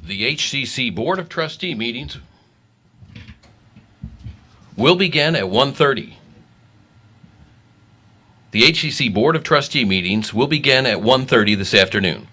The HCC Board of Trustee meetings will begin at 1:30. The HCC Board of Trustee meetings will begin at 1:30 this afternoon.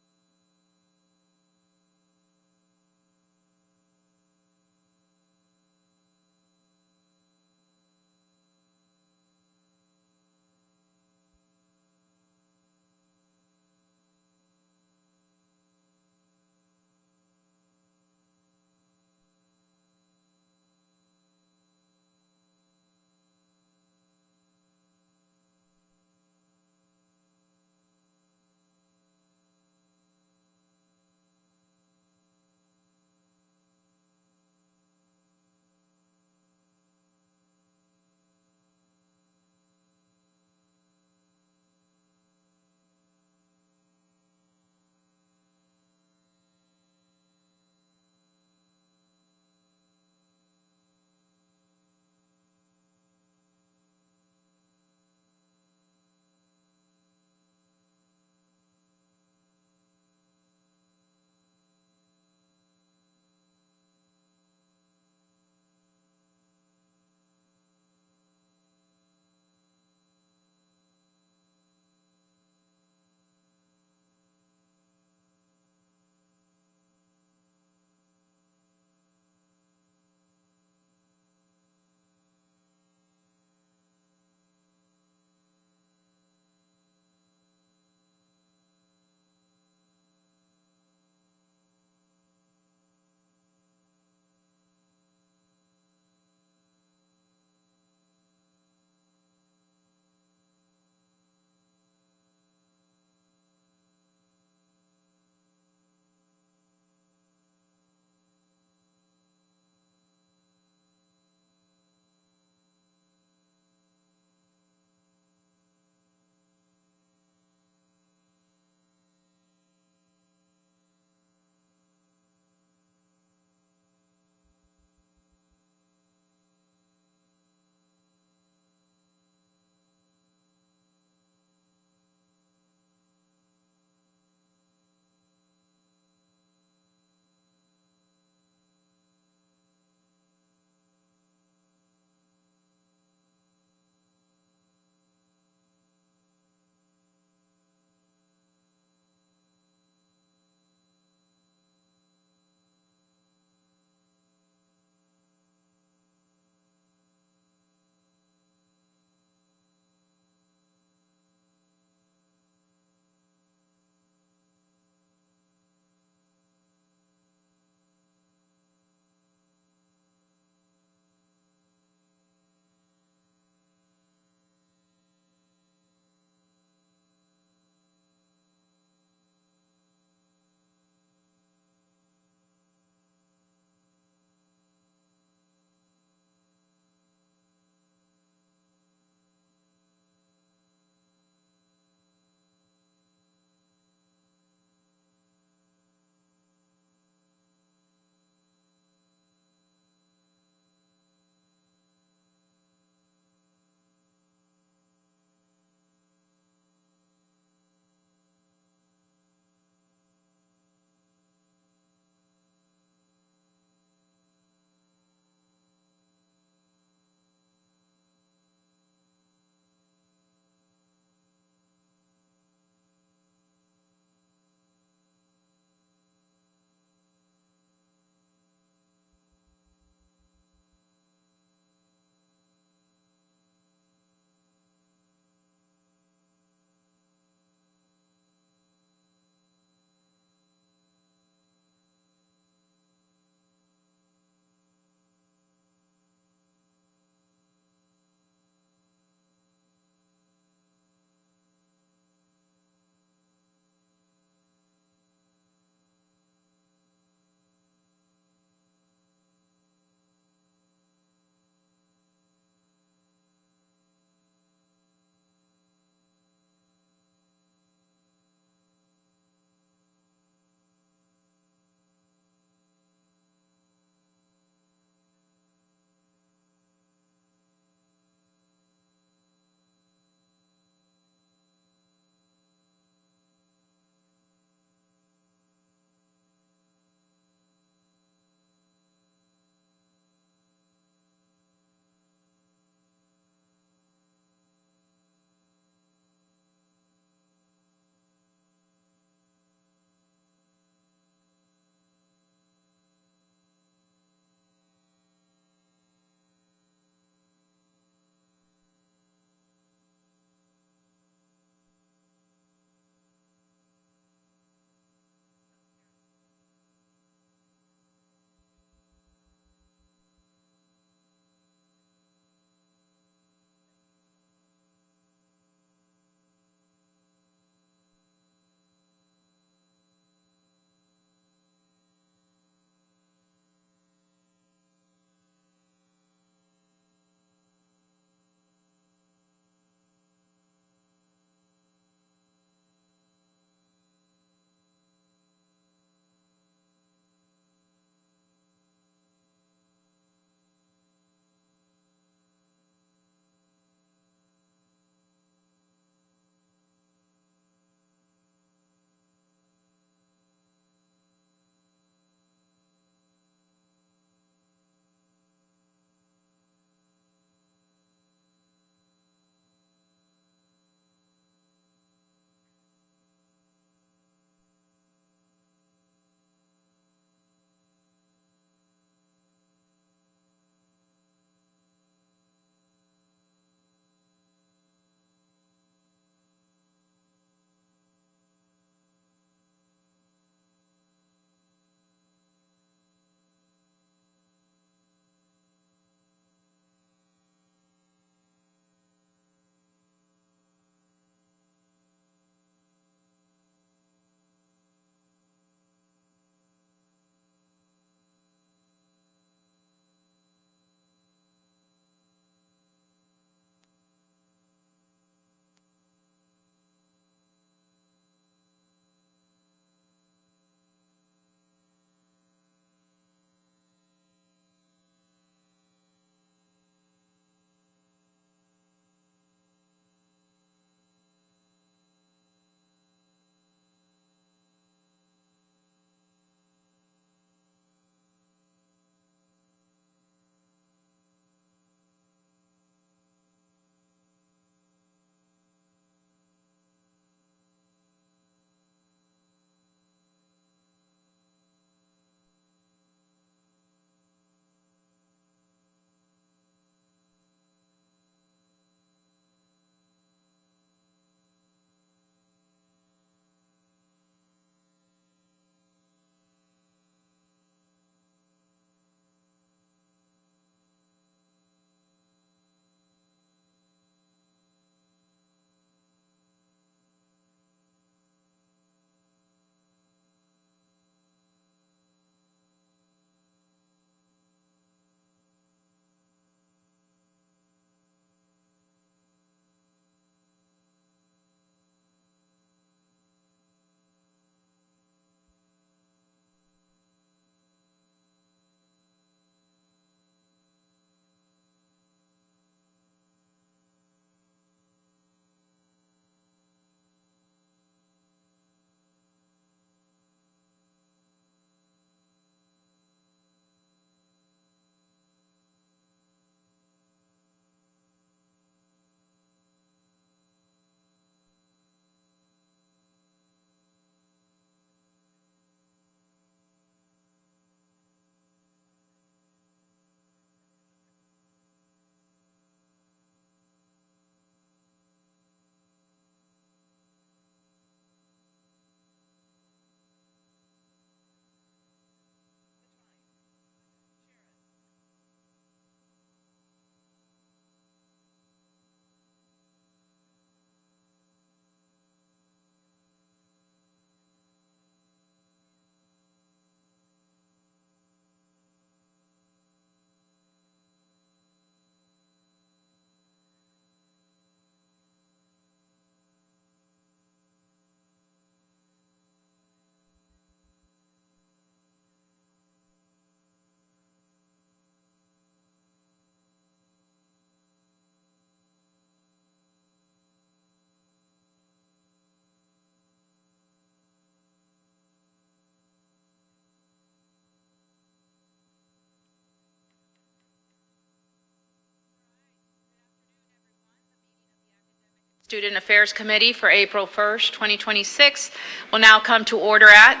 Student Affairs Committee for April 1st, 2026 will now come to order at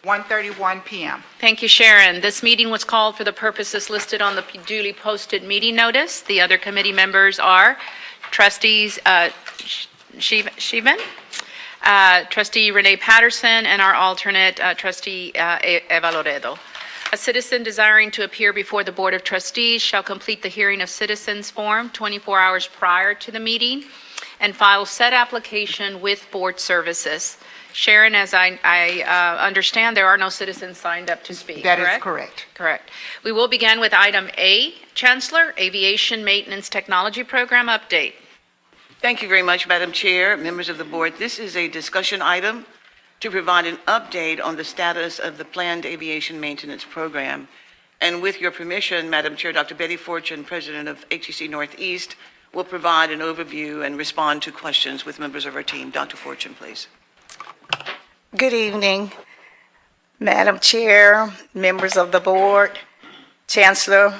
1:31 p.m. Thank you, Sharon. This meeting was called for the purposes listed on the duly posted meeting notice. The other committee members are Trustees Sheevan, Trustee Renee Patterson, and our alternate Trustee Eva Loredo. A citizen desiring to appear before the Board of Trustees shall complete the hearing of citizens form 24 hours prior to the meeting and file said application with board services. Sharon, as I understand, there are no citizens signed up to speak, That correct? is correct. Correct. We will begin with item A, Chancellor, Aviation Maintenance Technology Program Update. Thank you very much, Madam Chair, members of the board. This is a discussion item to provide an update on the status of the planned aviation maintenance program. And with your permission, Madam Chair, Dr. Betty Fortune, President of HCC Northeast, will provide an overview and respond to questions with members of our team. Dr. Fortune, please. Good evening, Madam Chair, members of the board, Chancellor,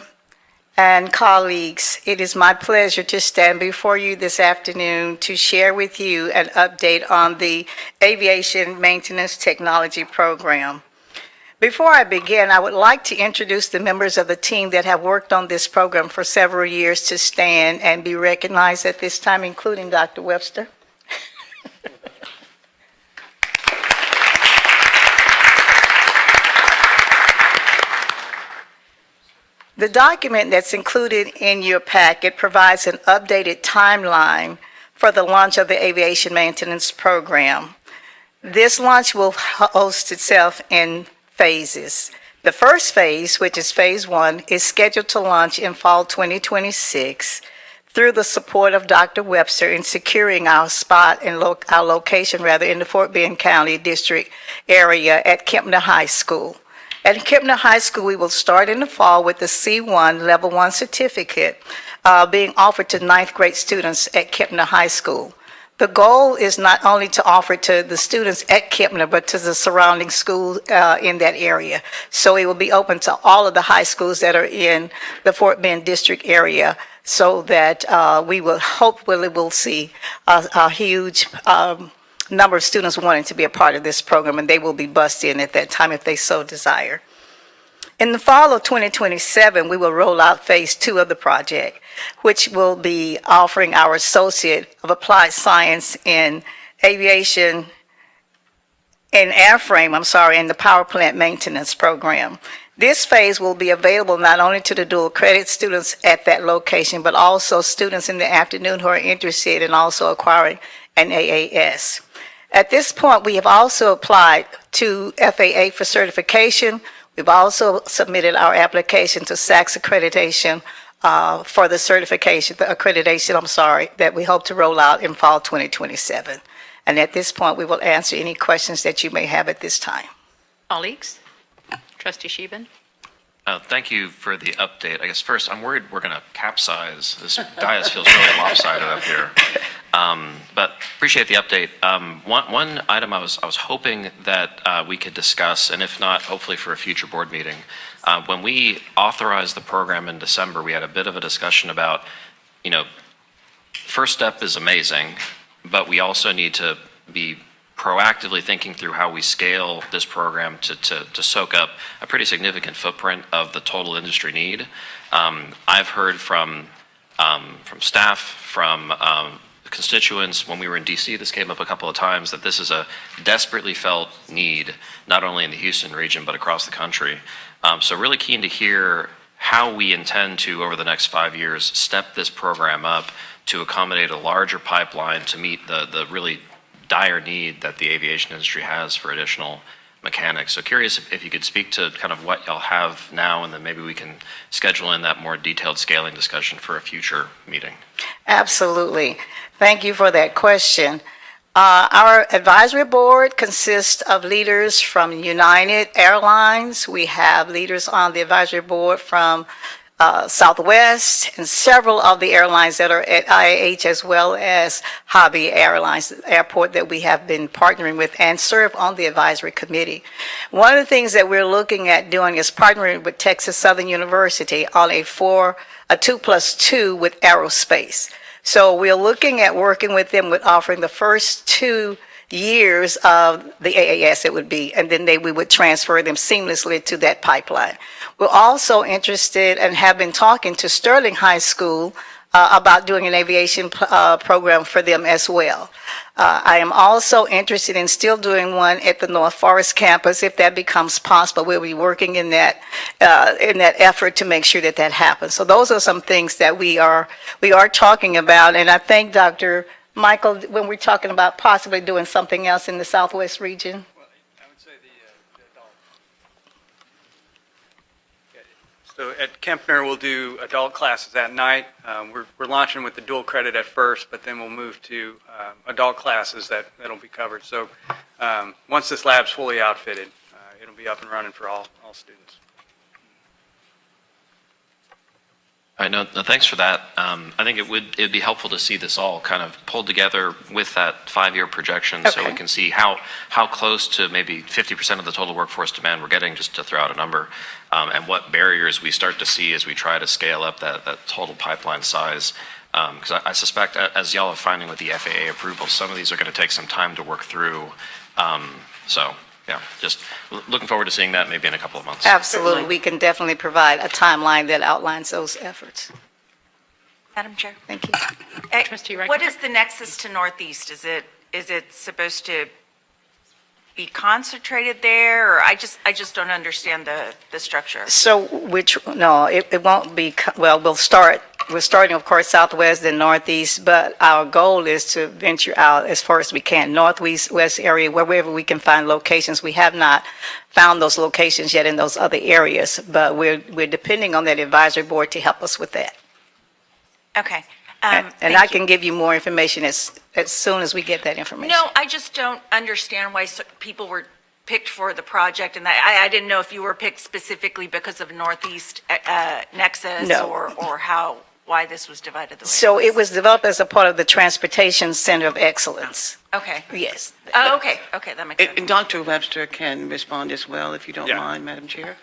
and colleagues. It is my pleasure to stand before you this afternoon to share with you an update on the Aviation Maintenance Technology Program. Before I begin, I would like to introduce the members of the team that have worked on this program for several years to stand and be recognized at this time, including Dr. Webster. The document that's included in your packet provides an updated timeline for the launch of the Aviation Maintenance Program. This launch will host itself in phases. The first phase, which is phase 1, is scheduled to launch in fall 2026 through the support of Dr. Webster in securing our spot and our location in the Fort Bend County District area at Kempner High School. At Kempner High School, we will start in the fall with the C1 Level 1 certificate being offered to 9th grade students at Kempner High School. The goal is not only to offer to the students at Kempner, but to the surrounding schools in that area. So it will be open to all of the high schools that are in the Fort Bend district area, so that we will hopefully will see a huge number of students wanting to be a part of this program, and they will be bussed in at that time if they so desire. In the fall of 2027, we will roll out phase 2 of the project, which will be offering our Associate of Applied Science in Aviation, in in the Power Plant Maintenance Program. This phase will be available not only to the dual credit students at that location, but also students in the afternoon who are interested in also acquiring an AAS. At this point, we have also applied to FAA for certification. We've also submitted our application to SACS accreditation for the accreditation, that we hope to roll out in fall 2027. And at this point, we will answer any questions that you may have at this time. Colleagues? Trustee Sheevan? Thank you for the update. I guess first, I'm worried we're going to capsize. This dais feels really lopsided up here. But appreciate the update. One item I was hoping that we could discuss, and if not, hopefully for a future board meeting. When we authorized the program in December, we had a bit of a discussion about, first step is amazing, but we also need to be proactively thinking through how we scale this program to soak up a pretty significant footprint of the total industry need. I've heard from staff, from constituents, when we were in DC, this came up a couple of times, that this is a desperately felt need, not only in the Houston region, but across the country. So really keen to hear how we intend to, over the next 5 years, step this program up to accommodate a larger pipeline to meet the really dire need that the aviation industry has for additional mechanics. So curious if you could speak to kind of what y'all have now, and then maybe we can schedule in that more detailed scaling discussion for a future meeting. Absolutely. Thank you for that question. Our advisory board consists of leaders from United Airlines. We have leaders on the advisory board from Southwest and several of the airlines that are at IAH, as well as Hobby Airlines, the airport that we have been partnering with and serve on the advisory committee. One of the things that we're looking at doing is partnering with Texas Southern University on a 2+2 with aerospace. So we're looking at working with them with offering the first 2 years of the AAS it would be, and then we would transfer them seamlessly to that pipeline. We're also interested and have been talking to Sterling High School about doing an aviation program for them as well. I am also interested in still doing one at the North Forest campus if that becomes possible. We'll be working in that effort to make sure that that happens. So those are some things that we are talking about, and I think Dr. Michael, when we're talking about possibly doing something else in the Southwest region. I would say the adult. So at Kempner, we'll do adult classes at night. We're launching with the dual credit at first, but then we'll move to adult classes that'll be covered. So once this lab's fully outfitted, it'll be up and running for all students. All right, no, thanks for that. I think it'd be helpful to see this all kind of pulled together with that 5-year projection, so we Okay. can see how close to maybe 50% of the total workforce demand we're getting, just to throw out a number, and what barriers we start to see as we try to scale up that total pipeline size. Because I suspect, as y'all are finding with the FAA approval, some of these are going to take some time to work through. So, yeah, just looking forward to seeing that maybe in a couple of months. Absolutely, we can definitely provide a timeline that outlines those efforts. Madam Chair. Thank you. Trustee Reichert. What is the nexus to Northeast? Is it supposed to be concentrated there, or I just don't understand the structure? So it won't be, well, we're starting, of course, Southwest and Northeast, but our goal is to venture out as far as we can, Northwest, West area, wherever we can find locations. We have not found those locations yet in those other areas, but we're depending on that advisory board to help us with that. Okay. And I can give you more information as soon as we get that information. No, I just don't understand why people were picked for the project, and I didn't know if you were picked specifically because of Northeast Nexus No. or why this was divided the way. So it was developed as a part of the Transportation Center of Excellence. Okay. Yes. Oh, okay, that makes sense. And Dr. Webster can respond as well, if you don't Yeah. mind, Madam Chair.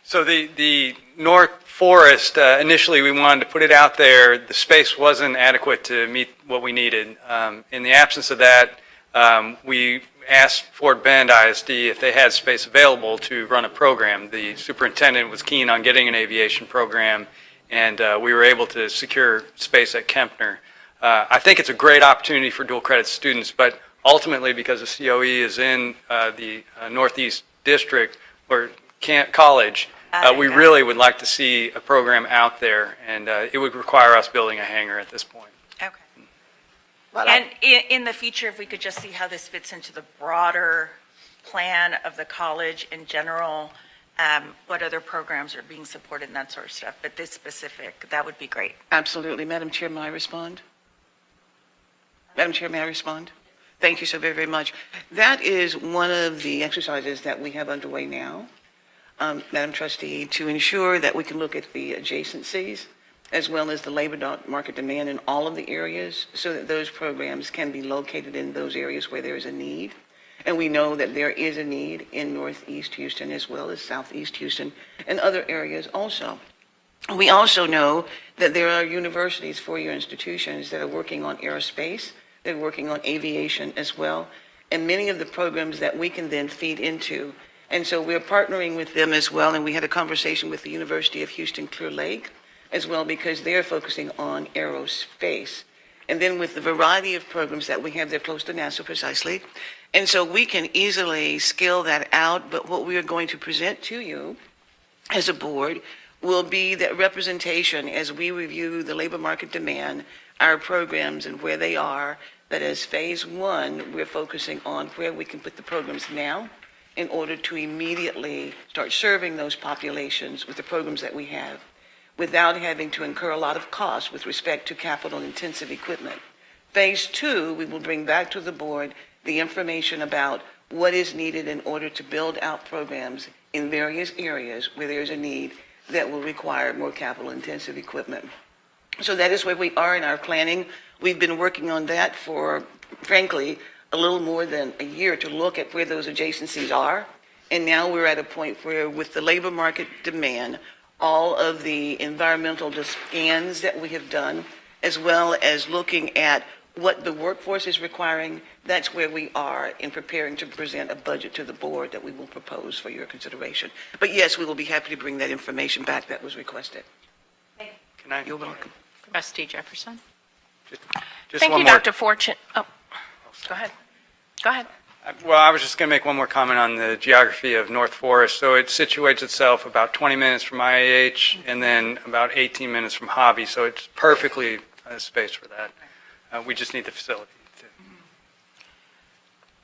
So the North Forest, initially we wanted to put it out there. The space wasn't adequate to meet what we needed. In the absence of that, we asked Fort Bend ISD if they had space available to run a program. The superintendent was keen on getting an aviation program, and we were able to secure space at Kempner. I think it's a great opportunity for dual credit students, but ultimately, because the COE is in the Northeast District or college, we really would like to see a program out there, and it would require us building a hangar at this point. Okay. But And in the future, if we could just see how this fits into the broader plan of the college in general, what other programs are being supported and that sort of stuff, but this specific, that would be great. Absolutely. Madam Chair, may I respond? Madam Chair, may I respond? Thank you so very, very much. That is one of the exercises that we have underway now, Madam Trustee, to ensure that we can look at the adjacencies as well as the labor market demand in all of the areas so that those programs can be located in those areas where there is a need. And we know that there is a need in Northeast Houston as well as Southeast Houston and other areas also. We also know that there are universities, four-year institutions that are working on aerospace, they're working on aviation as well, and many of the programs that we can then feed into. And so we're partnering with them as well, and we had a conversation with the University of Houston Clear Lake as well because they're focusing on aerospace. And then with the variety of programs that we have, they're close to NASA precisely. And so we can easily scale that out, but what we are going to present to you as a board will be that representation as we review the labor market demand, our programs and where they are, that as phase one, we're focusing on where we can put the programs now in order to immediately start serving those populations with the programs that we have without having to incur a lot of costs with respect to capital-intensive equipment. Phase two, we will bring back to the board the information about what is needed in order to build out programs in various areas where there's a need that will require more capital-intensive equipment. So that is where we are in our planning. We've been working on that for, frankly, a little more than a year to look at where those adjacencies are. And now we're at a point where with the labor market demand, all of the environmental scans that we have done, as well as looking at what the workforce is requiring. That's where we are in preparing to present a budget to the board that we will propose for your consideration. But yes, we will be happy to bring that information back that was requested. Can I? You're welcome. Trustee Jefferson? Just Thank one you, more. Dr. Fortune. Oh, go ahead. Go ahead. Well, I was just going to make one more comment on the geography of North Forest. So it situates itself about 20 minutes from IAH and then about 18 minutes from Hobby. So it's perfectly spaced for that. We just need the facility.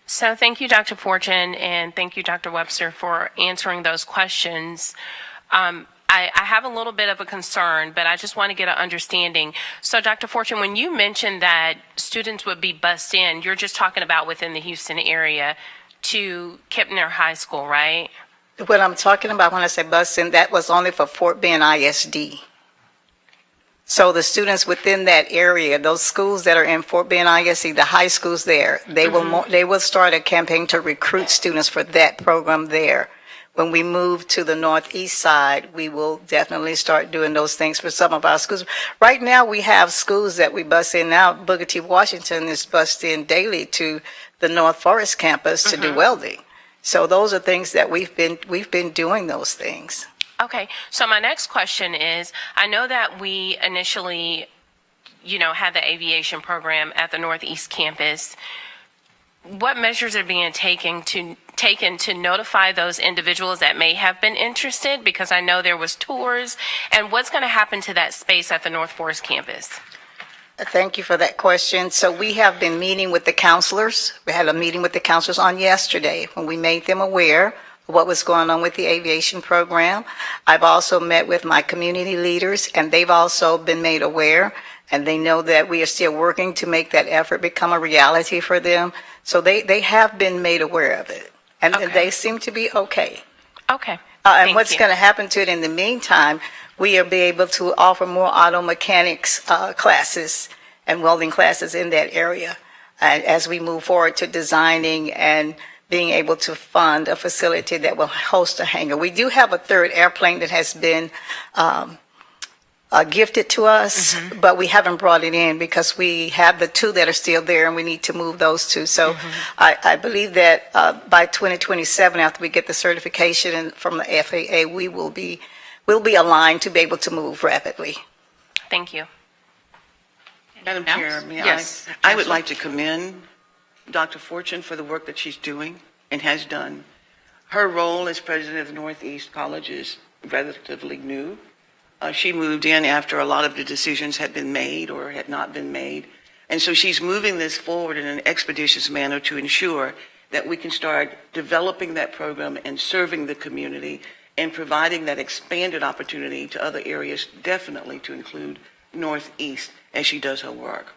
So thank you, Dr. Fortune, and thank you, Dr. Webster, for answering those questions. I have a little bit of a concern, but I just want to get an understanding. So, Dr. Fortune, when you mentioned that students would be bused in, you're just talking about within the Houston area to Kipner High School, right? What I'm talking about when I say bused in, that was only for Fort Bend ISD. So the students within that area, those schools that are in Fort Bend ISD, the high schools there, they will start a campaign to recruit students for that program there. When we move to the northeast side, we will definitely start doing those things for some of our schools. Right now, we have schools that we bus in now. Booker T. Washington is bused in daily to the North Forest campus to do welding. So those are things that we've been doing those things. Okay, so my next question is, I know that we initially, had the aviation program at the Northeast campus. What measures are being taken to notify those individuals that may have been interested? Because I know there was tours, and what's going to happen to that space at the North Forest campus? Thank you for that question. So we have been meeting with the counselors. We had a meeting with the counselors on yesterday when we made them aware of what was going on with the aviation program. I've also met with my community leaders, and they've also been made aware, and they know that we are still working to make that effort become a reality for them. So they have been made aware of it, and Okay. they seem to be okay. Okay. And Thank what's you. going to happen to it in the meantime, we will be able to offer more auto mechanics classes and welding classes in that area as we move forward to designing and being able to fund a facility that will host a hangar. We do have a third airplane that has been gifted to us, but we haven't brought it in because we have the two that are still there and we need to move those two. So I believe that by 2027, after we get the certification from the FAA, we'll be aligned to be able to move rapidly. Thank you. Madam Else? Chair, may Yes, I would like to commend Dr. Fortune for the work that she's doing and has done. Her role as president of the Northeast College is relatively new. She moved in after a lot of the decisions had been made or had not been made. And so she's moving this forward in an expeditious manner to ensure that we can start developing that program and serving the community and providing that expanded opportunity to other areas, definitely to include Northeast as she does her work.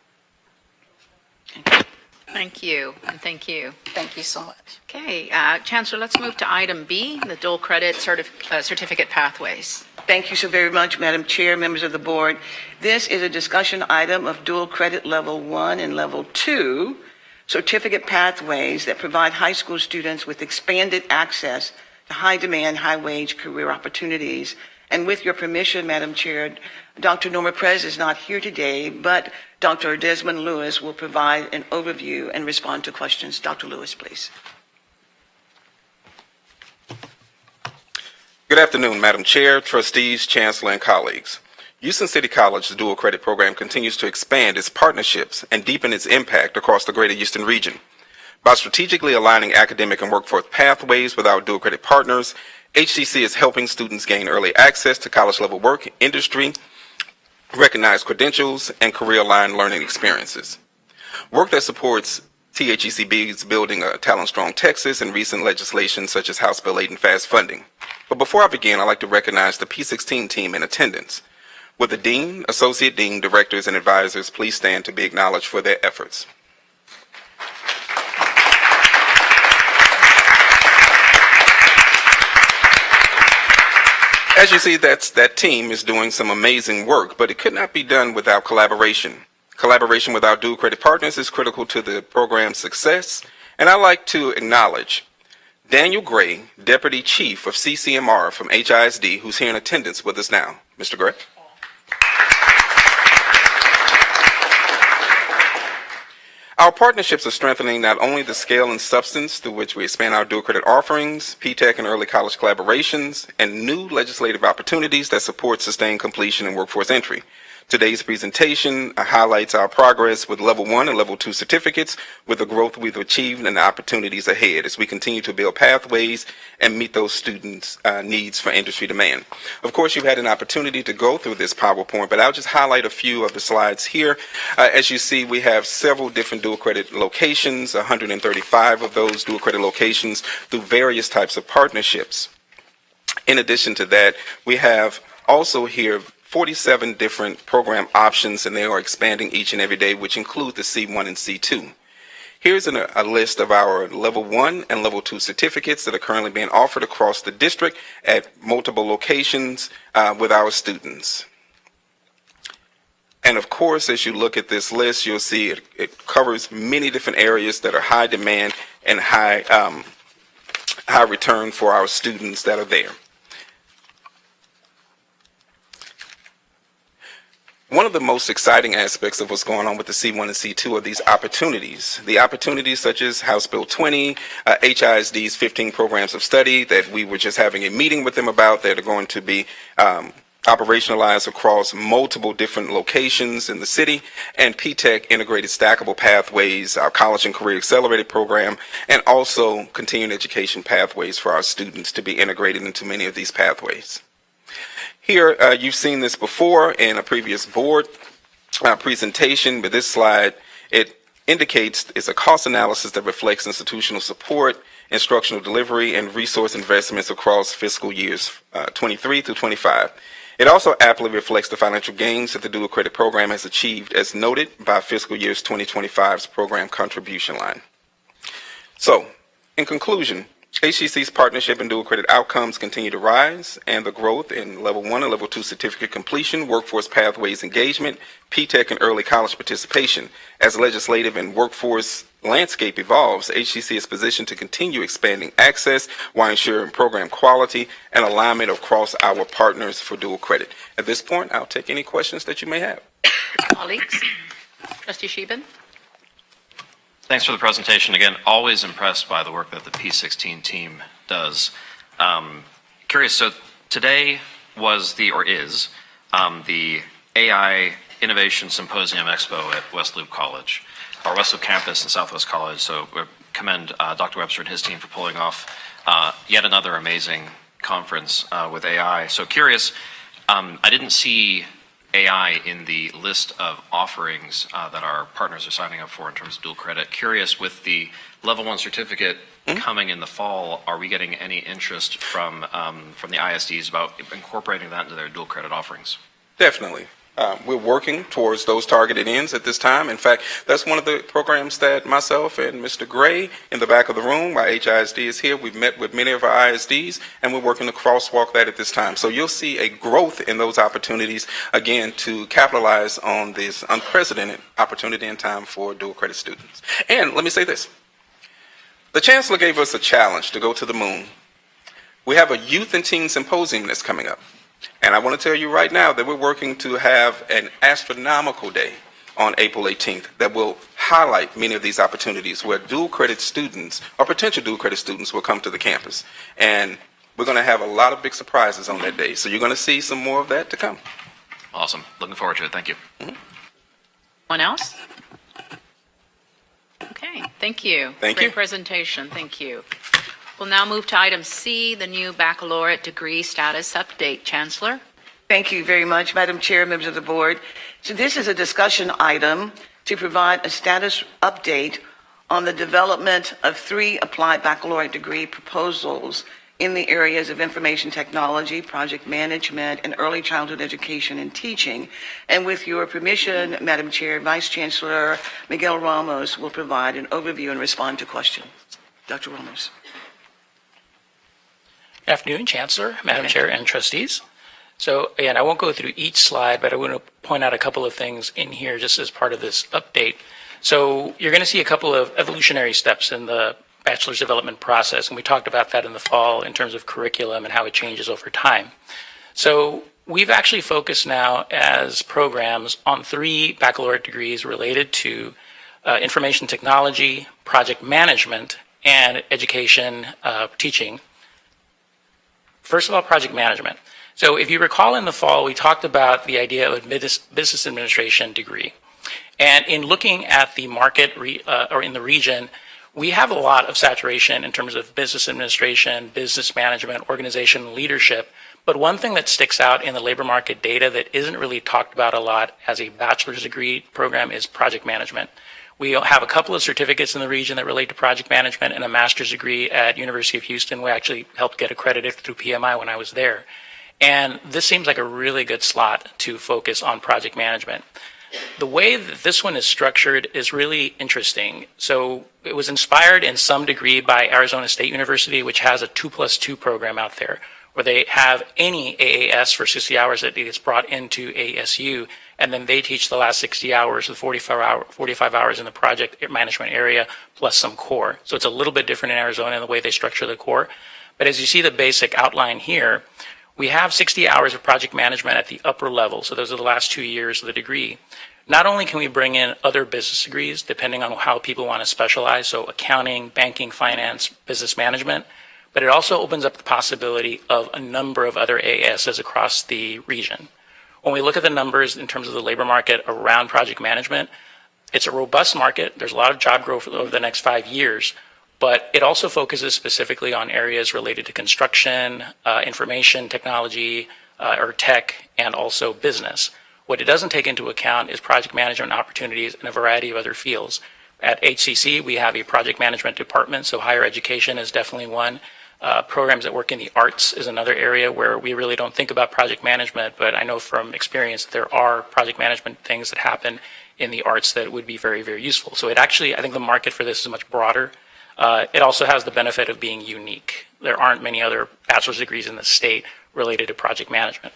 Thank you, and thank you. Thank you so much. Okay, Chancellor, let's move to item B, the dual credit certificate pathways. Thank you so very much, Madam Chair, members of the board. This is a discussion item of dual credit level 1 and level 2 certificate pathways that provide high school students with expanded access to high-demand, high-wage career opportunities. And with your permission, Madam Chair, Dr. Norma Prez is not here today, but Dr. Desmond Lewis will provide an overview and respond to questions. Dr. Lewis, please. Good afternoon, Madam Chair, Trustees, Chancellor, and colleagues. Houston City College's dual credit program continues to expand its partnerships and deepen its impact across the greater Houston region. By strategically aligning academic and workforce pathways with our dual credit partners, HCC is helping students gain early access to college-level work, industry, recognized credentials, and career-aligned learning experiences. Work that supports THECB's building a talent-strong Texas and recent legislation such as House Bill 8 and FAST funding. But before I begin, I'd like to recognize the P16 team in attendance. Would the Dean, Associate Dean, Directors, and Advisors please stand to be acknowledged for their efforts? As you see, that team is doing some amazing work, but it could not be done without collaboration. Collaboration with our dual credit partners is critical to the program's success, and I'd like to acknowledge Daniel Gray, Deputy Chief of CCMR from HISD, who's here in attendance with us now. Mr. Gray. Our partnerships are strengthening not only the scale and substance through which we expand our dual credit offerings, P-TECH and early college collaborations, and new legislative opportunities that support sustained completion and workforce entry. Today's presentation highlights our progress with Level 1 and Level 2 certificates, with the growth we've achieved and the opportunities ahead as we continue to build pathways and meet those students' needs for industry demand. Of course, you've had an opportunity to go through this PowerPoint, but I'll just highlight a few of the slides here. As you see, we have several different dual credit locations, 135 of those dual credit locations through various types of partnerships. In addition to that, we have also here 47 different program options, and they are expanding each and every day, which include the C1 and C2. Here's a list of our Level 1 and Level 2 certificates that are currently being offered across the district at multiple locations with our students. And of course, as you look at this list, you'll see it covers many different areas that are high demand and high return for our students that are there. One of the most exciting aspects of what's going on with the C1 and C2 are these opportunities. The opportunities such as House Bill 20, HISD's 15 programs of study that we were just having a meeting with them about that are going to be operationalized across multiple different locations in the city, and P-TECH integrated stackable pathways, our college and career accelerated program, and also continuing education pathways for our students to be integrated into many of these pathways. Here, you've seen this before in a previous board presentation, but this slide, it indicates it's a cost analysis that reflects institutional support, instructional delivery, and resource investments across fiscal years 23 through 25. It also aptly reflects the financial gains that the dual credit program has achieved, as noted by fiscal years 2025's program contribution line. So, in conclusion, HCC's partnership and dual credit outcomes continue to rise, and the growth in Level 1 and Level 2 certificate completion, workforce pathways engagement, P-TECH and early college participation. As legislative and workforce landscape evolves, HCC is positioned to continue expanding access while ensuring program quality and alignment across our partners for dual credit. At this point, I'll take any questions that you may have. Colleagues? Trustee Sheben? Thanks for the presentation. Again, always impressed by the work that the P16 team does. Curious, so today was is the AI Innovation Symposium Expo at West Loop College, or West Loop campus and Southwest College. So we commend Dr. Webster and his team for pulling off yet another amazing conference with AI. So curious, I didn't see AI in the list of offerings that our partners are signing up for in terms of dual credit. Curious, with the Level 1 certificate coming in the fall, are we getting any interest from the ISDs about incorporating that into their dual credit offerings? Definitely. We're working towards those targeted ends at this time. In fact, that's one of the programs that myself and Mr. Gray in the back of the room, our HISD is here. We've met with many of our ISDs, and we're working to crosswalk that at this time. So you'll see a growth in those opportunities, again, to capitalize on this unprecedented opportunity and time for dual credit students. And let me say this. The Chancellor gave us a challenge to go to the moon. We have a Youth and Teen Symposium that's coming up. And I want to tell you right now that we're working to have an astronomical day on April 18th that will highlight many of these opportunities where dual credit students or potential dual credit students will come to the campus. And we're going to have a lot of big surprises on that day. So you're going to see some more of that to come. Awesome. Looking forward to it. Thank you. Anyone else? Okay, thank you. Thank you. Great presentation, thank you. We'll now move to item C, the new baccalaureate degree status update. Chancellor? Thank you very much, Madam Chair, members of the board. So this is a discussion item to provide a status update on the development of 3 applied baccalaureate degree proposals in the areas of information technology, project management, and early childhood education and teaching. And with your permission, Madam Chair, Vice Chancellor Miguel Ramos will provide an overview and respond to questions. Dr. Ramos. Good afternoon, Chancellor, Madam Chair, and trustees. So again, I won't go through each slide, but I want to point out a couple of things in here just as part of this update. So you're going to see a couple of evolutionary steps in the bachelor's development process, and we talked about that in the fall in terms of curriculum and how it changes over time. So we've actually focused now as programs on 3 baccalaureate degrees related to information technology, project management, and education teaching. First of all, project management. So if you recall in the fall, we talked about the idea of a business administration degree. And in looking at the market or in the region, we have a lot of saturation in terms of business administration, business management, organization, leadership. But one thing that sticks out in the labor market data that isn't really talked about a lot as a bachelor's degree program is project management. We have a couple of certificates in the region that relate to project management and a master's degree at University of Houston. We actually helped get accredited through PMI when I was there. And this seems like a really good slot to focus on project management. The way that this one is structured is really interesting. So it was inspired in some degree by Arizona State University, which has a 2+2 program out there, where they have any AAS for 60 hours that gets brought into ASU, and then they teach the last 60 hours with 45 hours in the project management area, plus some core. So it's a little bit different in Arizona in the way they structure the core. But as you see the basic outline here, we have 60 hours of project management at the upper level. So those are the last 2 years of the degree. Not only can we bring in other business degrees, depending on how people want to specialize, so accounting, banking, finance, business management, but it also opens up the possibility of a number of other AASs across the region. When we look at the numbers in terms of the labor market around project management, it's a robust market. There's a lot of job growth over the next 5 years, but it also focuses specifically on areas related to construction, information technology, or tech, and also business. What it doesn't take into account is project management opportunities in a variety of other fields. At HCC, we have a project management department, so higher education is definitely one. Programs that work in the arts is another area where we really don't think about project management, but I know from experience that there are project management things that happen in the arts that would be very, very useful. So it actually, I think the market for this is much broader. It also has the benefit of being unique. There aren't many other bachelor's degrees in the state related to project management.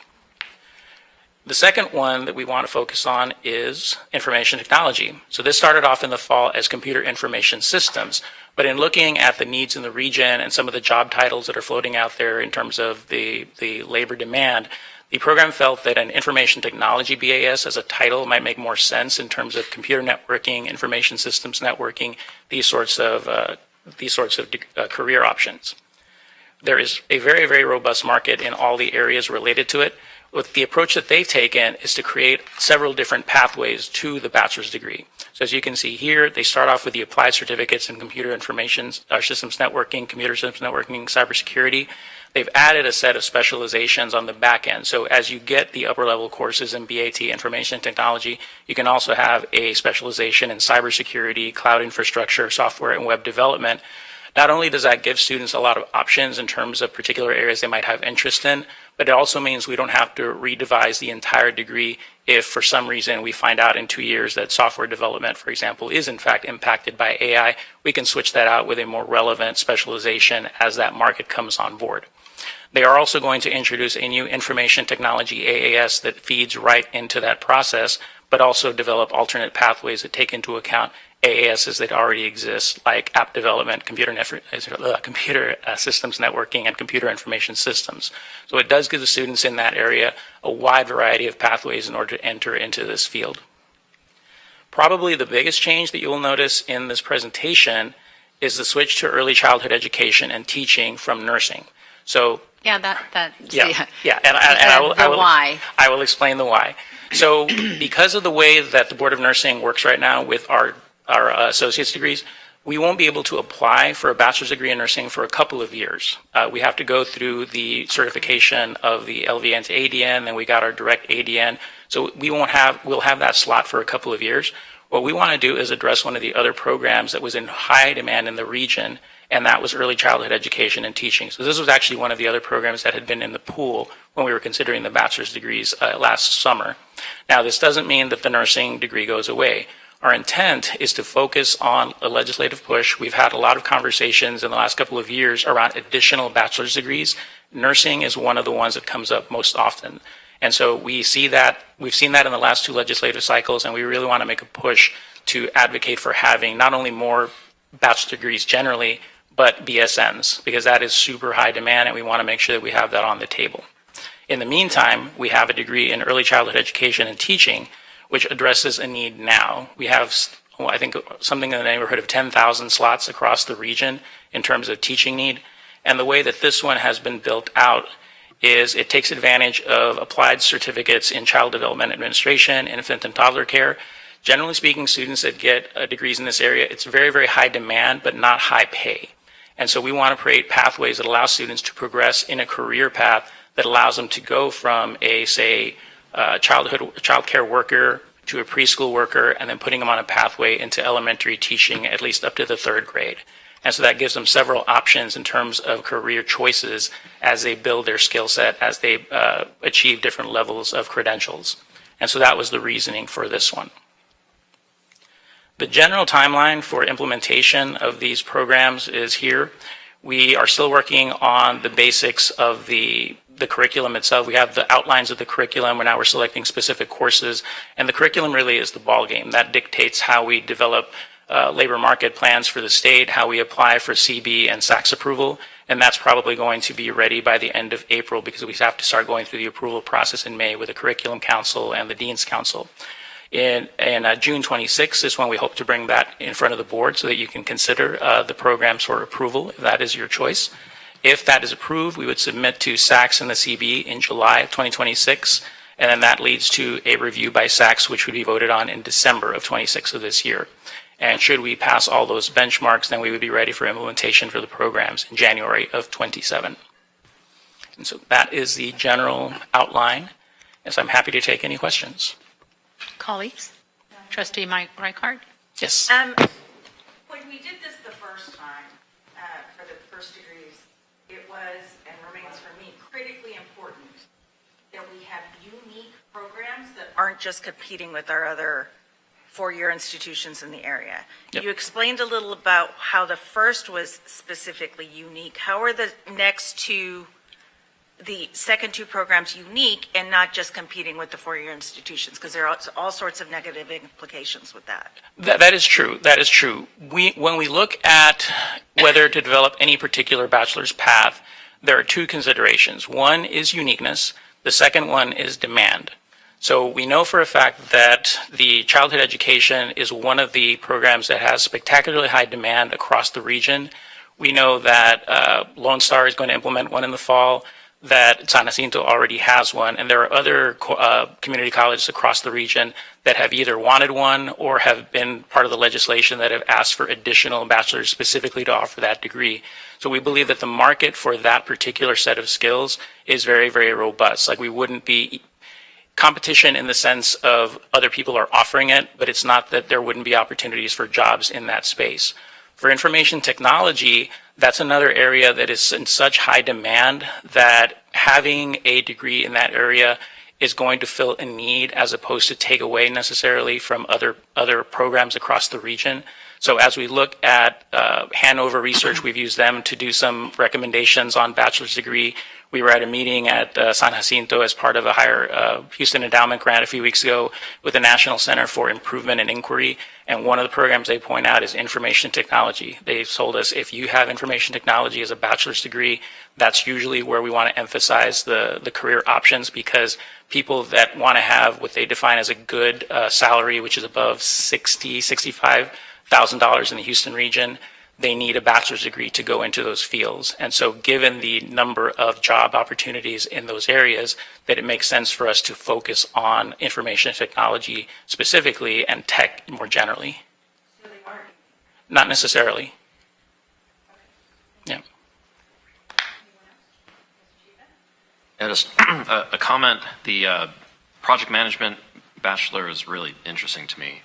The second one that we want to focus on is information technology. So this started off in the fall as computer information systems, but in looking at the needs in the region and some of the job titles that are floating out there in terms of the labor demand, the program felt that an information technology BAS as a title might make more sense in terms of computer networking, information systems networking, these sorts of career options. There is a very, very robust market in all the areas related to it. With the approach that they've taken is to create several different pathways to the bachelor's degree. So as you can see here, they start off with the applied certificates in computer information systems networking, computer systems networking, cybersecurity. They've added a set of specializations on the back end. So as you get the upper level courses in BAT, information technology, you can also have a specialization in cybersecurity, cloud infrastructure, software, and web development. Not only does that give students a lot of options in terms of particular areas they might have interest in, but it also means we don't have to redevise the entire degree if for some reason we find out in 2 years that software development, for example, is in fact impacted by AI. We can switch that out with a more relevant specialization as that market comes on board. They are also going to introduce a new information technology AAS that feeds right into that process, but also develop alternate pathways that take into account AASs that already exist, like app development, computer systems networking, and computer information systems. So it does give the students in that area a wide variety of pathways in order to enter into this field. Probably the biggest change that you will notice in this presentation is the switch to early childhood education and teaching from nursing. So Yeah, and why. I will explain the why. So because of the way that the Board of Nursing works right now with our associate's degrees, we won't be able to apply for a bachelor's degree in nursing for a couple of years. We have to go through the certification of the LVN to ADN, then we got our direct ADN. So we'll have that slot for a couple of years. What we want to do is address one of the other programs that was in high demand in the region, and that was early childhood education and teaching. So this was actually one of the other programs that had been in the pool when we were considering the bachelor's degrees last summer. Now, this doesn't mean that the nursing degree goes away. Our intent is to focus on a legislative push. We've had a lot of conversations in the last couple of years around additional bachelor's degrees. Nursing is one of the ones that comes up most often. And so we've seen that in the last 2 legislative cycles, and we really want to make a push to advocate for having not only more bachelor's degrees generally, but BSNs, because that is super high demand, and we want to make sure that we have that on the table. In the meantime, we have a degree in early childhood education and teaching, which addresses a need now. We have well, I think something in the neighborhood of 10,000 slots across the region in terms of teaching need. And the way that this one has been built out is it takes advantage of applied certificates in child development administration, infant and toddler care. Generally speaking, students that get degrees in this area, it's very, very high demand, but not high pay. And so we want to create pathways that allow students to progress in a career path that allows them to go from a, say, child care worker to a preschool worker, and then putting them on a pathway into elementary teaching, at least up to the 3rd grade. And so that gives them several options in terms of career choices as they build their skill set, as they achieve different levels of credentials. And so that was the reasoning for this one. The general timeline for implementation of these programs is here. We are still working on the basics of the curriculum itself. We have the outlines of the curriculum, and now we're selecting specific courses. And the curriculum really is the ballgame. That dictates how we develop labor market plans for the state, how we apply for CB and SACS approval. And that's probably going to be ready by the end of April, because we have to start going through the approval process in May with the Curriculum Council and the Dean's Council. In June 26th is when we hope to bring that in front of the board so that you can consider the programs for approval, if that is your choice. If that is approved, we would submit to SACS and the CB in July of 2026, and then that leads to a review by SACS, which would be voted on in December of 26 of this year. And should we pass all those benchmarks, then we would be ready for implementation for the programs in January of 27. And so that is the general outline. And so I'm happy to take any questions. Colleagues? Trustee Mike Reichard? Yes. When we did this the first time, for the first degrees, it was, and remains for me, critically important that we have unique programs that aren't just competing with our other four-year institutions in the area. Yep. You explained a little about how the first was specifically unique. How are the next two, the second two programs unique and not just competing with the four-year institutions? Because there are all sorts of negative implications with that. That is true. That is true. When we look at whether to develop any particular bachelor's path, there are two considerations. One is uniqueness. The second one is demand. So we know for a fact that the childhood education is one of the programs that has spectacularly high demand across the region. We know that Lone Star is going to implement one in the fall, that San Jacinto already has one, and there are other community colleges across the region that have either wanted one or have been part of the legislation that have asked for additional bachelors specifically to offer that degree. So we believe that the market for that particular set of skills is very, very robust. Like, we wouldn't be competition in the sense of other people are offering it, but it's not that there wouldn't be opportunities for jobs in that space. For information technology, that's another area that is in such high demand that having a degree in that area is going to fill a need as opposed to take away necessarily from other programs across the region. So as we look at Hanover Research, we've used them to do some recommendations on bachelor's degree. We were at a meeting at San Jacinto as part of a higher Houston Endowment grant a few weeks ago with the National Center for Improvement and Inquiry. And one of the programs they point out is information technology. They've told us if you have information technology as a bachelor's degree, that's usually where we want to emphasize the career options, because people that want to have what they define as a good salary, which is above $65,000 in the Houston region, they need a bachelor's degree to go into those fields. And so given the number of job opportunities in those areas, that it makes sense for us to focus on information technology specifically and tech more generally. So they aren't. Not necessarily. Yeah. Yeah, just a comment. The project management bachelor is really interesting to me.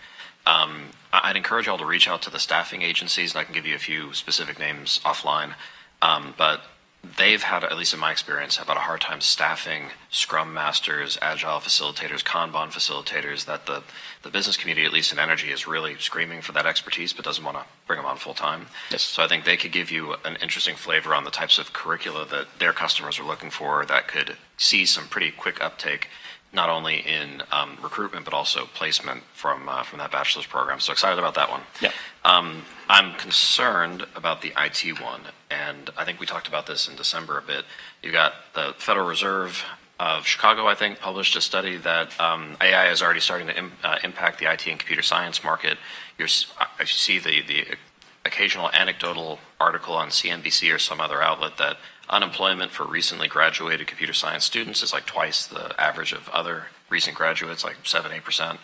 I'd encourage y'all to reach out to the staffing agencies, and I can give you a few specific names offline. But they've had, at least in my experience, have had a hard time staffing Scrum Masters, Agile facilitators, Kanban facilitators, that the business community, at least in energy, is really screaming for that expertise, but doesn't want to bring them on full time. Yes. So I think they could give you an interesting flavor on the types of curricula that their customers are looking for that could see some pretty quick uptake, not only in recruitment, but also placement from that bachelor's program. So excited about that one. Yeah. I'm concerned about the IT one, and I think we talked about this in December a bit. You got the Federal Reserve of Chicago, I think, published a study that AI is already starting to impact the IT and computer science market. I see the occasional anecdotal article on CNBC or some other outlet that unemployment for recently graduated computer science students is like twice the average of other recent graduates, like 7-8%.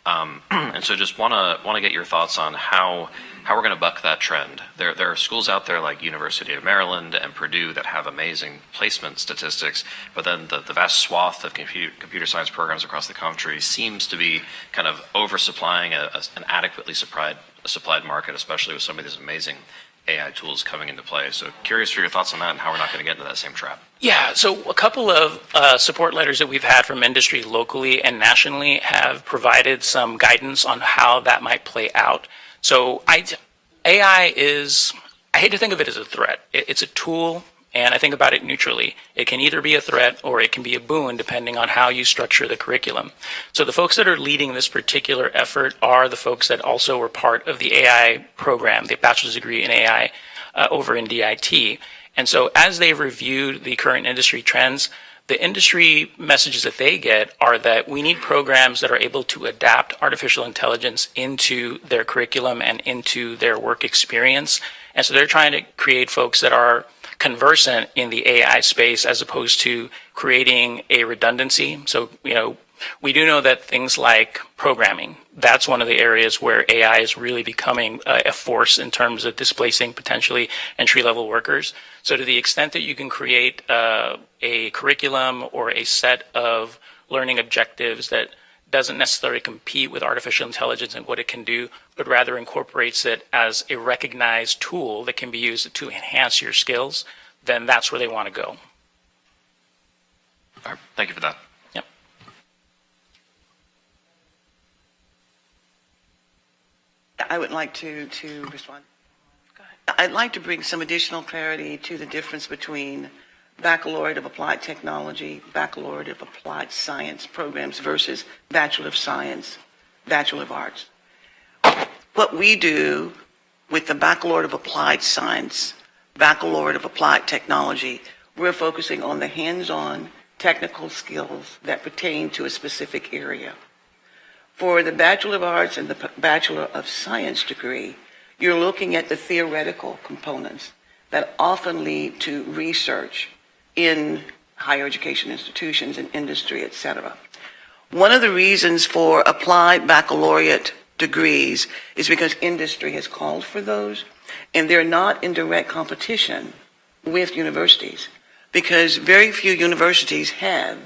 And so just want to get your thoughts on how we're going to buck that trend. There are schools out there like University of Maryland and Purdue that have amazing placement statistics, but then the vast swath of computer science programs across the country seems to be kind of oversupplying an adequately supplied market, especially with some of these amazing AI tools coming into play. So curious for your thoughts on that and how we're not going to get into that same trap. Yeah, so a couple of support letters that we've had from industry locally and nationally have provided some guidance on how that might play out. So AI is, I hate to think of it as a threat. It's a tool, and I think about it neutrally. It can either be a threat or it can be a boon depending on how you structure the curriculum. So the folks that are leading this particular effort are the folks that also were part of the AI program, the bachelor's degree in AI over in DIT. And so as they've reviewed the current industry trends, the industry messages that they get are that we need programs that are able to adapt artificial intelligence into their curriculum and into their work experience. And so they're trying to create folks that are conversant in the AI space as opposed to creating a redundancy. So, we do know that things like programming, that's one of the areas where AI is really becoming a force in terms of displacing potentially entry-level workers. So to the extent that you can create a curriculum or a set of learning objectives that doesn't necessarily compete with artificial intelligence and what it can do, but rather incorporates it as a recognized tool that can be used to enhance your skills, then that's where they want to go. All right, thank you for that. Yep. I would like to respond. Go ahead. I'd like to bring some additional clarity to the difference between Baccalaureate of Applied Technology, Baccalaureate of Applied Science programs versus Bachelor of Science, Bachelor of Arts. What we do with the Baccalaureate of Applied Science, Baccalaureate of Applied Technology, we're focusing on the hands-on technical skills that pertain to a specific area. For the Bachelor of Arts and the Bachelor of Science degree, you're looking at the theoretical components that often lead to research in higher education institutions and industry, et cetera. One of the reasons for applied baccalaureate degrees is because industry has called for those, and they're not in direct competition with universities, because very few universities have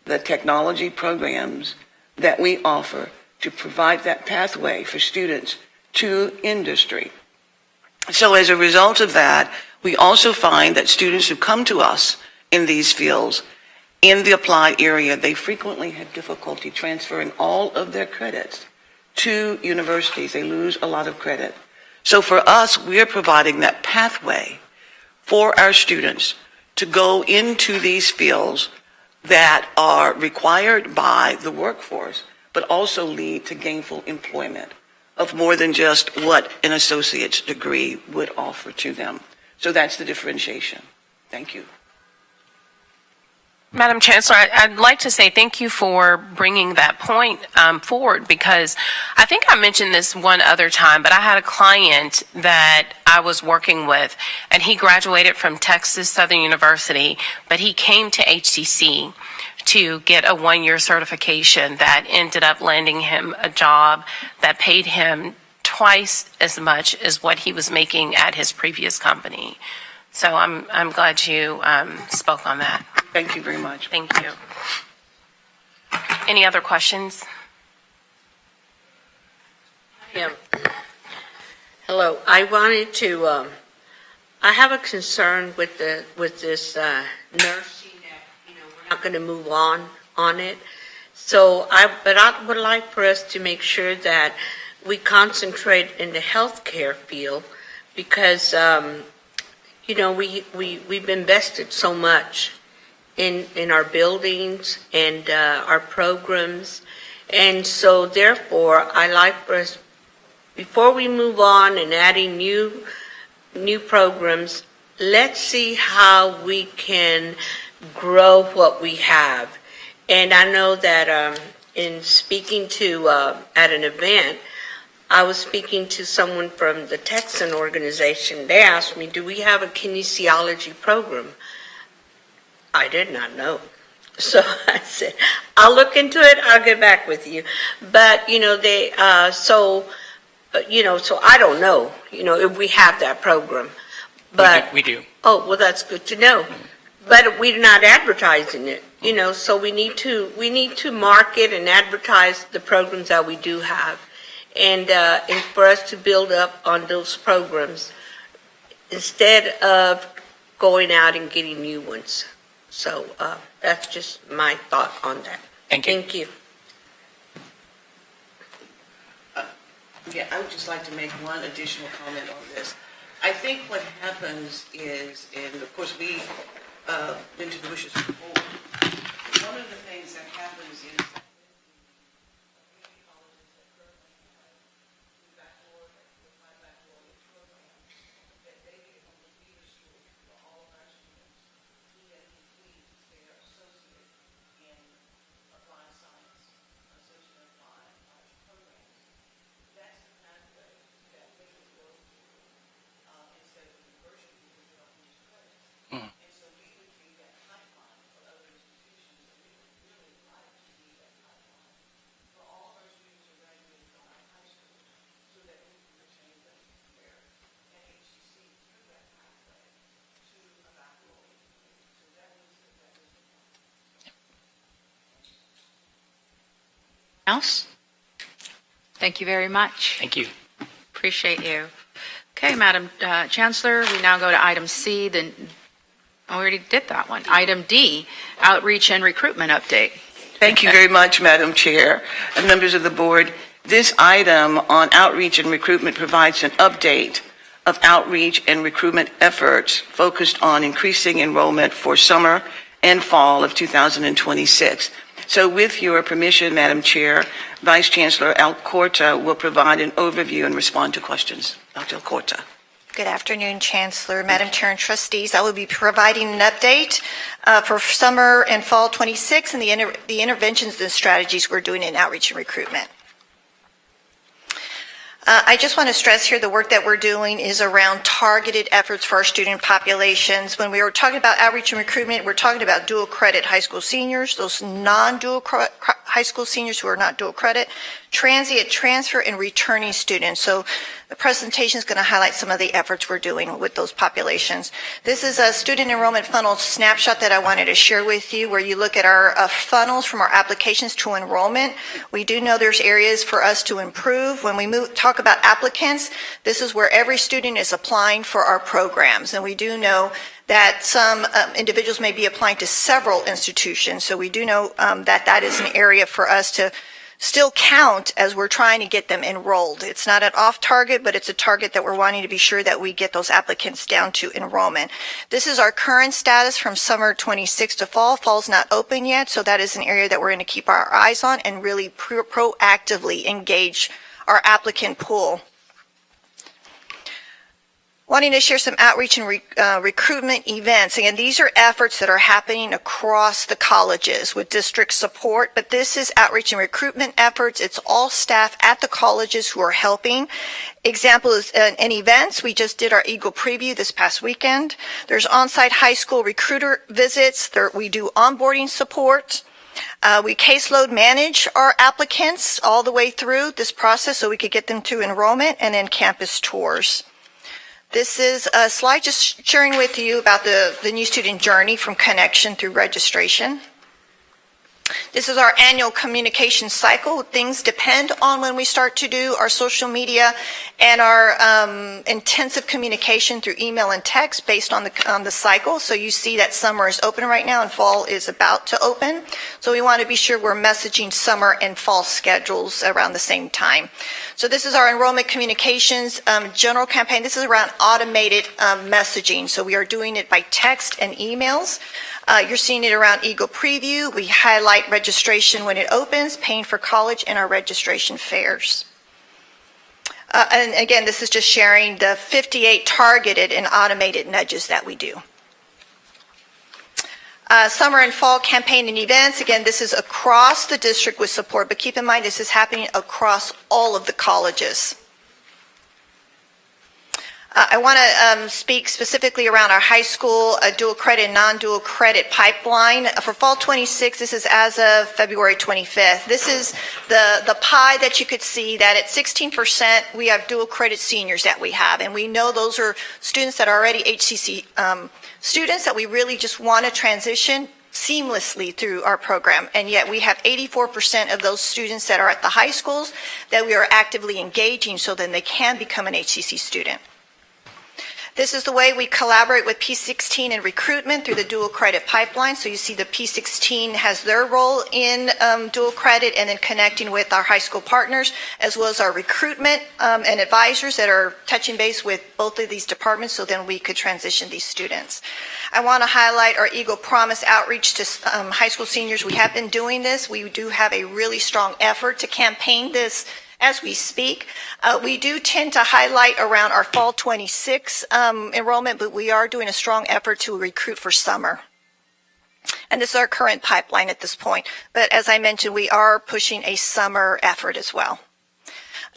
the technology programs that we offer to provide that pathway for students to industry. So as a result of that, we also find that students who come to us in these fields, in the applied area, they frequently have difficulty transferring all of their credits to universities. They lose a lot of credit. So for us, we're providing that pathway for our students to go into these fields that are required by the workforce, but also lead to gainful employment of more than just what an associate's degree would offer to them. So that's the differentiation. Thank you. Madam Chancellor, I'd like to say thank you for bringing that point forward, because I think I mentioned this one other time, but I had a client that I was working with, and he graduated from Texas Southern University, but he came to HCC to get a one-year certification that ended up landing him a job that paid him twice as much as what he was making at his previous company. So I'm glad you spoke on that. Thank you very much. Thank you. Any other questions? Yeah. Hello. I wanted to. I have a concern with this nursing that we're not going to move on it. So but I would like for us to make sure that we concentrate in the healthcare field, because we've invested so much in our buildings and our programs. And so therefore, I like for us, before we move on and adding new programs, let's see how we can grow what we have. And I know that in speaking to, at an event, I was speaking to someone from the Texan organization. They asked me, do we have a kinesiology program? I did not know. So I said, I'll look into it, I'll get back with you. But, so I don't know, if we have that program. But We do. Oh, well, that's good to know. But we're not advertising it, so we need to market and advertise the programs that we do have. And for us to build up on those programs instead of going out and getting new ones. So that's just my thought on that. Thank you. Thank you. Yeah, I would just like to make one additional comment on this. I think what happens is, and of course we been to the wishes before, one of the things that happens is that community colleges that currently have baccalaureate, my baccalaureate program, that they become the feeder school for all of our students who then complete their associate in applied science, associate in applied programs. That's the pathway that they can go through instead of university because they don't use credits. And so we would be that pipeline for other institutions, and we would really like to be that pipeline for all of our students who graduated from our high school so that we can retain them there at HCC through that pathway to a baccalaureate. So that was the plan. Else? Thank you very much. Thank you. Appreciate you. Okay, Madam Chancellor, we now go to item C, then, we already did that one. Item D, outreach and recruitment update. Thank you very much, Madam Chair and members of the board. This item on outreach and recruitment provides an update of outreach and recruitment efforts focused on increasing enrollment for summer and fall of 2026. So with your permission, Madam Chair, Vice Chancellor Alcorta will provide an overview and respond to questions. Dr. Alcorta. Good afternoon, Chancellor, Madam Chair, and Trustees. I will be providing an update for summer and fall 26 and the interventions and strategies we're doing in outreach and recruitment. I just want to stress here the work that we're doing is around targeted efforts for our student populations. When we were talking about outreach and recruitment, we're talking about dual credit high school seniors, those non-dual high school seniors who are not dual credit, transient, transfer, and returning students. So the presentation is going to highlight some of the efforts we're doing with those populations. This is a student enrollment funnel snapshot that I wanted to share with you, where you look at our funnels from our applications to enrollment. We do know there's areas for us to improve. When we talk about applicants, this is where every student is applying for our programs. And we do know that some individuals may be applying to several institutions. So we do know that is an area for us to still count as we're trying to get them enrolled. It's not an off target, but it's a target that we're wanting to be sure that we get those applicants down to enrollment. This is our current status from summer 26 to fall. Fall's not open yet, so that is an area that we're going to keep our eyes on and really proactively engage our applicant pool. Wanting to share some outreach and recruitment events. Again, these are efforts that are happening across the colleges with district support, but this is outreach and recruitment efforts. It's all staff at the colleges who are helping. Example is in events. We just did our Eagle preview this past weekend. There's on-site high school recruiter visits. We do onboarding support. We caseload manage our applicants all the way through this process so we could get them to enrollment, and then campus tours. This is a slide just sharing with you about the new student journey from connection through registration. This is our annual communication cycle. Things depend on when we start to do our social media and our intensive communication through email and text based on the cycle. So you see that summer is open right now and fall is about to open. So we want to be sure we're messaging summer and fall schedules around the same time. So this is our enrollment communications general campaign. This is around automated messaging. So we are doing it by text and emails. You're seeing it around Eagle Preview. We highlight registration when it opens, paying for college, and our registration fairs. And again, this is just sharing the 58 targeted and automated nudges that we do. Summer and fall campaign and events, again, this is across the district with support, but keep in mind this is happening across all of the colleges. I want to speak specifically around our high school dual credit and non-dual credit pipeline. For fall 26, this is as of February 25th. This is the pie that you could see that at 16%, we have dual credit seniors that we have. And we know those are students that are already HCC students that we really just want to transition seamlessly through our program. And yet we have 84% of those students that are at the high schools that we are actively engaging so then they can become an HCC student. This is the way we collaborate with P16 and recruitment through the dual credit pipeline. So you see the P16 has their role in dual credit and then connecting with our high school partners, as well as our recruitment and advisors that are touching base with both of these departments so then we could transition these students. I want to highlight our Eagle Promise outreach to high school seniors. We have been doing this. We do have a really strong effort to campaign this as we speak. We do tend to highlight around our fall 26 enrollment, but we are doing a strong effort to recruit for summer. And this is our current pipeline at this point. But as I mentioned, we are pushing a summer effort as well.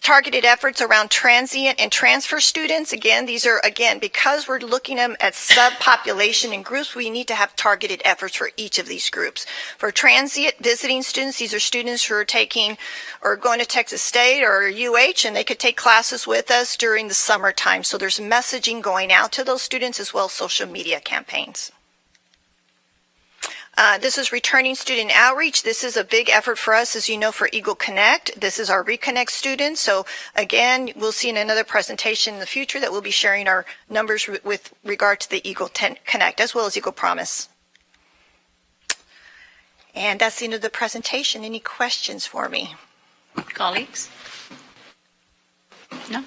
Targeted efforts around transient and transfer students. Again, these are, because we're looking at subpopulation and groups, we need to have targeted efforts for each of these groups. For transient visiting students, these are students who are taking or going to Texas State or UH, and they could take classes with us during the summertime. So there's messaging going out to those students as well as social media campaigns. This is returning student outreach. This is a big effort for us, as you know, for Eagle Connect. This is our Reconnect students. So again, we'll see in another presentation in the future that we'll be sharing our numbers with regard to the Eagle Connect as well as Eagle Promise. And that's the end of the presentation. Any questions for me? Colleagues? No?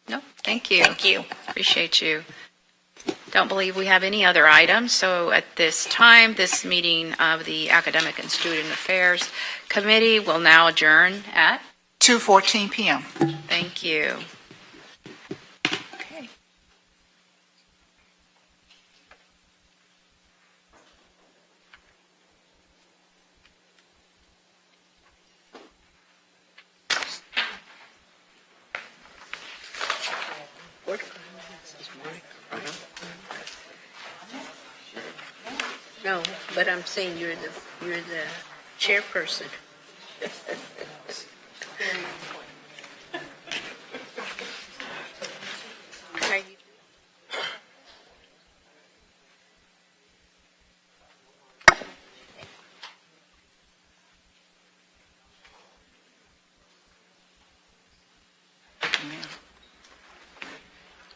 No? Thank you. Thank you. Appreciate you. Don't believe we have any other items, so at this time, this meeting of the Academic and Student Affairs Committee will now adjourn at 2:14 p.m. Thank you. Okay. No, but I'm saying you're the chairperson.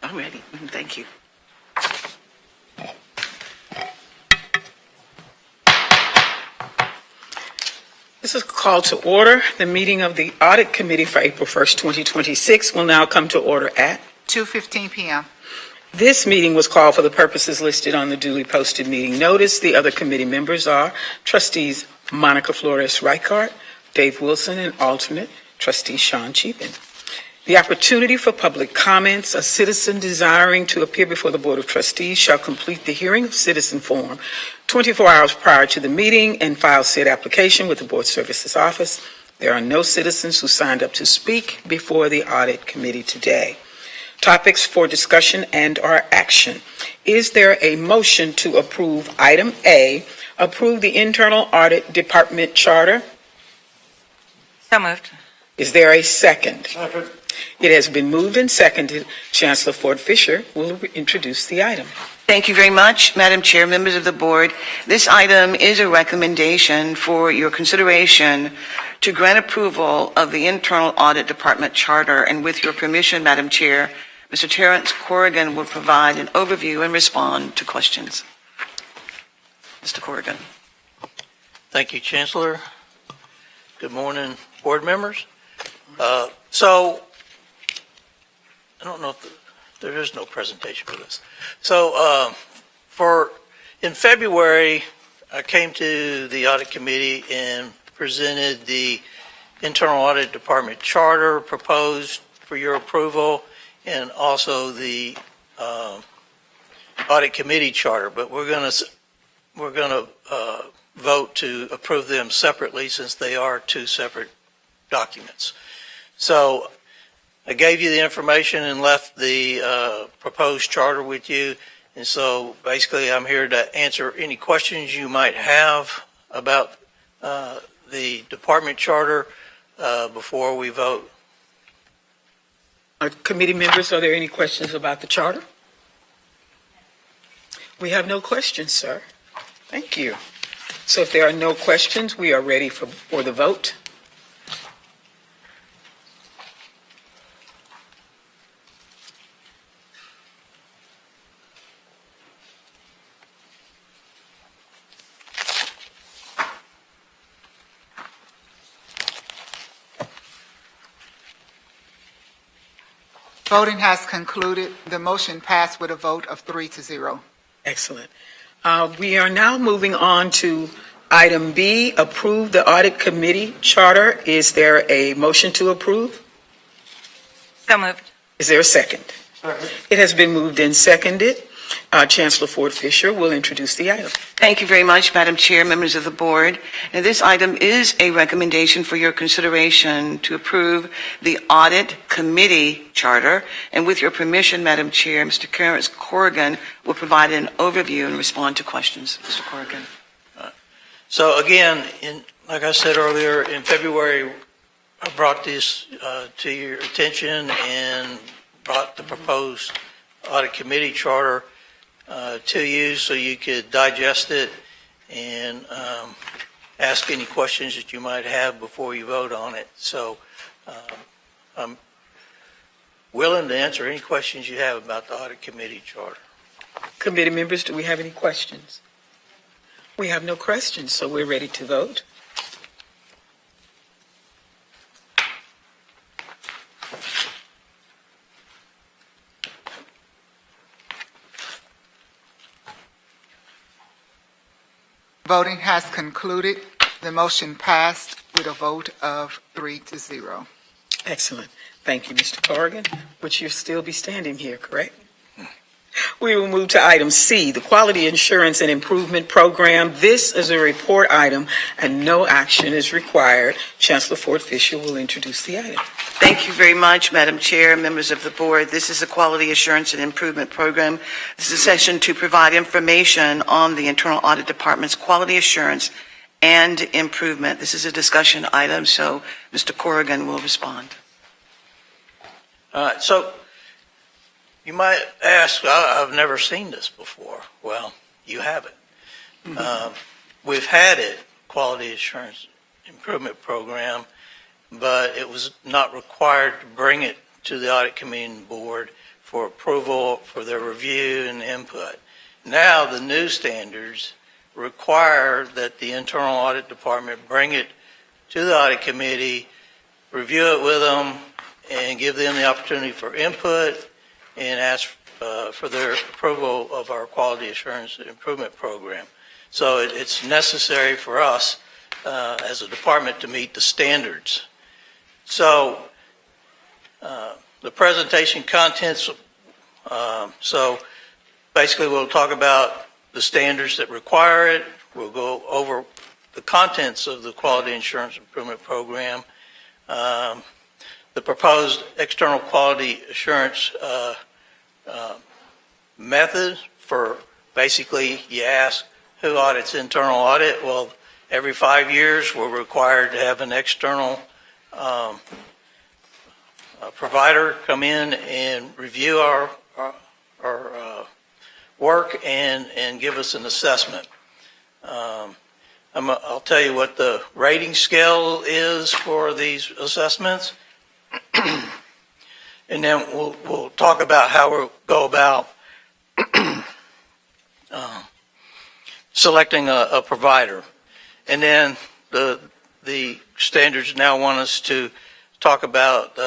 I'm ready. Thank you. This is called to order. The meeting of the Audit Committee for April 1st, 2026 will now come to order at 2:15 p.m. This meeting was called for the purposes listed on the duly posted meeting notice. The other committee members are Trustees Monica Flores-Reichart, Dave Wilson, and alternate Trustee Sean Cheapen. The opportunity for public comments. A citizen desiring to appear before the Board of Trustees shall complete the hearing of citizen form 24 hours prior to the meeting and file said application with the Board Services Office. There are no citizens who signed up to speak before the Audit Committee today. Topics for discussion and/or action. Is there a motion to approve item A, approve the Internal Audit Department Charter? So moved. Is there a second? Second. It has been moved and seconded. Chancellor Ford Fisher will introduce the item. Thank you very much, Madam Chair, members of the board. This item is a recommendation for your consideration to grant approval of the Internal Audit Department Charter. And with your permission, Madam Chair, Mr. Terrence Corrigan will provide an overview and respond to questions. Mr. Corrigan. Thank you, Chancellor. Good morning, board members. So, I don't know if there is no presentation for this. So, in February, I came to the audit committee and presented the Internal Audit Department Charter proposed for your approval, and also the Audit Committee Charter. But we're going to we're going to vote to approve them separately since they are two separate documents. So I gave you the information and left the proposed charter with you. And so basically I'm here to answer any questions you might have about the department charter before we vote. Committee members, are there any questions about the charter? We have no questions, sir. Thank you. So if there are no questions, we are ready for the vote. Voting has concluded. The motion passed with a vote of 3-0. Excellent. We are now moving on to item B, approve the audit committee charter. Is there a motion to approve? So moved. Is there a second? It has been moved and seconded. Chancellor Ford Fisher will introduce the item. Thank you very much, Madam Chair, members of the board. And this item is a recommendation for your consideration to approve the Audit Committee Charter. And with your permission, Madam Chair, Mr. Clarence Corrigan will provide an overview and respond to questions. Mr. Corrigan. So again, like I said earlier, in February, I brought this to your attention and brought the proposed Audit Committee Charter to you so you could digest it and ask any questions that you might have before you vote on it. So I'm willing to answer any questions you have about the Audit Committee Charter. Committee members, do we have any questions? We have no questions, so we're ready to vote. Voting has concluded. The motion passed with a vote of 3-0. Excellent. Thank you, Mr. Corrigan. But you'll still be standing here, correct? We will move to item C, the Quality Assurance and Improvement Program. This is a report item and no action is required. Chancellor Ford Fisher will introduce the item. Thank you very much, Madam Chair, members of the board. This is a Quality Assurance and Improvement Program. This is a session to provide information on the Internal Audit Department's quality assurance and improvement. This is a discussion item, so Mr. Corrigan will respond. All right, so you might ask, I've never seen this before. Well, you haven't. We've had it, Quality Assurance Improvement Program, but it was not required to bring it to the Audit Committee and Board for approval, for their review and input. Now, the new standards require that the Internal Audit Department bring it to the Audit Committee, review it with them, and give them the opportunity for input and ask for their approval of our Quality Assurance Improvement Program. So it's necessary for us as a department to meet the standards. So the presentation contents, so basically we'll talk about the standards that require it. We'll go over the contents of the Quality Assurance Improvement Program, the proposed external quality assurance method for basically you ask who audits internal audit. Well, every 5 years we're required to have an external provider come in and review our work and give us an assessment. I'll tell you what the rating scale is for these assessments. And then we'll talk about how we'll go about selecting a provider. And then the standards now want us to talk about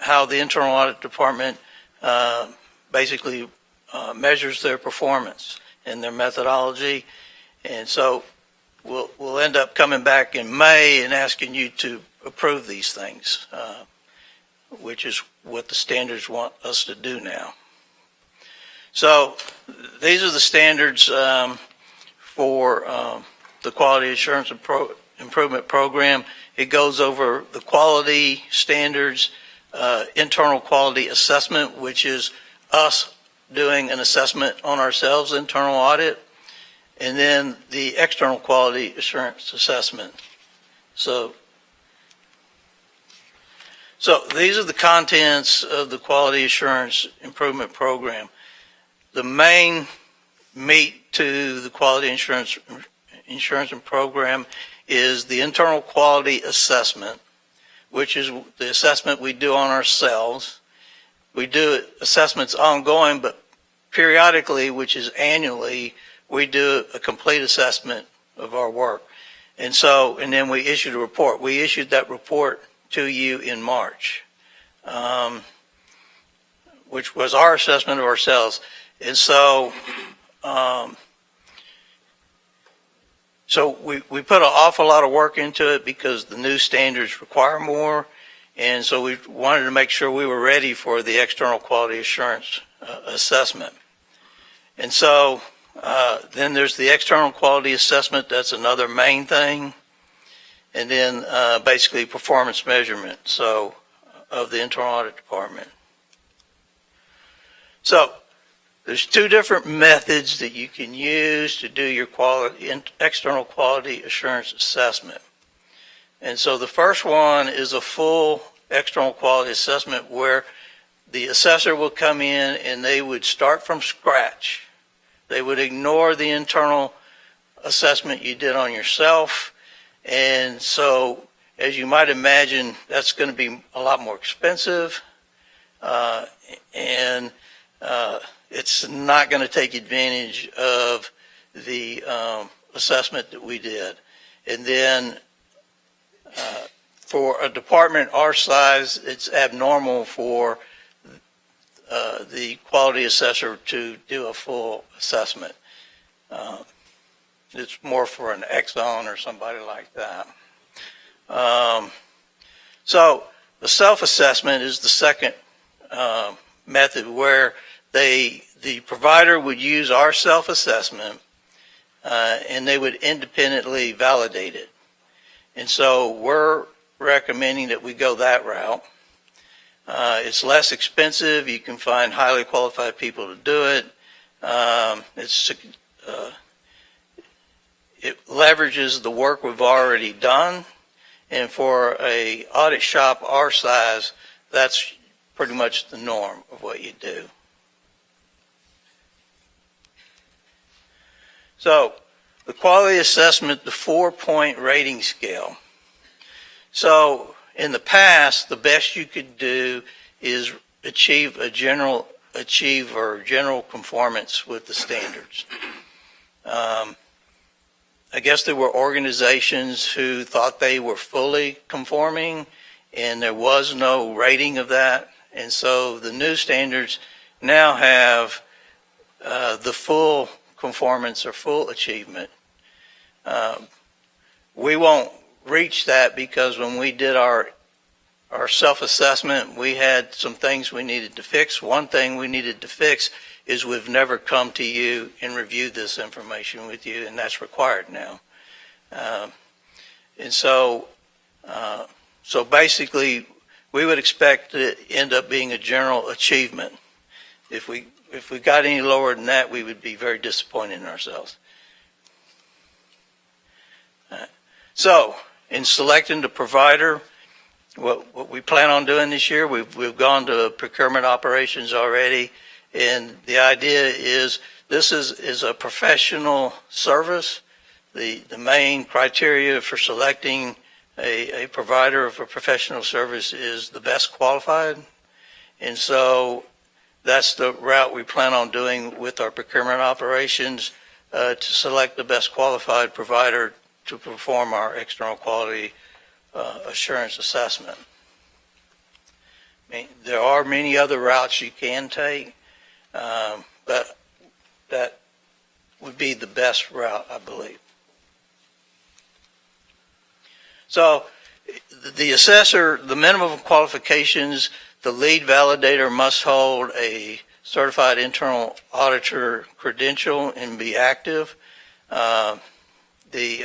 how the Internal Audit Department basically measures their performance and their methodology. And so we'll end up coming back in May and asking you to approve these things, which is what the standards want us to do now. So these are the standards for the Quality Assurance Improvement Program. It goes over the quality standards, internal quality assessment, which is us doing an assessment on ourselves, internal audit, and then the external quality assurance assessment. So these are the contents of the Quality Assurance Improvement Program. The main meat to the Quality Insurance Program is the internal quality assessment, which is the assessment we do on ourselves. We do assessments ongoing, but periodically, which is annually, we do a complete assessment of our work. And then we issued a report. We issued that report to you in March, which was our assessment of ourselves. And so we put an awful lot of work into it because the new standards require more. And so we wanted to make sure we were ready for the external quality assurance assessment. And so then there's the external quality assessment. That's another main thing. And then basically performance measurement, so of the internal audit department. So there's two different methods that you can use to do your external quality assurance assessment. And so the first one is a full external quality assessment where the assessor will come in and they would start from scratch. They would ignore the internal assessment you did on yourself. And so, as you might imagine, that's going to be a lot more expensive. And it's not going to take advantage of the assessment that we did. And then for a department our size, it's abnormal for the quality assessor to do a full assessment. It's more for an Exxon or somebody like that. So the self-assessment is the second method where the provider would use our self-assessment and they would independently validate it. And so we're recommending that we go that route. It's less expensive. You can find highly qualified people to do it. It leverages the work we've already done. And for a audit shop our size, that's pretty much the norm of what you do. So the quality assessment, the 4-point rating scale. So in the past, the best you could do is achieve general conformance with the standards. I guess there were organizations who thought they were fully conforming and there was no rating of that. And so the new standards now have the full conformance or full achievement. We won't reach that because when we did our self-assessment, we had some things we needed to fix. One thing we needed to fix is we've never come to you and reviewed this information with you, and that's required now. And so basically, we would expect to end up being a general achievement. If we got any lower than that, we would be very disappointed in ourselves. So, in selecting the provider, what we plan on doing this year, we've gone to procurement operations already. And the idea is this is a professional service. The main criteria for selecting a provider of a professional service is the best qualified. And so that's the route we plan on doing with our procurement operations to select the best qualified provider to perform our external quality assurance assessment. I mean, there are many other routes you can take. But that would be the best route, I believe. So the assessor, the minimum qualifications, the lead validator must hold a certified internal auditor credential and be active. They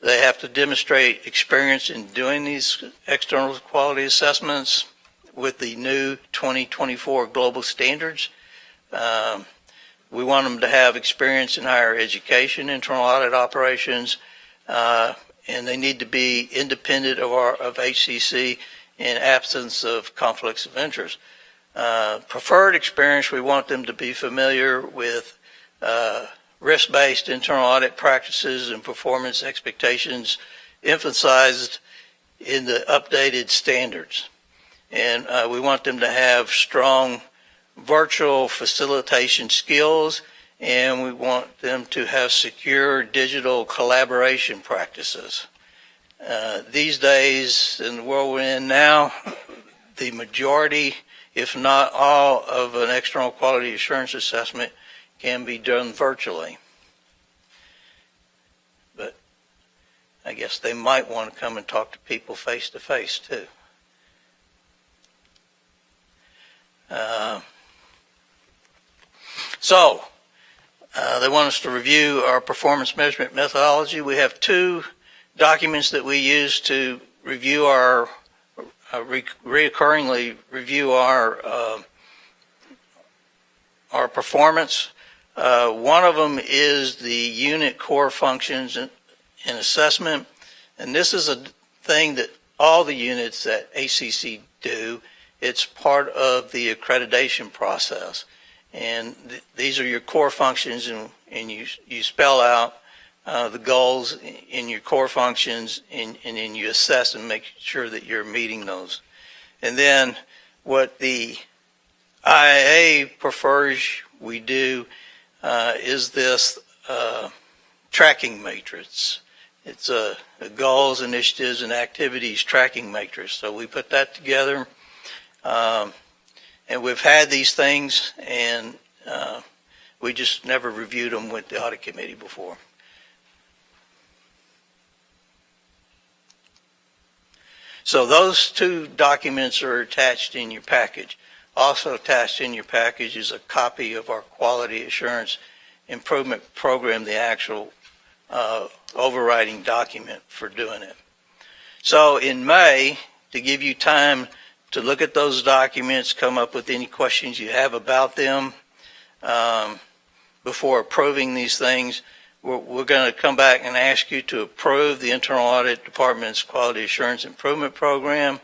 have to demonstrate experience in doing these external quality assessments with the new 2024 global standards. We want them to have experience in higher education, internal audit operations, and they need to be independent of HCC in absence of conflicts of interest. Preferred experience, we want them to be familiar with risk-based internal audit practices and performance expectations emphasized in the updated standards. And we want them to have strong virtual facilitation skills, and we want them to have secure digital collaboration practices. These days, in the world we're in now, the majority, if not all, of an external quality assurance assessment can be done virtually. But I guess they might want to come and talk to people face to face too. They want us to review our performance measurement methodology. We have two documents that we use to review our, reoccurringly review our performance. One of them is the unit core functions and assessment, and this is a thing that all the units that HCC do. It's part of the accreditation process, and these are your core functions, and you spell out the goals in your core functions, and then you assess and make sure that you're meeting those. And then what the IAA prefers we do is this tracking matrix. It's a goals, initiatives, and activities tracking matrix. So we put that together, and we've had these things, and we just never reviewed them with the audit committee before. So those two documents are attached in your package. Also attached in your package is a copy of our quality assurance improvement program, the actual overriding document for doing it. So in May, to give you time to look at those documents, come up with any questions you have about them before approving these things, we're going to come back and ask you to approve the Internal Audit Department's Quality Assurance Improvement Program.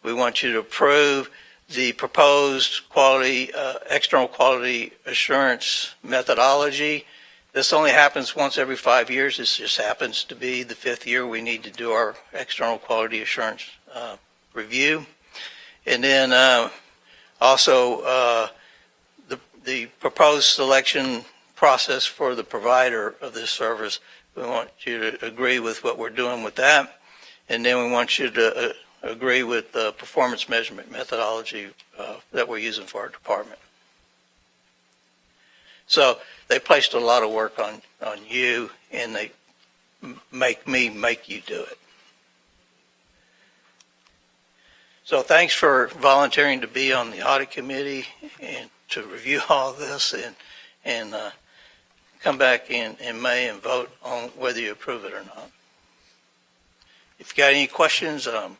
We want you to approve the proposed quality, external quality assurance methodology. This only happens once every 5 years. This just happens to be the 5th year we need to do our external quality assurance review. And then also the proposed selection process for the provider of this service. We want you to agree with what we're doing with that. And then we want you to agree with the performance measurement methodology that we're using for our department. So they placed a lot of work on you, and they make me make you do it. So thanks for volunteering to be on the audit committee and to review all this, and come back in May and vote on whether you approve it or not. If you got any questions, I'm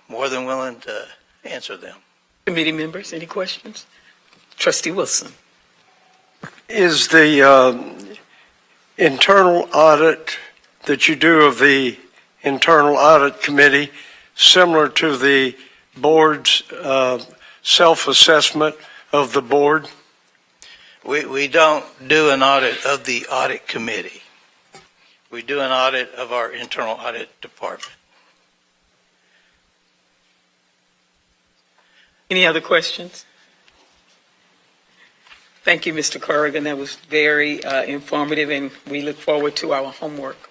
more than willing to answer them. Committee members, any questions? Trustee Wilson. Is the internal audit that you do of the internal audit committee similar to the board's self-assessment of the board? We don't do an audit of the audit committee. We do an audit of our internal audit department. Any other questions? Thank you, Mr. Corrigan. That was very informative, and we look forward to our homework.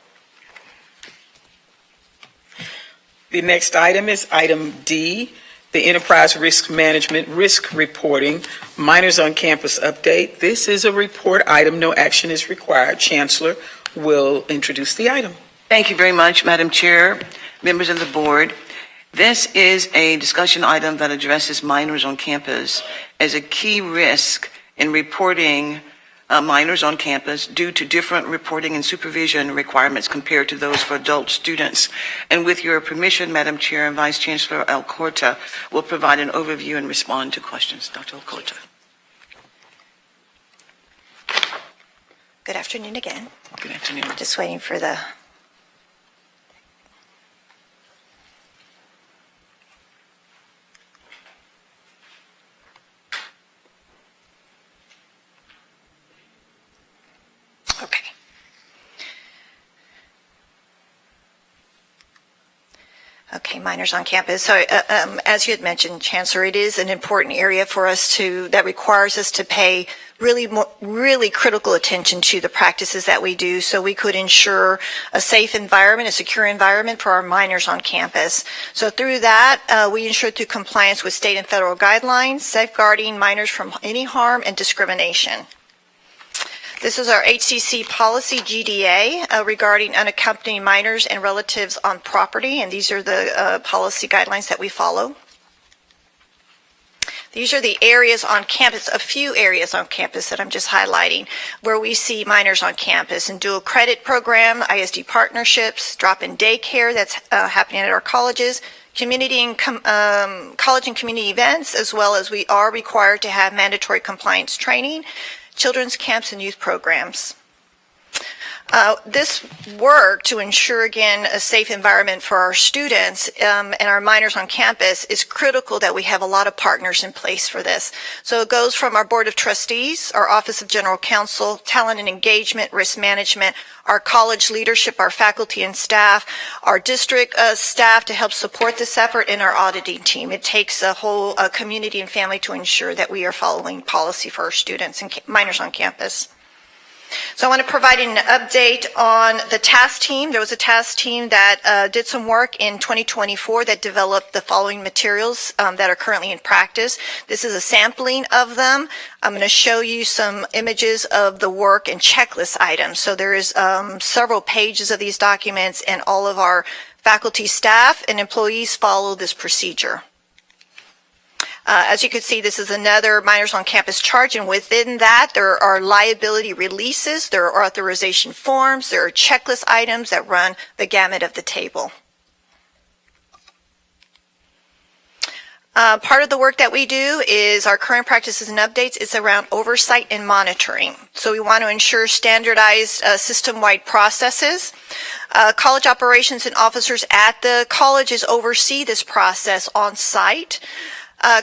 The next item is item D, the Enterprise Risk Management Risk Reporting Minors on Campus Update. This is a report item. No action is required. Chancellor will introduce the item. Thank you very much, Madam Chair, members of the board. This is a discussion item that addresses minors on campus as a key risk in reporting minors on campus due to different reporting and supervision requirements compared to those for adult students. And with your permission, Madam Chair and Vice Chancellor Alcorta will provide an overview and respond to questions. Dr. Alcorta. Good afternoon again. Good afternoon. Just waiting for the... Okay. Okay, minors on campus. So, as you had mentioned, Chancellor, it is an important area for us that requires us to pay really critical attention to the practices that we do so we could ensure a safe environment, a secure environment for our minors on campus. So through that, we ensure through compliance with state and federal guidelines, safeguarding minors from any harm and discrimination. This is our HCC policy GDA regarding unaccompanied minors and relatives on property, and these are the policy guidelines that we follow. These are the areas on campus, a few areas on campus that I'm just highlighting, where we see minors on campus and dual credit program, ISD partnerships, drop-in daycare that's happening at our colleges, community and college and community events, as well as we are required to have mandatory compliance training, children's camps and youth programs. This work to ensure, again, a safe environment for our students and our minors on campus is critical that we have a lot of partners in place for this. So it goes from our Board of Trustees, our Office of General Counsel, Talent and Engagement, Risk Management, our college leadership, our faculty and staff, our district staff to help support this effort, and our auditing team. It takes a whole community and family to ensure that we are following policy for our students and minors on campus. So I want to provide an update on the task team. There was a task team that did some work in 2024 that developed the following materials that are currently in practice. This is a sampling of them. I'm going to show you some images of the work and checklist items. So there is several pages of these documents, and all of our faculty, staff, and employees follow this procedure. As you can see, this is another minors on campus charge, and within that there are liability releases, there are authorization forms, there are checklist items that run the gamut of the table. Part of the work that we do is our current practices and updates is around oversight and monitoring. So we want to ensure standardized system-wide processes. College operations and officers at the colleges oversee this process on site.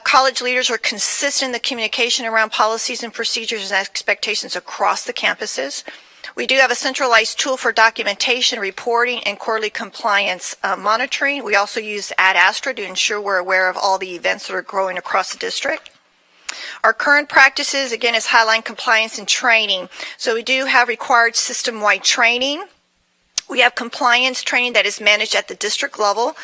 College leaders are consistent in the communication around policies and procedures and expectations across the campuses. We do have a centralized tool for documentation, reporting, and quarterly compliance monitoring. We also use Ad Astra to ensure we're aware of all the events that are growing across the district. Our current practices, again, is highlighting compliance and training. So we do have required system-wide training. We have compliance training that is managed at the district level.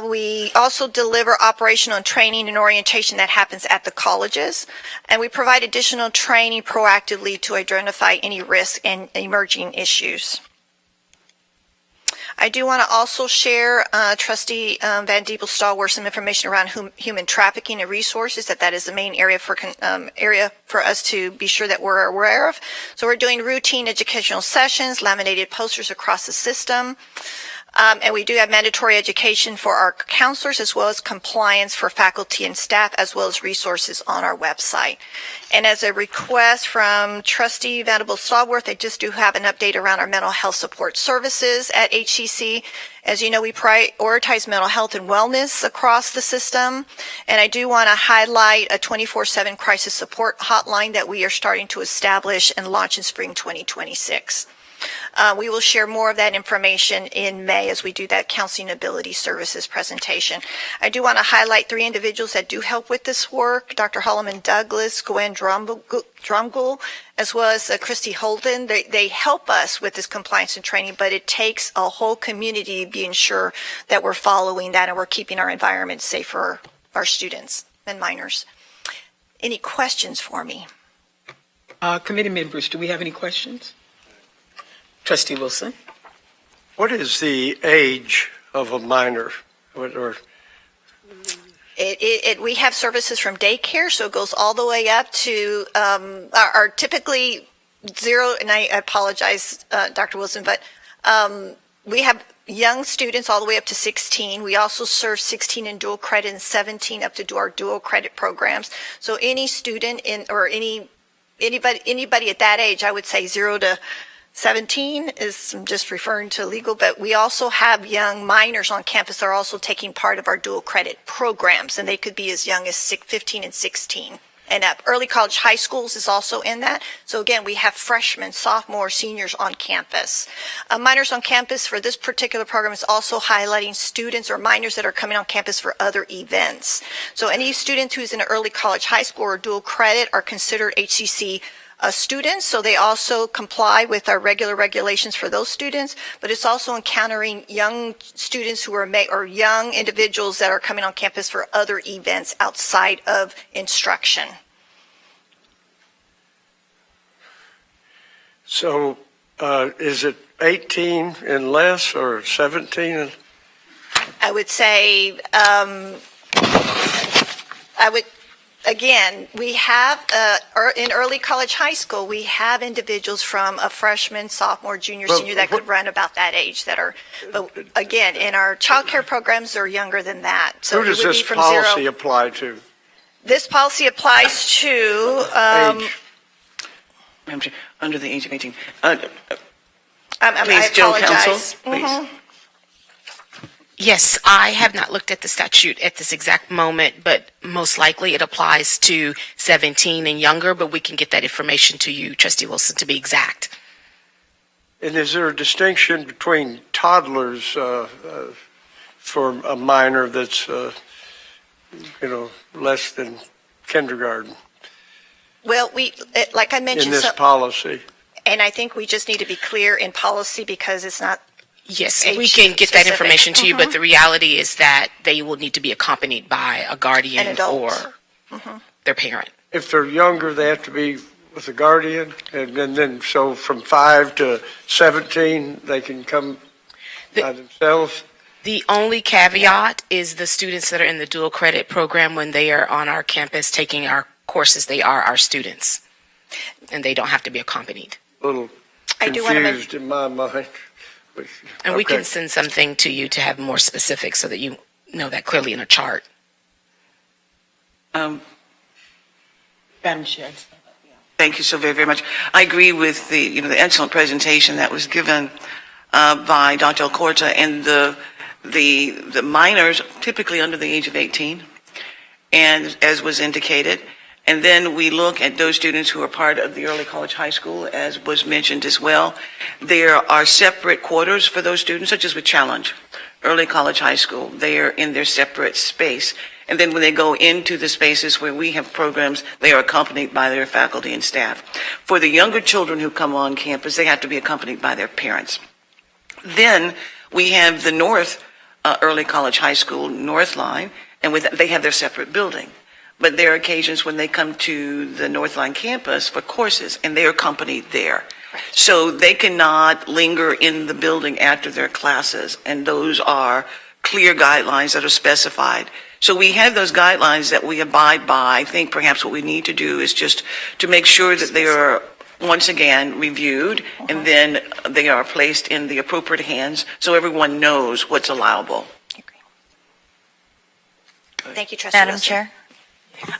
We also deliver operational training and orientation that happens at the colleges. And we provide additional training proactively to identify any risks and emerging issues. I do want to also share, Trustee Van Diepel-Stallworth, some information around human trafficking and resources, that is the main area for us to be sure that we're aware of. So we're doing routine educational sessions, laminated posters across the system. And we do have mandatory education for our counselors, as well as compliance for faculty and staff, as well as resources on our website. And as a request from Trustee Vanderbilt-Stallworth, I just do have an update around our mental health support services at HCC. As you know, we prioritize mental health and wellness across the system. And I do want to highlight a 24/7 crisis support hotline that we are starting to establish and launch in spring 2026. We will share more of that information in May as we do that counseling ability services presentation. I do want to highlight 3 individuals that do help with this work: Dr. Holloman Douglas, Gwen Drumgool, as well as Christy Holden. They help us with this compliance and training, but it takes a whole community being sure that we're following that and we're keeping our environment safe for our students and minors. Any questions for me? Committee members, do we have any questions? Trustee Wilson. What is the age of a minor? We have services from daycare, so it goes all the way up to our typically zero, and I apologize, Dr. Wilson, but we have young students all the way up to 16. We also serve 16 in dual credit and 17 up to our dual credit programs. So any student anybody at that age, I would say 0 to 17 is, I'm just referring to legal, but we also have young minors on campus that are also taking part of our dual credit programs, and they could be as young as 15 and 16. And early college high schools is also in that. So again, we have freshmen, sophomores, seniors on campus. Minors on campus for this particular program is also highlighting students or minors that are coming on campus for other events. So any student who's in early college, high school, or dual credit are considered HCC students, so they also comply with our regular regulations for those students, but it's also encountering young students who are or young individuals that are coming on campus for other events outside of instruction. So is it 18 and less or 17? I would say, again, we have, in early college, high school, we have individuals from a freshman, sophomore, junior, senior that could run about that age that are, but again, in our child care programs, they're younger than that. So who does it would this be from policy 0. apply to? This policy applies to, Age. Madam Chair, under the age of 18. I Please, Joe Counsel, apologize. please. Yes, I have not looked at the statute at this exact moment, but most likely it applies to 17 and younger, but we can get that information to you, Trustee Wilson, to be exact. And is there a distinction between toddlers for a minor that's, less than kindergarten Well, like I mentioned, in this policy? and I think we just need to be clear in policy because it's not. Yes, age we can get that specific. information to you, but the reality is that they will need to be accompanied by a guardian An adult. or their parent. If they're younger, they have to be with a guardian, and then so from 5 to 17, they can come by themselves? The only caveat is the students that are in the dual credit program, when they are on our campus taking our courses, they are our students, and they don't have to be accompanied. A little I do wanna confused in my mind. And we Okay. can send something to you to have more specifics so that you know that clearly in a chart. Madam Chair. Thank you so very, very much. I agree with the excellent presentation that was given by Dr. Alcorta, and the minors typically under the age of 18, and as was indicated. And then we look at those students who are part of the early college high school, as was mentioned as well. There are separate quarters for those students, such as with Challenge, early college high school. They are in their separate space. And then when they go into the spaces where we have programs, they are accompanied by their faculty and staff. For the younger children who come on campus, they have to be accompanied by their parents. Then we have the North Early College High School, North Line, and they have their separate building. But there are occasions when they come to the Northline campus for courses, and they are accompanied there. So they cannot linger in the building after their classes, and those are clear guidelines that are specified. So we have those guidelines that we abide by. I think perhaps what we need to do is just to make sure that they are, once again, reviewed, and then they are placed in the appropriate hands so everyone knows what's allowable. Thank you, Trustee Madam Wilson. Chair?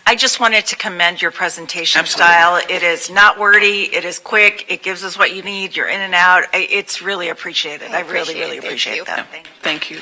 I just wanted to commend your presentation Absolutely. style. It is not wordy, it is quick, it gives us what you need, you're in and out. It's really appreciated. I really, really appreciate that. Thank you.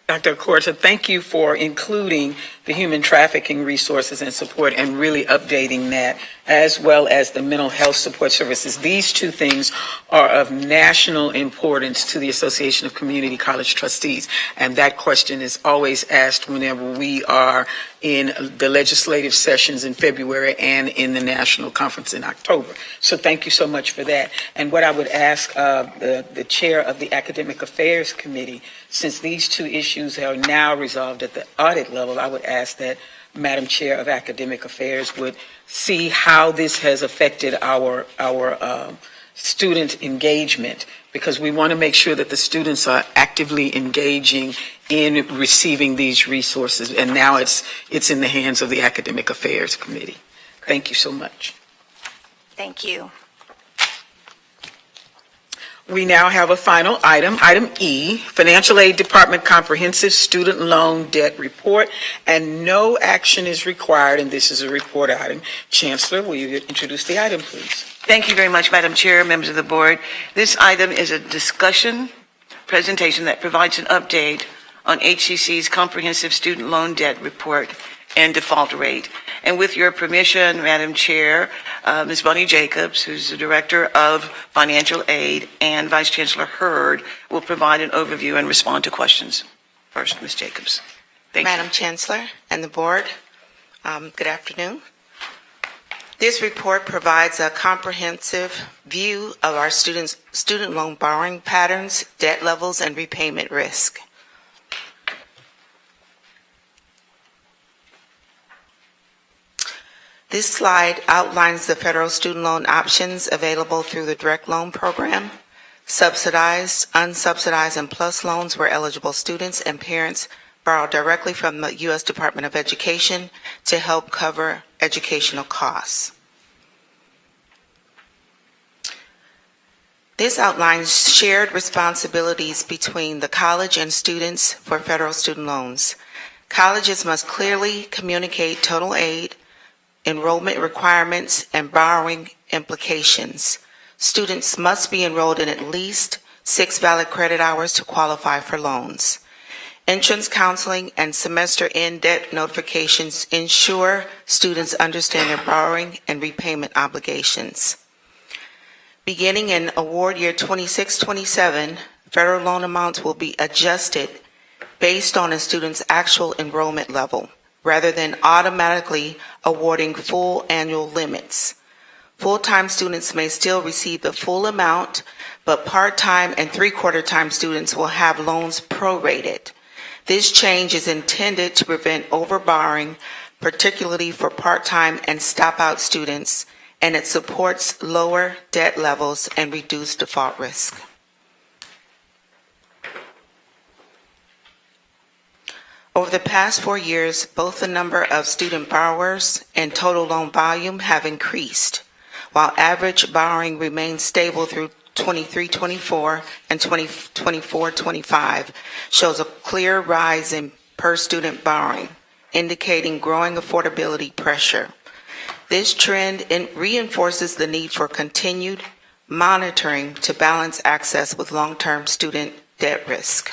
Dr. Corta, thank you for including the human trafficking resources and support and really updating that, as well as the mental health support services. These two things are of national importance to the Association of Community College Trustees, and that question is always asked whenever we are in the legislative sessions in February and in the national conference in October. So thank you so much for that. And what I would ask the chair of the Academic Affairs Committee, since these two issues are now resolved at the audit level, I would ask that Madam Chair of Academic Affairs would see how this has affected our student engagement, because we want to make sure that the students are actively engaging in receiving these resources. And now it's in the hands of the Academic Affairs Committee. Thank you so much. Thank you. We now have a final item, item E, Financial Aid Department Comprehensive Student Loan Debt Report, and no action is required, and this is a report item. Chancellor, will you introduce the item, please? Thank you very much, Madam Chair, members of the board. This item is a discussion presentation that provides an update on HCC's Comprehensive Student Loan Debt Report and default rate. And with your permission, Madam Chair, Ms. Bonnie Jacobs, who's the Director of Financial Aid, and Vice Chancellor Hurd will provide an overview and respond to questions. First, Ms. Jacobs. Thank you. Madam Chancellor and the board, good afternoon. This report provides a comprehensive view of our student loan borrowing patterns, debt levels, and repayment risk. This slide outlines the federal student loan options available through the direct loan program. Subsidized, unsubsidized, and plus loans where eligible students and parents borrow directly from the U.S. Department of Education to help cover educational costs. This outlines shared responsibilities between the college and students for federal student loans. Colleges must clearly communicate total aid, enrollment requirements, and borrowing implications. Students must be enrolled in at least 6 valid credit hours to qualify for loans. Entrance counseling and semester-end debt notifications ensure students understand their borrowing and repayment obligations. Beginning in award year 26-27, federal loan amounts will be adjusted based on a student's actual enrollment level, rather than automatically awarding full annual limits. Full-time students may still receive the full amount, but part-time and three-quarter-time students will have loans prorated. This change is intended to prevent overborrowing, particularly for part-time and stop-out students, and it supports lower debt levels and reduced default risk. Over the past 4 years, both the number of student borrowers and total loan volume have increased, while average borrowing remains stable through 23-24 and 24-25, shows a clear rise in per-student borrowing, indicating growing affordability pressure. This trend reinforces the need for continued monitoring to balance access with long-term student debt risk.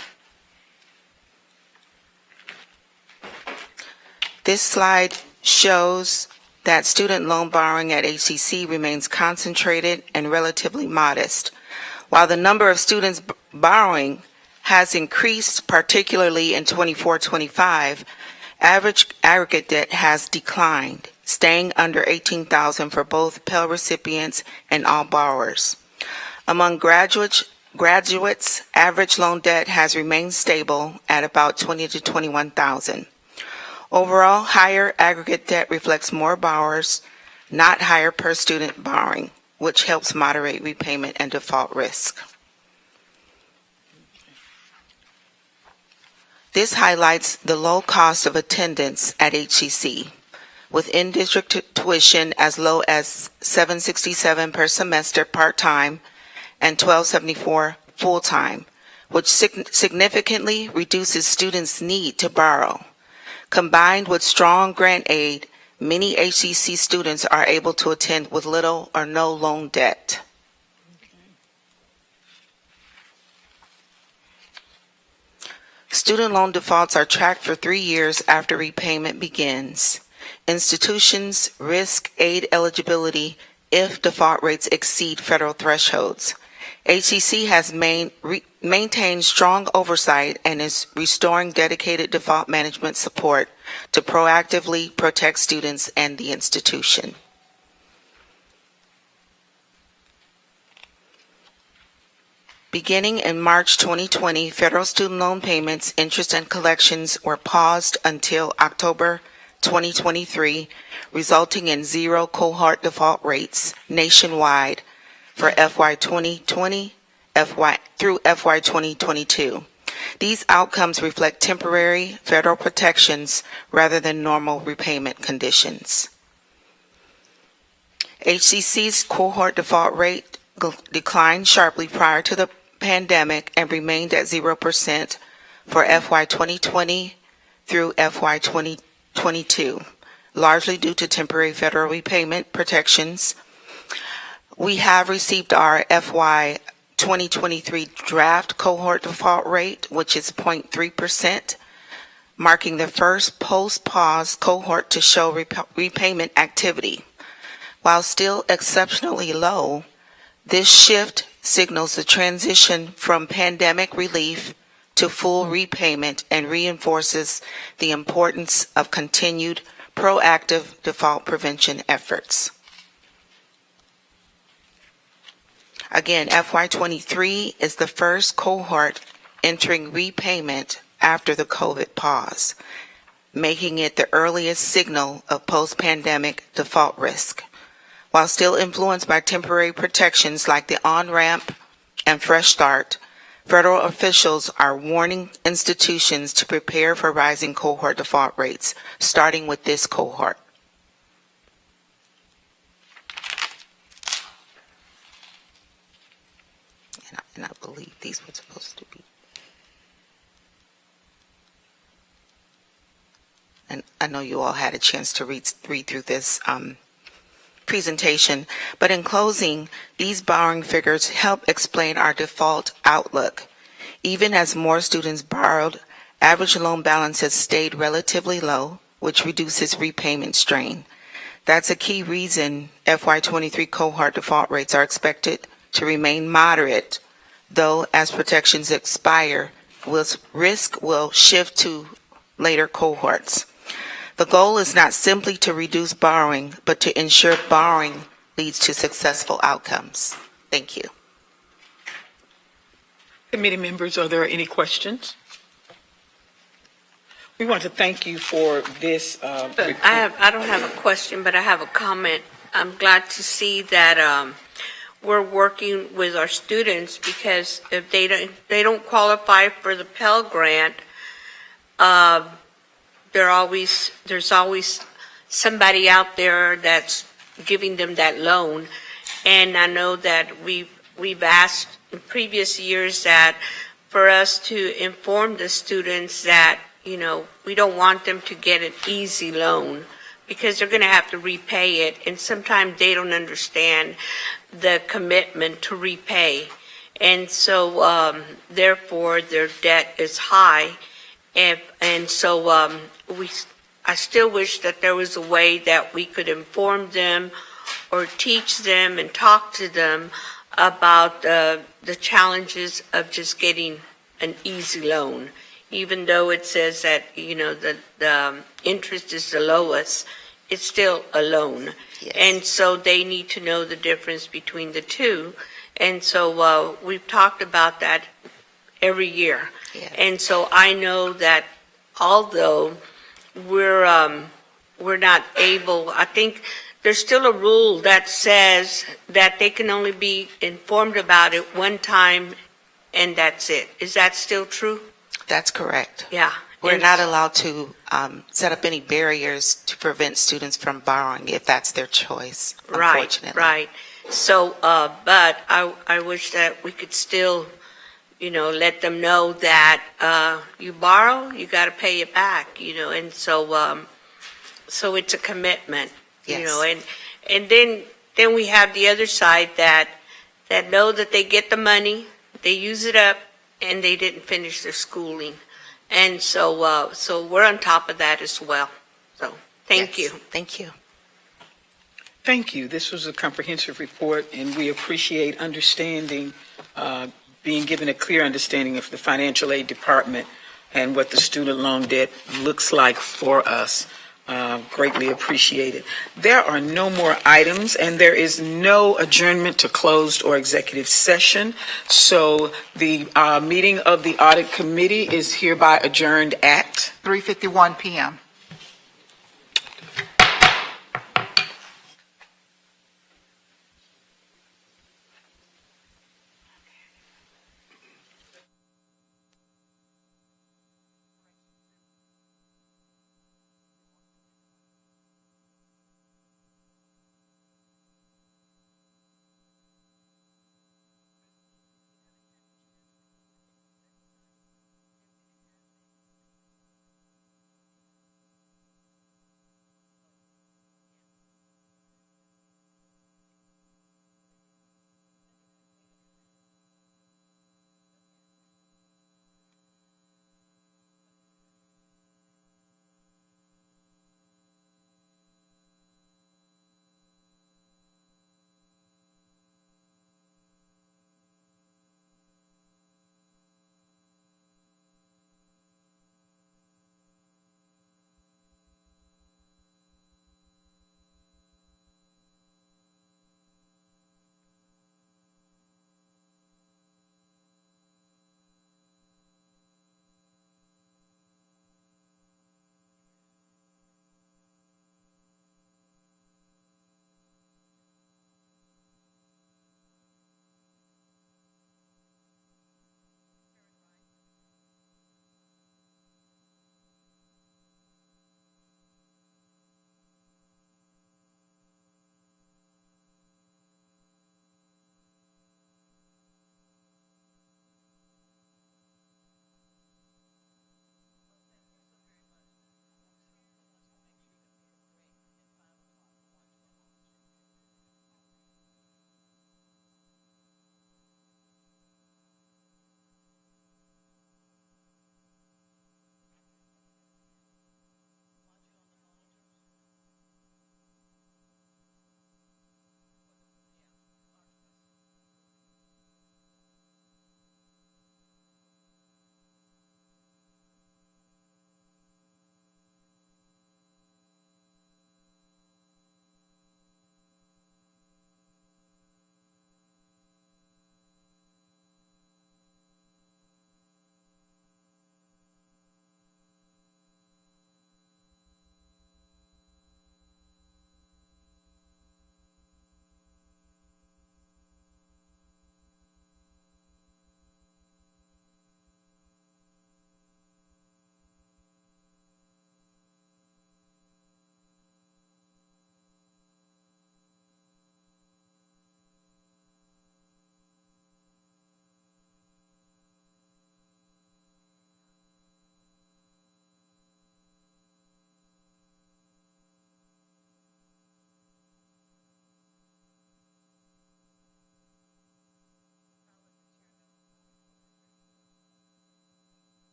This slide shows that student loan borrowing at HCC remains concentrated and relatively modest. While the number of students borrowing has increased, particularly in 24-25, average aggregate debt has declined, staying under $18,000 for both Pell recipients and all borrowers. Among graduates, average loan debt has remained stable at about $20,000 to $21,000. Overall, higher aggregate debt reflects more borrowers, not higher per student borrowing, which helps moderate repayment and default risk. This highlights the low cost of attendance at HCC, with in-district tuition as low as $767 per semester part-time and $1,274 full-time, which significantly reduces students' need to borrow. Combined with strong grant aid, many HCC students are able to attend with little or no loan debt. Student loan defaults are tracked for 3 years after repayment begins. Institutions risk aid eligibility if default rates exceed federal thresholds. HCC has maintained strong oversight and is restoring dedicated default management support to proactively protect students and the institution. Beginning in March 2020, federal student loan payments, interest, and collections were paused until October 2023, resulting in 0 cohort default rates nationwide for FY 2020 through FY 2022. These outcomes reflect temporary federal protections rather than normal repayment conditions. HCC's cohort default rate declined sharply prior to the pandemic and remained at 0% for FY 2020 through FY 2022, largely due to temporary federal repayment protections. We have received our FY 2023 draft cohort default rate, which is 0.3%, marking the first post-pause cohort to show repayment activity. While still exceptionally low, this shift signals the transition from pandemic relief to full repayment and reinforces the importance of continued proactive default prevention efforts. Again, FY23 is the first cohort entering repayment after the COVID pause, making it the earliest signal of post-pandemic default risk. While still influenced by temporary protections like the on-ramp and fresh start, federal officials are warning institutions to prepare for rising cohort default rates, starting with this cohort. And I believe these were supposed to be. And I know you all had a chance to read through this presentation, but in closing, these borrowing figures help explain our default outlook. Even as more students borrowed, average loan balances stayed relatively low, which reduces repayment strain. That's a key reason FY23 cohort default rates are expected to remain moderate, though as protections expire, risk will shift to later cohorts. The goal is not simply to reduce borrowing, but to ensure borrowing leads to successful outcomes. Thank you. Committee members, are there any questions? We want to thank you for this. I don't have a question, but I have a comment. I'm glad to see that we're working with our students, because if they don't qualify for the Pell Grant, there's always somebody out there that's giving them that loan. And I know that we've asked in previous years that for us to inform the students that, you know, we don't want them to get an easy loan, because they're going to have to repay it, and sometimes they don't understand the commitment to repay. And so therefore their debt is high. And so I still wish that there was a way that we could inform them or teach them and talk to them about the challenges of just getting an easy loan. Even though it says that, you know, the interest is the lowest, it's still a loan. Yes. And so they need to know the difference between the two. And so we've talked about that every year. Yes. And so I know that although we're not able, I think there's still a rule that says that they can only be informed about it one time, and that's it. Is that still true? That's correct. Yeah. We're not allowed to set up any barriers to prevent students from borrowing if that's their choice, unfortunately. Right. So, but I wish that we could still, you know, let them know that you borrow, you got to pay it back, you know, and so so it's a commitment, Yes. you know, and then we have the other side that know that they get the money, they use it up, and they didn't finish their schooling. And so so we're on top of that as well. So thank Yes. you. Thank you. Thank you. This was a comprehensive report, and we appreciate understanding, being given a clear understanding of the financial aid department and what the student loan debt looks like for us. Greatly appreciated. There are no more items, and there is no adjournment to closed or executive session. So the meeting of the Audit Committee is hereby adjourned at 3:51 p.m.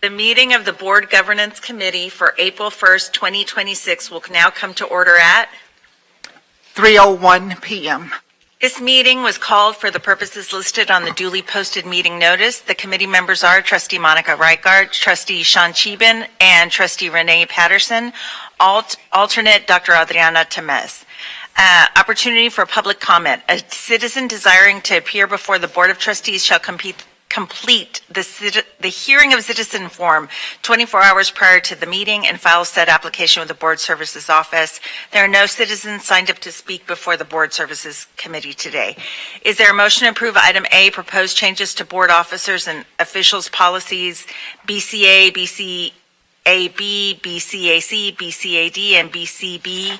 The meeting of the Board Governance Committee for April 1st, 2026 will now come to order at 3:01 p.m. This meeting was called for the purposes listed on the duly posted meeting notice. The committee members are Trustee Monica Reichart, Trustee Sean Cheban, and Trustee Renee Patterson, alternate Dr. Adriana Temez. Opportunity for public comment. A citizen desiring to appear before the Board of Trustees shall complete the hearing of citizen form 24 hours prior to the meeting and file said application with the Board Services Office. There are no citizens signed up to speak before the Board Services Committee today. Is there a motion to approve item A, proposed changes to board officers and officials policies BCA, BCAB, BCAC, BCAD, and BCB,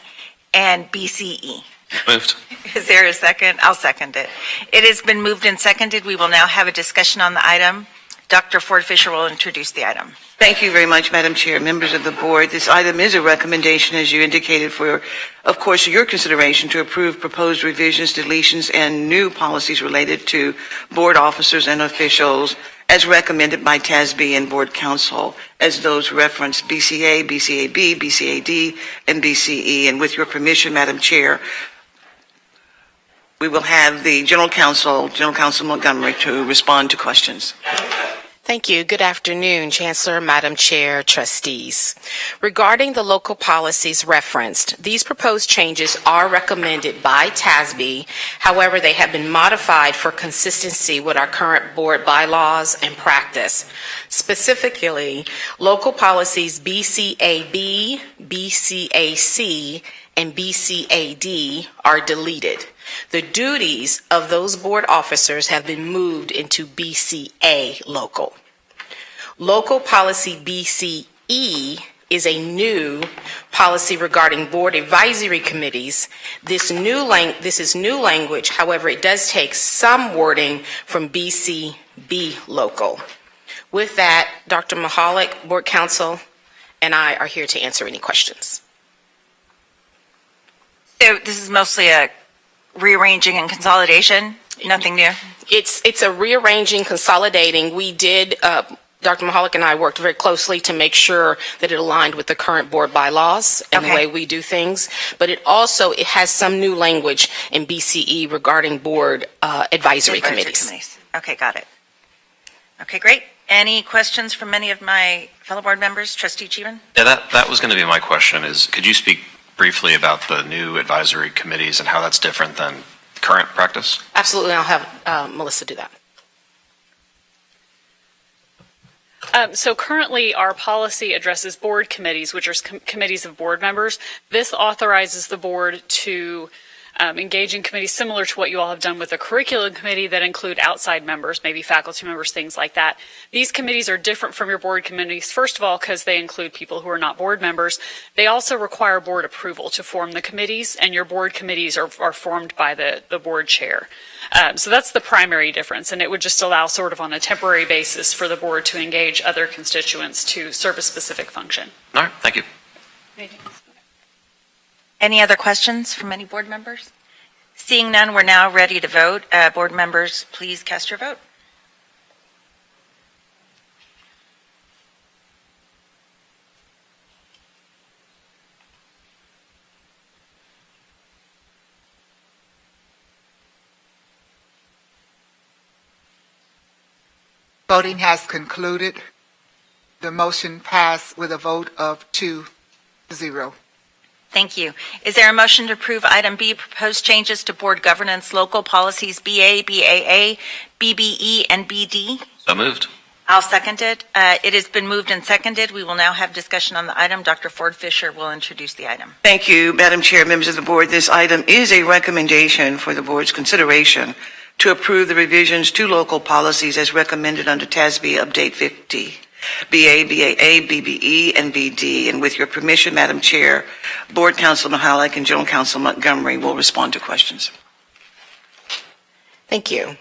and BCE? Moved. Is there a second? I'll second it. It has been moved and seconded. We will now have a discussion on the item. Dr. Ford Fisher will introduce the item. Thank you very much, Madam Chair, members of the board. This item is a recommendation, as you indicated, for, of course, your consideration to approve proposed revisions, deletions, and new policies related to board officers and officials as recommended by TASB and Board Council, as those reference BCA, BCAB, BCAD, and BCE. And with your permission, Madam Chair, we will have the General Counsel Montgomery, to respond to questions. Thank you. Good afternoon, Chancellor, Madam Chair, Trustees. Regarding the local policies referenced, these proposed changes are recommended by TASB. However, they have been modified for consistency with our current board bylaws and practice. Specifically, local policies BCAB, BCAC, and BCAD are deleted. The duties of those board officers have been moved into BCA local. Local policy BCE is a new policy regarding board advisory committees. This is new language, however, it does take some wording from BCB local. With that, Dr. Mahalik, Board Counsel, and I are here to answer any questions. So this is mostly a rearranging and consolidation, nothing new? It's a rearranging, consolidating. We did, Dr. Mahalik and I worked very closely to make sure that it aligned with the current board bylaws and the way we do things. But it has some new language in BCE regarding board advisory committees. Okay, got it. Okay, great. Any questions from any of my fellow board members? Trustee Cheban? Yeah, that was going to be my question is, could you speak briefly about the new advisory committees and how that's different than current practice? Absolutely. I'll have Melissa do that. So currently, our policy addresses board committees, which are committees of board members. This authorizes the board to engage in committees similar to what you all have done with the curriculum committee that include outside members, maybe faculty members, things like that. These committees are different from your board committees, first of all, because they include people who are not board members. They also require board approval to form the committees, and your board committees are formed by the board chair. So that's the primary difference, and it would just allow sort of on a temporary basis for the board to engage other constituents to serve a specific function. All right, thank you. Any other questions from any board members? Seeing none, we're now ready to vote. Board members, please cast your vote. Voting has concluded. The motion passed with a vote of 2-0. Thank you. Is there a motion to approve item B, proposed changes to board governance local policies BA, BAA, BBE, and BD? So moved. I'll second it. It has been moved and seconded. We will now have discussion on the item. Dr. Ford Fisher will introduce the item. Thank you, Madam Chair, members of the board. This item is a recommendation for the board's consideration to approve the revisions to local policies as recommended under TASB Update 50. BA, BAA, BBE, and BD. And with your permission, Madam Chair, Board Counsel Mahalik and General Counsel Montgomery will respond to questions. Thank you.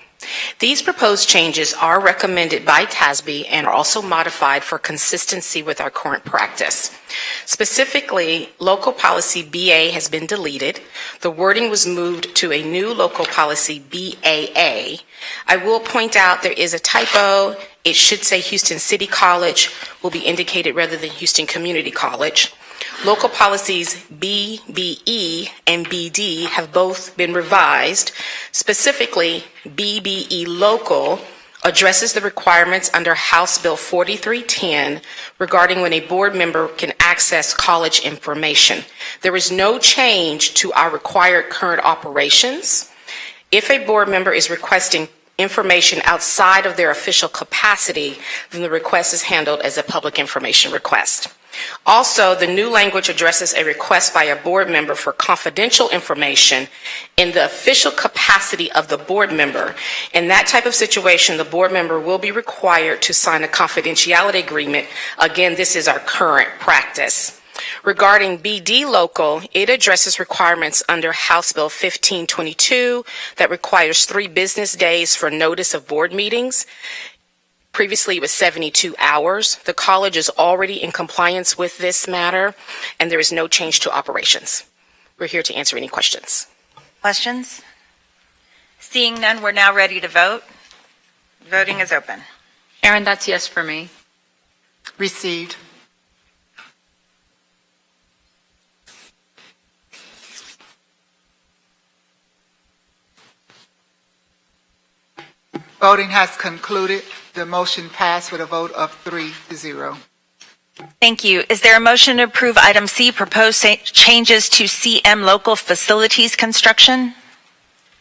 These proposed changes are recommended by TASB and are also modified for consistency with our current practice. Specifically, local policy BA has been deleted. The wording was moved to a new local policy BAA. I will point out there is a typo it should say Houston City College, will be indicated rather than Houston Community College. Local policies B, BE, and BD have both been revised. Specifically, BBE Local addresses the requirements under House Bill 4310 regarding when a board member can access college information. There is no change to our required current operations. If a board member is requesting information outside of their official capacity, then the request is handled as a public information request. Also, the new language addresses a request by a board member for confidential information in the official capacity of the board member. In that type of situation, the board member will be required to sign a confidentiality agreement. Again, this is our current practice. Regarding BD Local, it addresses requirements under House Bill 1522 that requires 3 business days for notice of board meetings. Previously, it was 72 hours. The college is already in compliance with this matter, and there is no change to operations. We're here to answer any questions. Questions? Seeing none, we're now ready to vote. Voting is open. Aaron, that's yes for me. Received. Voting has concluded. The motion passed with a vote of 3-0. Thank you. Is there a motion to approve item C, proposed changes to CM local facilities construction?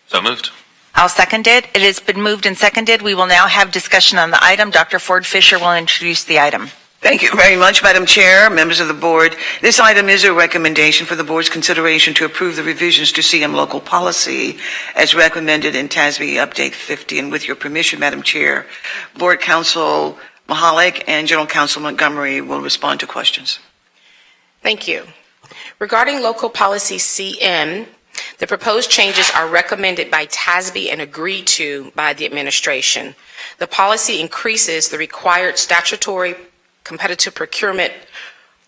So moved. I'll second it. It has been moved and seconded. We will now have discussion on the item. Dr. Ford Fisher will introduce the item. Thank you very much, Madam Chair, members of the board. This item is a recommendation for the board's consideration to approve the revisions to CM local policy as recommended in TASB Update 50. And with your permission, Madam Chair, Board Counsel Mahalik and General Counsel Montgomery will respond to questions. Thank you. Regarding local policy CM, the proposed changes are recommended by TASB and agreed to by the administration. The policy increases the required statutory competitive procurement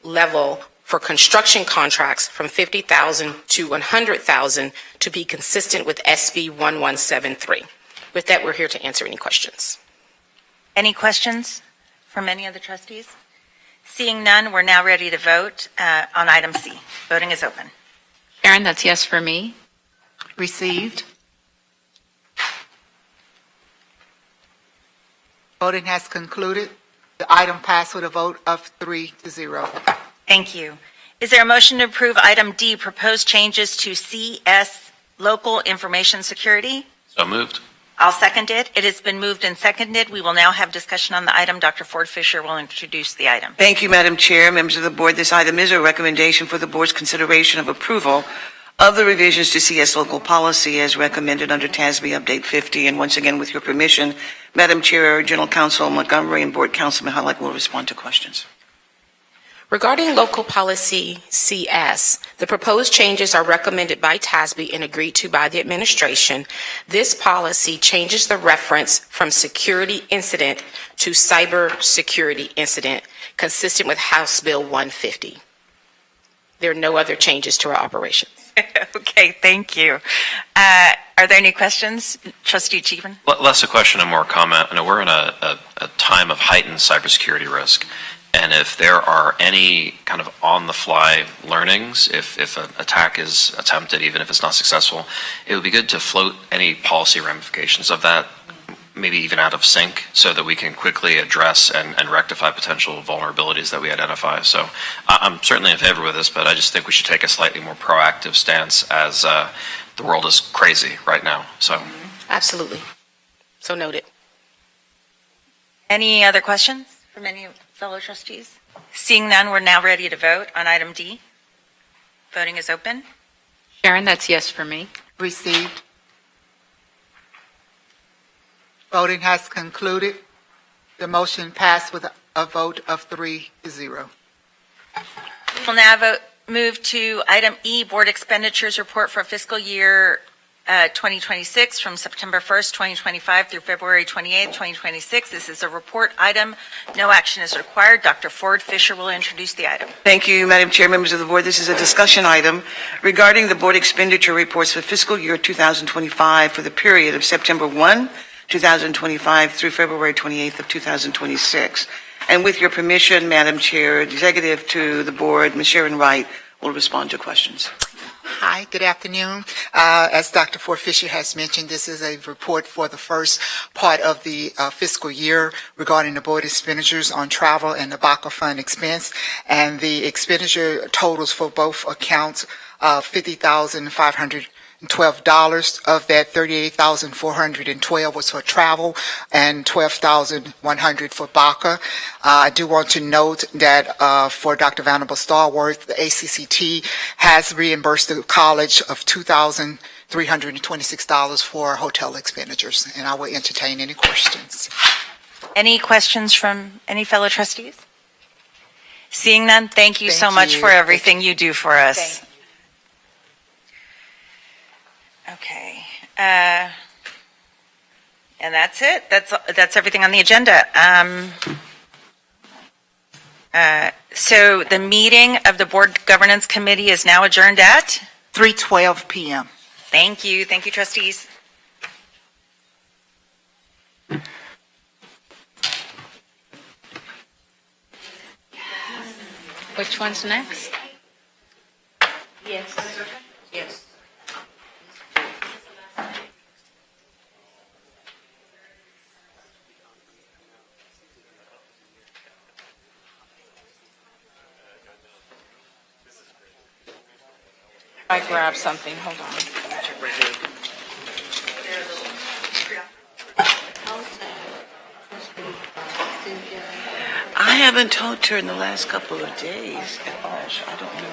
level for construction contracts from $50,000 to $100,000 to be consistent with SB 1173. With that, we're here to answer any questions. Any questions from any of the trustees? Seeing none, we're now ready to vote on item C. Voting is open. Aaron, that's yes for me. Received. Voting has concluded. The item passed with a vote of 3-0. Thank you. Is there a motion to approve item D, proposed changes to CS local information security? So moved. I'll second it. It has been moved and seconded. We will now have discussion on the item. Dr. Ford Fisher will introduce the item. Thank you, Madam Chair, members of the board. This item is a recommendation for the board's consideration of approval of the revisions to CS local policy as recommended under TASB Update 50. And once again, with your permission, Madam Chair, General Counsel Montgomery and Board Counsel Mahalik will respond to questions. Regarding local policy CS, the proposed changes are recommended by TASB and agreed to by the administration. This policy changes the reference from security incident to cyber security incident, consistent with House Bill 150. There are no other changes to our operations. Okay, thank you. Are there any questions? Trustee Cheevan? Less a question and more a comment. I know we're in a time of heightened cybersecurity risk. And if there are any kind of on-the-fly learnings, if an attack is attempted, even if it's not successful, it would be good to float any policy ramifications of that, maybe even out of sync, so that we can quickly address and rectify potential vulnerabilities that we identify. So I'm certainly in favor with this, but I just think we should take a slightly more proactive stance as the world is crazy right now. So Absolutely. So noted. Any other questions from any fellow trustees? Seeing none, we're now ready to vote on item D. Voting is open. Sharon, that's yes for me. Received. Voting has concluded. The motion passed with a vote of 3-0. We'll now move to item E, Board Expenditures Report for fiscal year 2026 from September 1st, 2025 through February 28th, 2026. This is a report item. No action is required. Dr. Ford Fisher will introduce the item. Thank you, Madam Chair, members of the board. This is a discussion item regarding the board expenditure reports for fiscal year 2025 for the period of September 1, 2025 through February 28th of 2026. And with your permission, Madam Chair, Executive to the Board, Ms. Sharon Wright, will respond to questions. Hi, good afternoon. As Dr. Ford Fisher has mentioned, this is a report for the first part of the fiscal year regarding the board expenditures on travel and the BACA fund expense. And the expenditure totals for both accounts $50,512. Of that, $38,412 was for travel and $12,100 for BACA. I do want to note that for Dr. Vanderbilt Stallworth, the ACCT has reimbursed the college of $2,326 for hotel expenditures, and I will entertain any questions. Any questions from any fellow trustees? Seeing none, thank you so Thank much you. for everything you do for us. Okay. And that's it. That's everything on the agenda. So the meeting of the Board Governance Committee is now adjourned at 3:12 p.m. Thank you. Thank you, trustees. Which one's next? Yes. Yes. I grabbed something, hold on. I haven't talked to her in the last couple of days at all, so I don't know.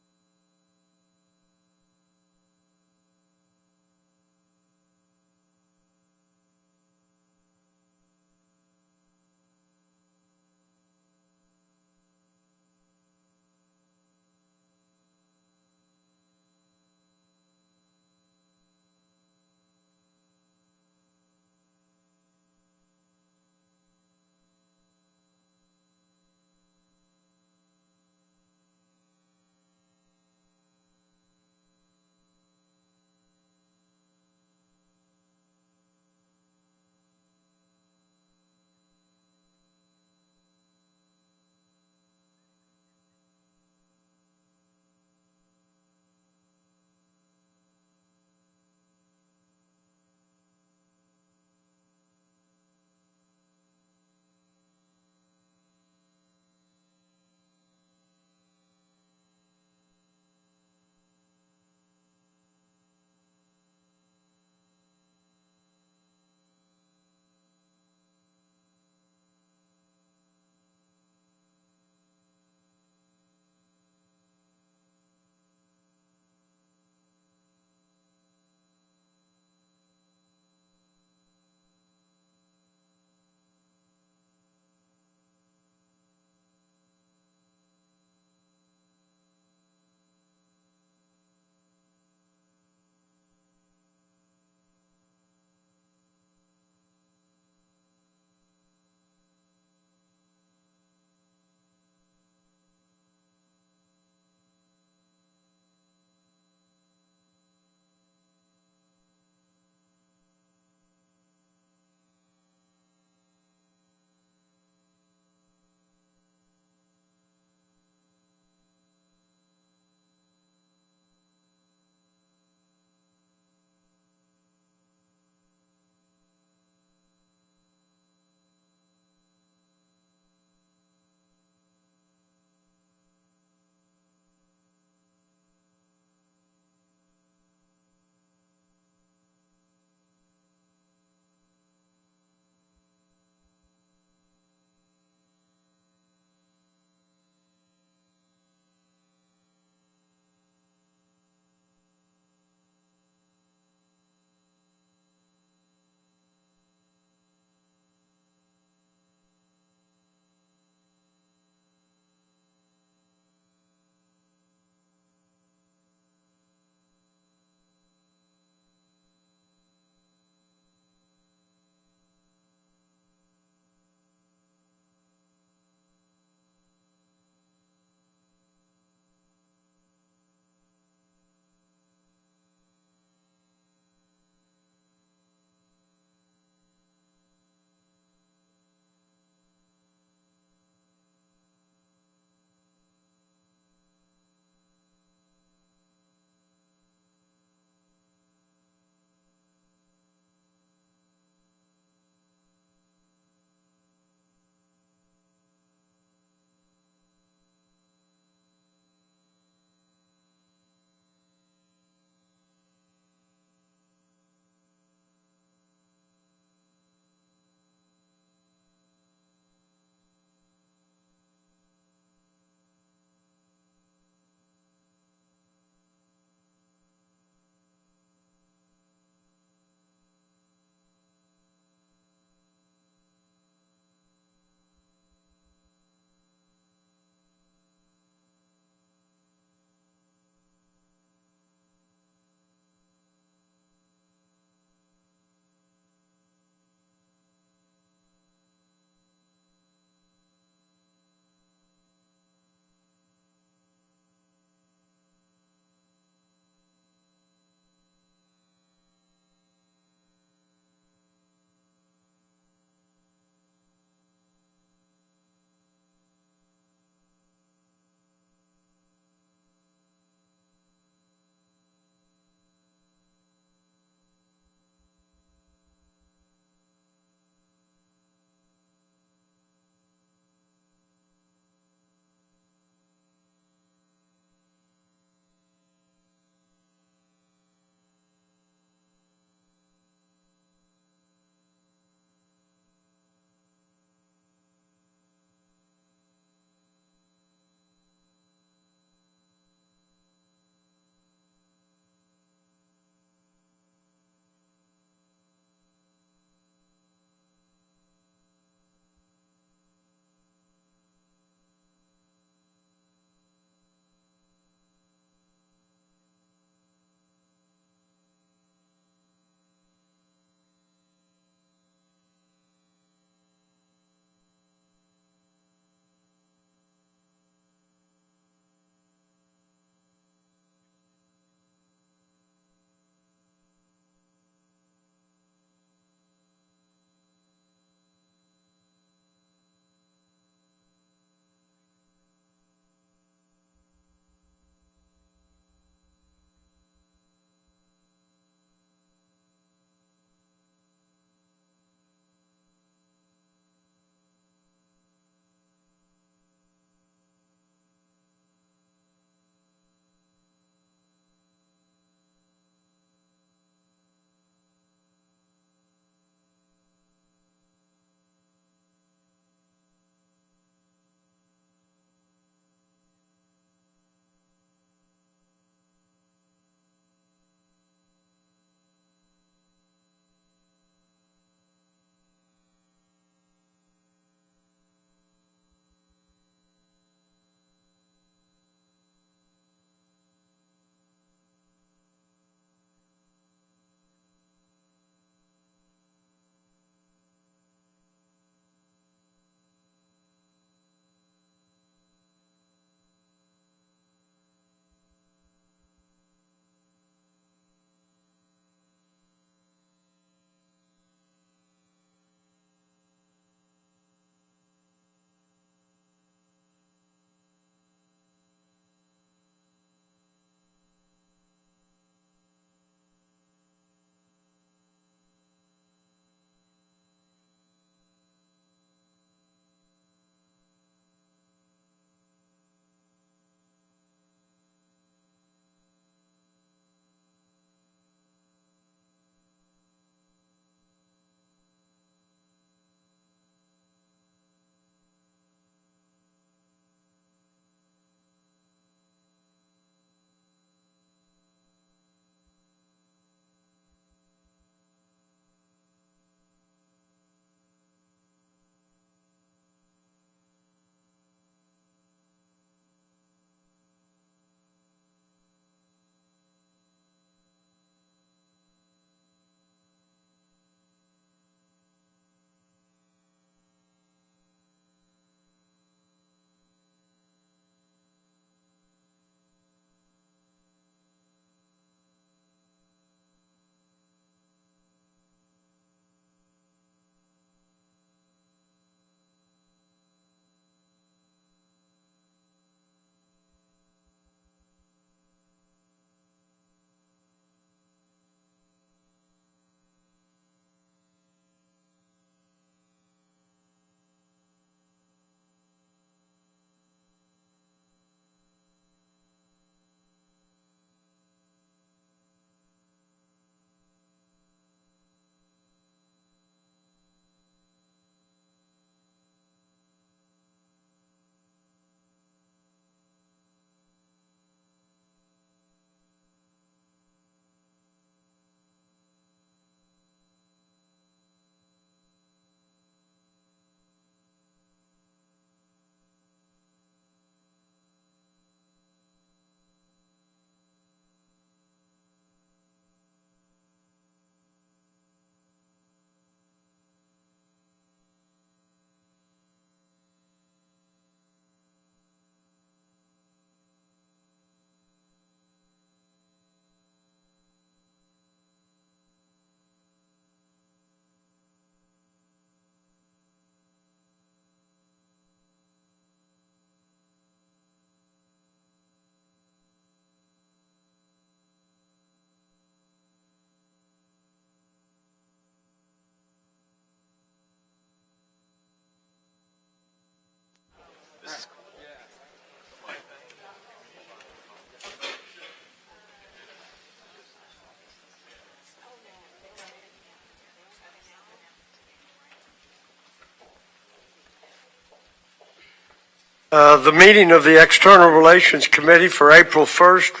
The meeting of the External Relations Committee for April 1st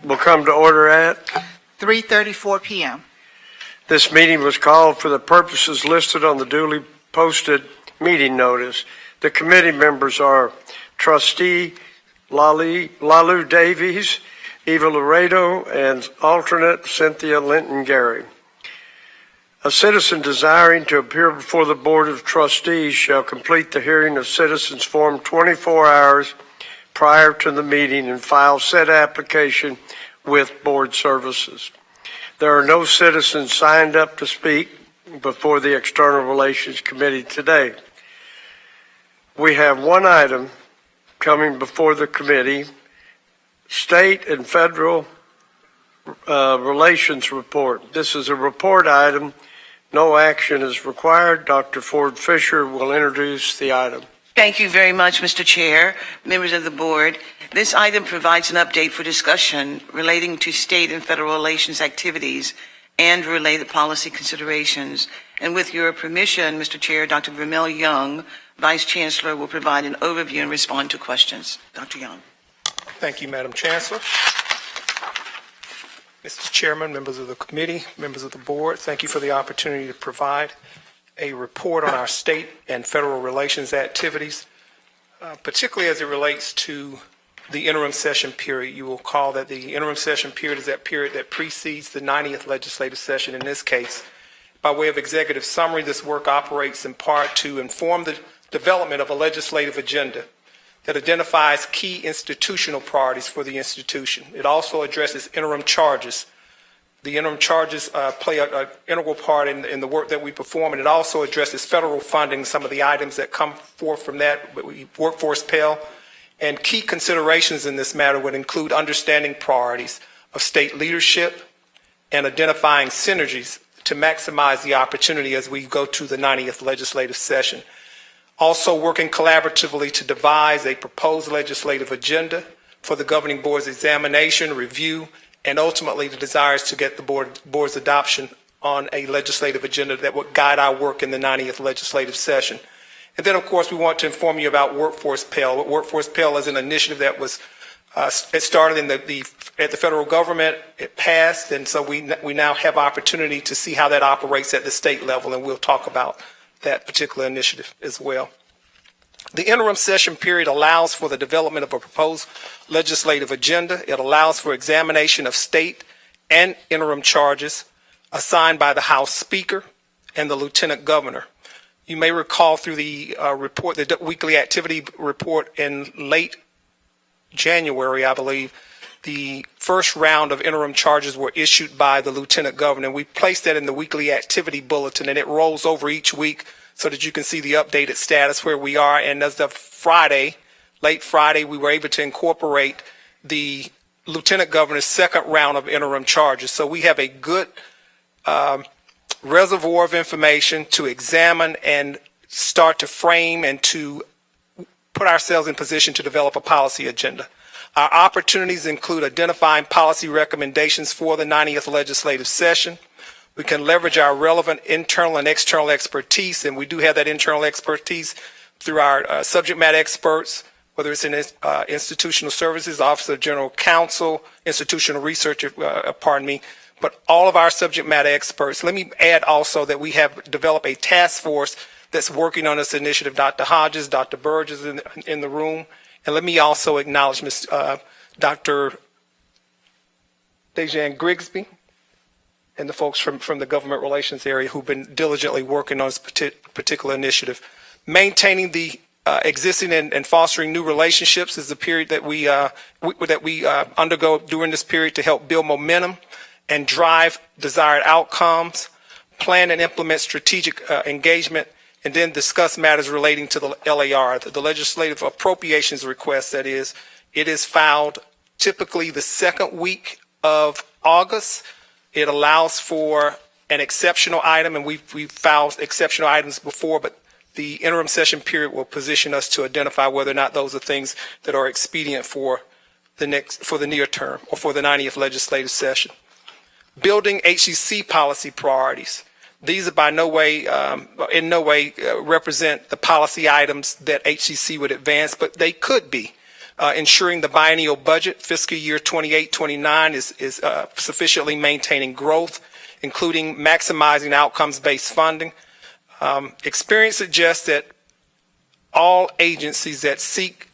will come to order at 3:34 p.m. This meeting was called for the purposes listed on the duly posted meeting notice. The committee members are Trustee Lalu Davies, Eva Laredo, and alternate Cynthia Linton Gary. A citizen desiring to appear before the Board of Trustees shall complete the hearing of citizens form 24 hours prior to the meeting and file said application with Board Services. There are no citizens signed up to speak before the External Relations Committee today. We have one item coming before the committee, State and Federal Relations Report. This is a report item. No action is required. Dr. Ford Fisher will introduce the item. Thank you very much, Mr. Chair, members of the board. This item provides an update for discussion relating to state and federal relations activities and related policy considerations. And with your permission, Mr. Chair, Dr. Vermel Young, Vice Chancellor, will provide an overview and respond to questions. Dr. Young. Thank you, Madam Chancellor. Mr. Chairman, members of the committee, members of the board, thank you for the opportunity to provide a report on our state and federal relations activities, particularly as it relates to the interim session period. You will recall that the interim session period is that period that precedes the 90th legislative session. In this case, by way of executive summary, this work operates in part to inform the development of a legislative agenda that identifies key institutional priorities for the institution. It also addresses interim charges. The interim charges play an integral part in the work that we perform, and it also addresses federal funding, some of the items that come forth from that, workforce Pell, and key considerations in this matter would include understanding priorities of state leadership and identifying synergies to maximize the opportunity as we go to the 90th legislative session. Also working collaboratively to devise a proposed legislative agenda for the governing board's examination, review, and ultimately the desires to get the board's adoption on a legislative agenda that would guide our work in the 90th legislative session. And then, of course, we want to inform you about Workforce Pell. Workforce Pell is an initiative that was it started in at the federal government. It passed, and so we now have opportunity to see how that operates at the state level, and we'll talk about that particular initiative as well. The interim session period allows for the development of a proposed legislative agenda. It allows for examination of state and interim charges assigned by the House Speaker and the Lieutenant Governor. You may recall through the report, the weekly activity report in late January, I believe, the first round of interim charges were issued by the Lieutenant Governor. We placed that in the weekly activity bulletin, and it rolls over each week so that you can see the updated status where we are. And as of Friday, late Friday, we were able to incorporate the Lieutenant Governor's second round of interim charges. So we have a good reservoir of information to examine and start to frame and to put ourselves in position to develop a policy agenda. Our opportunities include identifying policy recommendations for the 90th legislative session. We can leverage our relevant internal and external expertise, and we do have that internal expertise through our subject matter experts, whether it's in institutional services, Office of General Counsel, institutional research, but all of our subject matter experts. Let me add also that we have developed a task force that's working on this initiative. Dr. Hodges, Dr. Burge is in the room. And let me also acknowledge Dr. Dejan Grigsby and the folks from the government relations area who've been diligently working on this particular initiative. Maintaining the existing and fostering new relationships is the period that we undergo during this period to help build momentum and drive desired outcomes, plan and implement strategic engagement, and then discuss matters relating to the LAR, the legislative appropriations request, that is. It is filed typically the second week of August. It allows for an exceptional item, and we've filed exceptional items before, but the interim session period will position us to identify whether or not those are things that are expedient for the near term or for the 90th legislative session. Building HCC policy priorities. These are by no way, in no way represent the policy items that HCC would advance, but they could be. Ensuring the biennial budget, fiscal year 28-29 is sufficiently maintaining growth, including maximizing outcomes-based funding. Experience suggests that all agencies that seek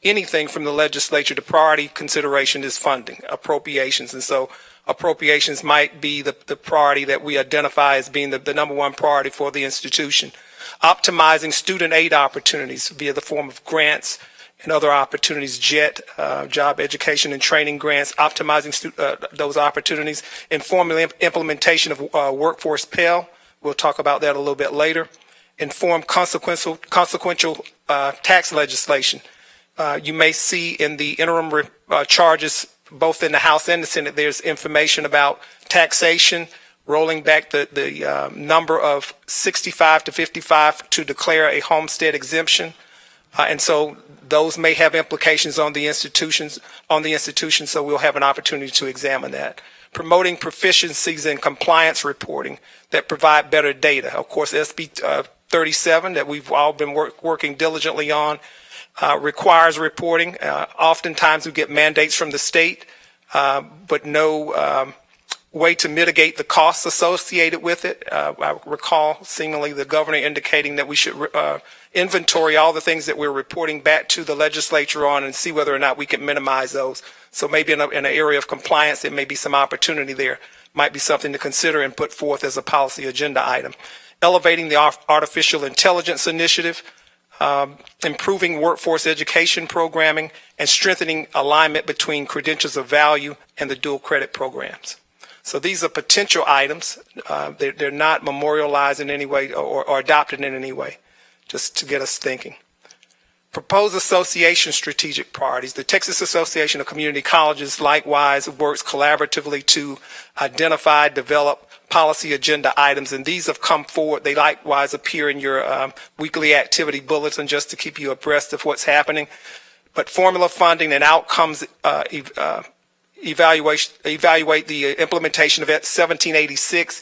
anything from the legislature, the priority consideration is funding, appropriations. And so appropriations might be the priority that we identify as being the number one priority for the institution. Optimizing student aid opportunities via the form of grants and other opportunities, JET, job education and training grants, optimizing those opportunities, informal implementation of workforce Pell. We'll talk about that a little bit later. Inform consequential tax legislation. You may see in the interim charges, both in the House and the Senate, there's information about taxation, rolling back the number of 65 to 55 to declare a homestead exemption. And so those may have implications on the institutions, so we'll have an opportunity to examine that. Promoting proficiencies in compliance reporting that provide better data. Of course, SB 37 that we've all been working diligently on requires reporting. Oftentimes we get mandates from the state, but no way to mitigate the costs associated with it. I recall seemingly the governor indicating that we should inventory all the things that we're reporting back to the legislature on and see whether or not we can minimize those. So maybe in an area of compliance, there may be some opportunity there. Might be something to consider and put forth as a policy agenda item. Elevating the artificial intelligence initiative, improving workforce education programming, and strengthening alignment between credentials of value and the dual credit programs. So these are potential items. They're not memorialized in any way or adopted in any way, just to get us thinking. Proposed association strategic priorities. The Texas Association of Community Colleges likewise works collaboratively to identify, develop policy agenda items, and these have come forward. They likewise appear in your weekly activity bulletin just to keep you abreast of what's happening. But formula funding and outcomes evaluate the implementation of 1786.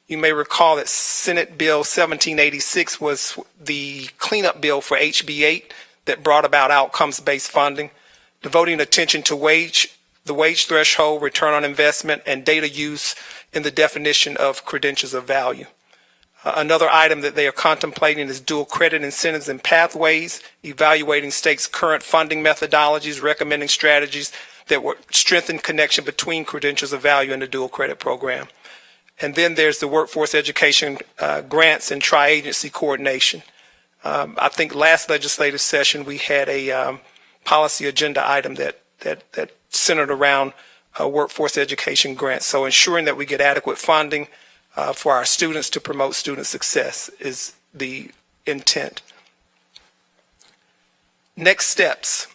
You may recall that Senate Bill 1786 was the cleanup bill for HB 8 that brought about outcomes-based funding, devoting attention to the wage threshold, return on investment, and data use in the definition of credentials of value. Another item that they are contemplating is dual credit incentives and pathways, evaluating states' current funding methodologies, recommending strategies that would strengthen connection between credentials of value and the dual credit program. And then there's the workforce education grants and tri-agency coordination. I think last legislative session we had a policy agenda item that centered around workforce education grants. So ensuring that we get adequate funding for our students to promote student success is the intent. Next steps.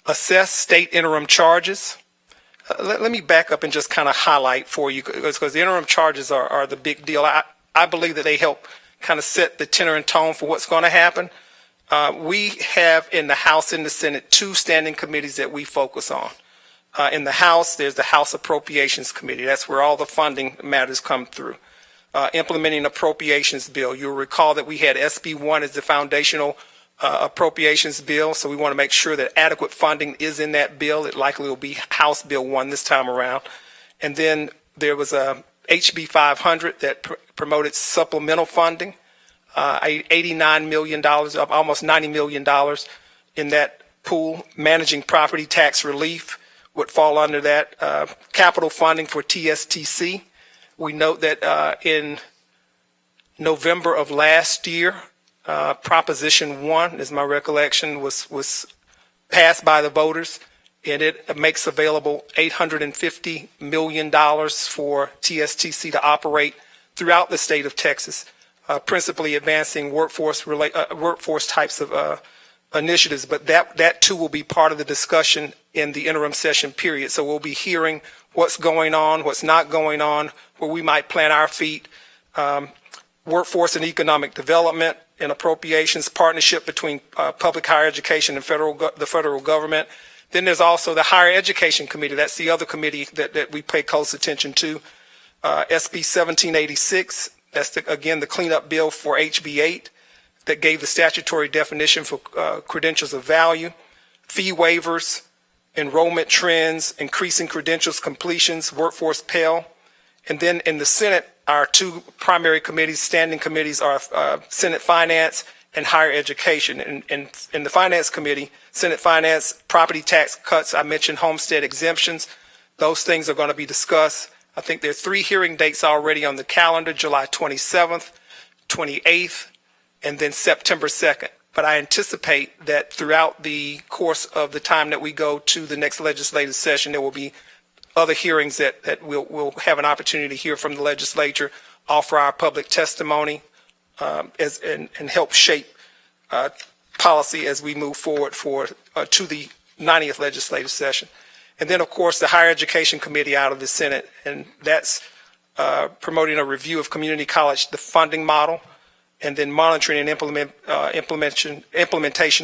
Assess state interim charges. Let me back up and just kind of highlight for you, because the interim charges are the big deal. I believe that they help kind of set the tenor and tone for what's going to happen. We have in the House and the Senate two standing committees that we focus on. In the House, there's the House Appropriations Committee. That's where all the funding matters come through. Implementing appropriations bill. You'll recall that we had SB 1 as the foundational appropriations bill, so we want to make sure that adequate funding is in that bill. It likely will be House Bill 1 this time around. And then there was a HB 500 that promoted supplemental funding, $89 million, almost $90 million in that pool. Managing property tax relief would fall under that. Capital funding for TSTC. We note that in November of last year, Proposition 1, is my recollection, was passed by the voters, and it makes available $850 million for TSTC to operate throughout the state of Texas, principally advancing workforce types of initiatives. But that too will be part of the discussion in the interim session period. So we'll be hearing what's going on, what's not going on, where we might plant our feet. Workforce and economic development and appropriations, partnership between public higher education and the federal government. Then there's also the Higher Education Committee. That's the other committee that we pay close attention to. SB 1786, that's again the cleanup bill for HB 8 that gave the statutory definition for credentials of value, fee waivers, enrollment trends, increasing credentials completions, workforce Pell. And then in the Senate, our two primary committees, standing committees, are Senate Finance and Higher Education. In the Finance Committee, Senate Finance, property tax cuts, I mentioned homestead exemptions. Those things are going to be discussed. I think there are 3 hearing dates already on the calendar, July 27th, 28th, and then September 2nd. But I anticipate that throughout the course of the time that we go to the next legislative session, there will be other hearings that we'll have an opportunity to hear from the legislature, offer our public testimony, and help shape policy as we move forward to the 90th legislative session. And then, of course, the Higher Education Committee out of the Senate, and that's promoting a review of community college, the funding model, and then monitoring and implementation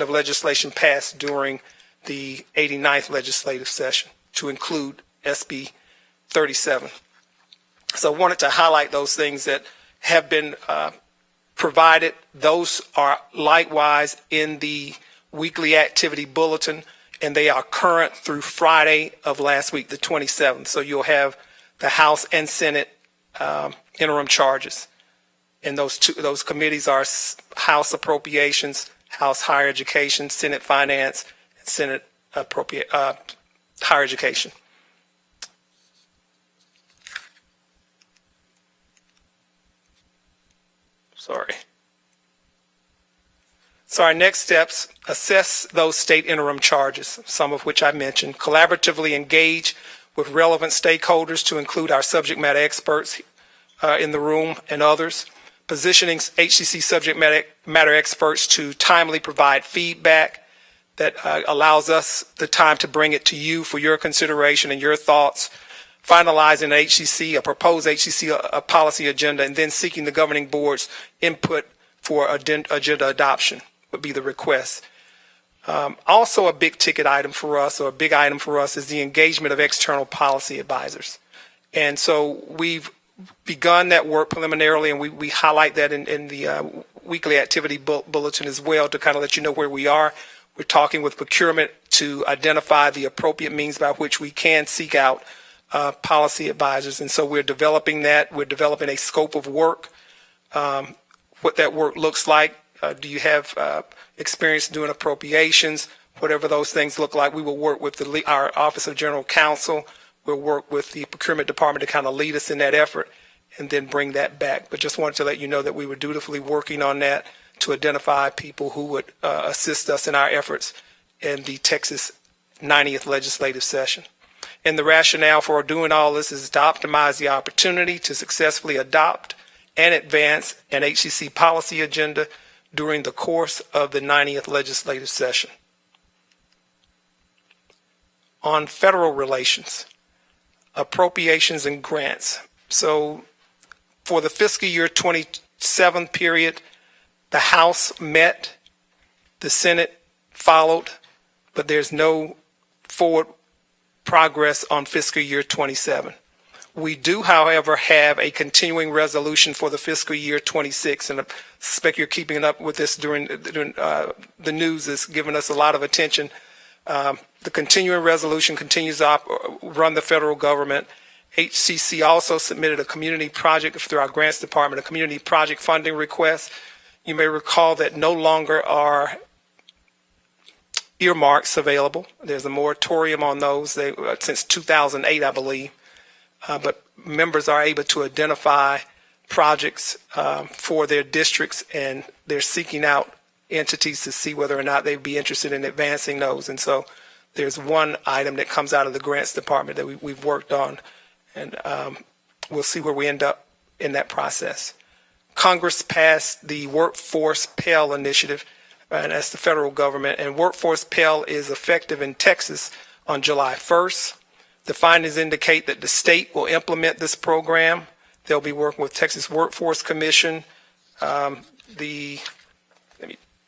of legislation passed during the 89th legislative session, to include SB 37. So I wanted to highlight those things that have been provided. Those are likewise in the weekly activity bulletin, and they are current through Friday of last week, the 27th. So you'll have the House and Senate interim charges. And those committees are House Appropriations, House Higher Education, Senate Finance, and Senate Higher Education. So our next steps, assess those state interim charges, some of which I mentioned, collaboratively engage with relevant stakeholders to include our subject matter experts in the room and others, positioning HCC subject matter experts to timely provide feedback that allows us the time to bring it to you for your consideration and your thoughts, finalizing a proposed HCC policy agenda, and then seeking the governing board's input for agenda adoption would be the request. Also a big ticket item for us, or a big item for us, is the engagement of external policy advisors. And so we've begun that work preliminarily, and we highlight that in the weekly activity bulletin as well, to kind of let you know where we are. We're talking with procurement to identify the appropriate means by which we can seek out policy advisors. And so we're developing that. We're developing a scope of work, what that work looks like. Do you have experience doing appropriations? Whatever those things look like, we will work with our Office of General Counsel. We'll work with the procurement department to kind of lead us in that effort and then bring that back. But just wanted to let you know that we were dutifully working on that to identify people who would assist us in our efforts in the Texas 90th legislative session. And the rationale for doing all this is to optimize the opportunity to successfully adopt and advance an HCC policy agenda during the course of the 90th legislative session. On federal relations, appropriations and grants. So for the fiscal year 27 period, the House met, the Senate followed, but there's no forward progress on fiscal year 27. We do, however, have a continuing resolution for the fiscal year 26, and I suspect you're keeping up with this during the news is giving us a lot of attention. The continuing resolution continues to run the federal government. HCC also submitted a community project through our grants department, a community project funding request. You may recall that no longer are earmarks available. There's a moratorium on those since 2008, I believe. But members are able to identify projects for their districts, and they're seeking out entities to see whether or not they'd be interested in advancing those. And so there's one item that comes out of the grants department that we've worked on, and we'll see where we end up in that process. Congress passed the Workforce Pell Initiative, and that's the federal government, and Workforce Pell is effective in Texas on July 1st. The findings indicate that the state will implement this program. They'll be working with Texas Workforce Commission, let me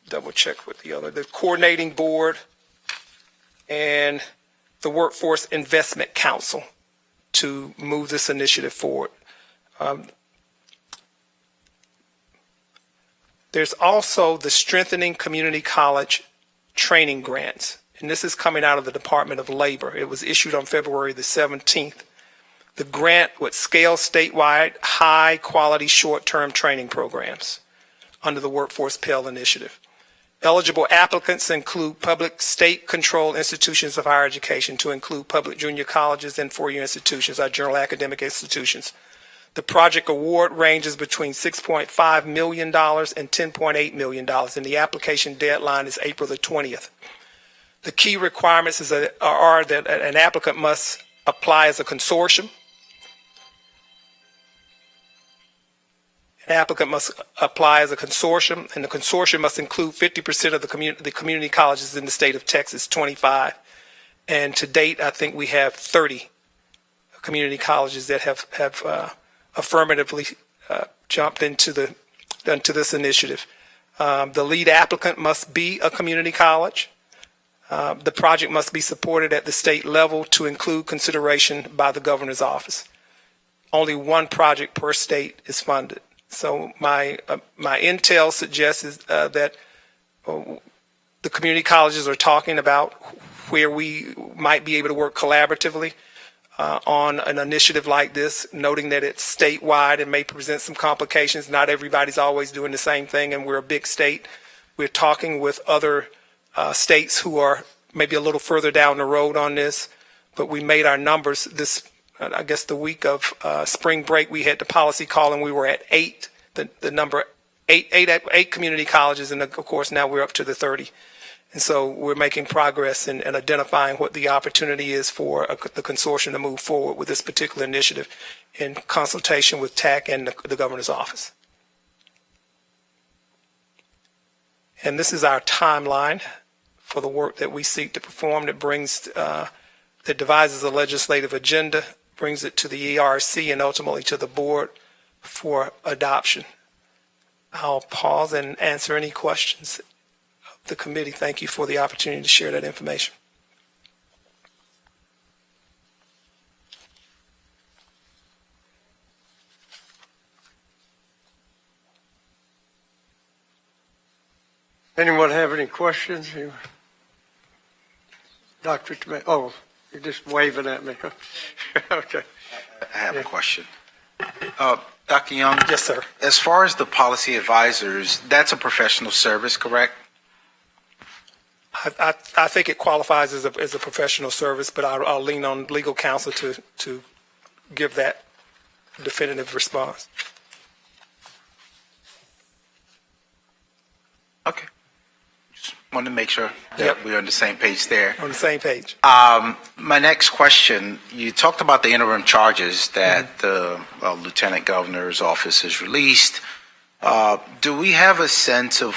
double check with the coordinating board, and the Workforce Investment Council to move this initiative forward. There's also the Strengthening Community College Training Grants, and this is coming out of the Department of Labor. It was issued on February the 17th. The grant would scale statewide high-quality short-term training programs under the Workforce Pell Initiative. Eligible applicants include public state-controlled institutions of higher education, to include public junior colleges and four-year institutions, our general academic institutions. The project award ranges between $6.5 million and $10.8 million, and the application deadline is April the 20th. The key requirements are that an applicant must apply as a consortium. An applicant must apply as a consortium, and the consortium must include 50% of the community colleges in the state of Texas, 25. And to date, I think we have 30 community colleges that have affirmatively jumped into this initiative. The lead applicant must be a community college. The project must be supported at the state level to include consideration by the governor's office. Only one project per state is funded. So my intel suggests that the community colleges are talking about where we might be able to work collaboratively on an initiative like this, noting that it's statewide and may present some complications. Not everybody's always doing the same thing, and we're a big state. We're talking with other states who are maybe a little further down the road on this, but we made our numbers this, I guess the week of spring break, we had the policy call and we were at 8, the number 8 community colleges, and of course now we're up to the 30. And so we're making progress in identifying what the opportunity is for the consortium to move forward with this particular initiative in consultation with TAC and the governor's office. And this is our timeline for the work that we seek to perform that that devises a legislative agenda, brings it to the ERC, and ultimately to the board for adoption. I'll pause and answer any questions of the committee. Thank you for the opportunity to share that information. Anyone have any questions? Dr. Tomei, oh, you're just waving at me. Okay. I have a question. Dr. Young? Yes, sir. As far as the policy advisors, that's a professional service, correct? I think it qualifies as a professional service, but I'll lean on legal counsel to give that definitive response. Okay. Just wanted to make sure that we're on the same page there. On the same page. My next question, you talked about the interim charges that the Lieutenant Governor's office has released. Do we have a sense of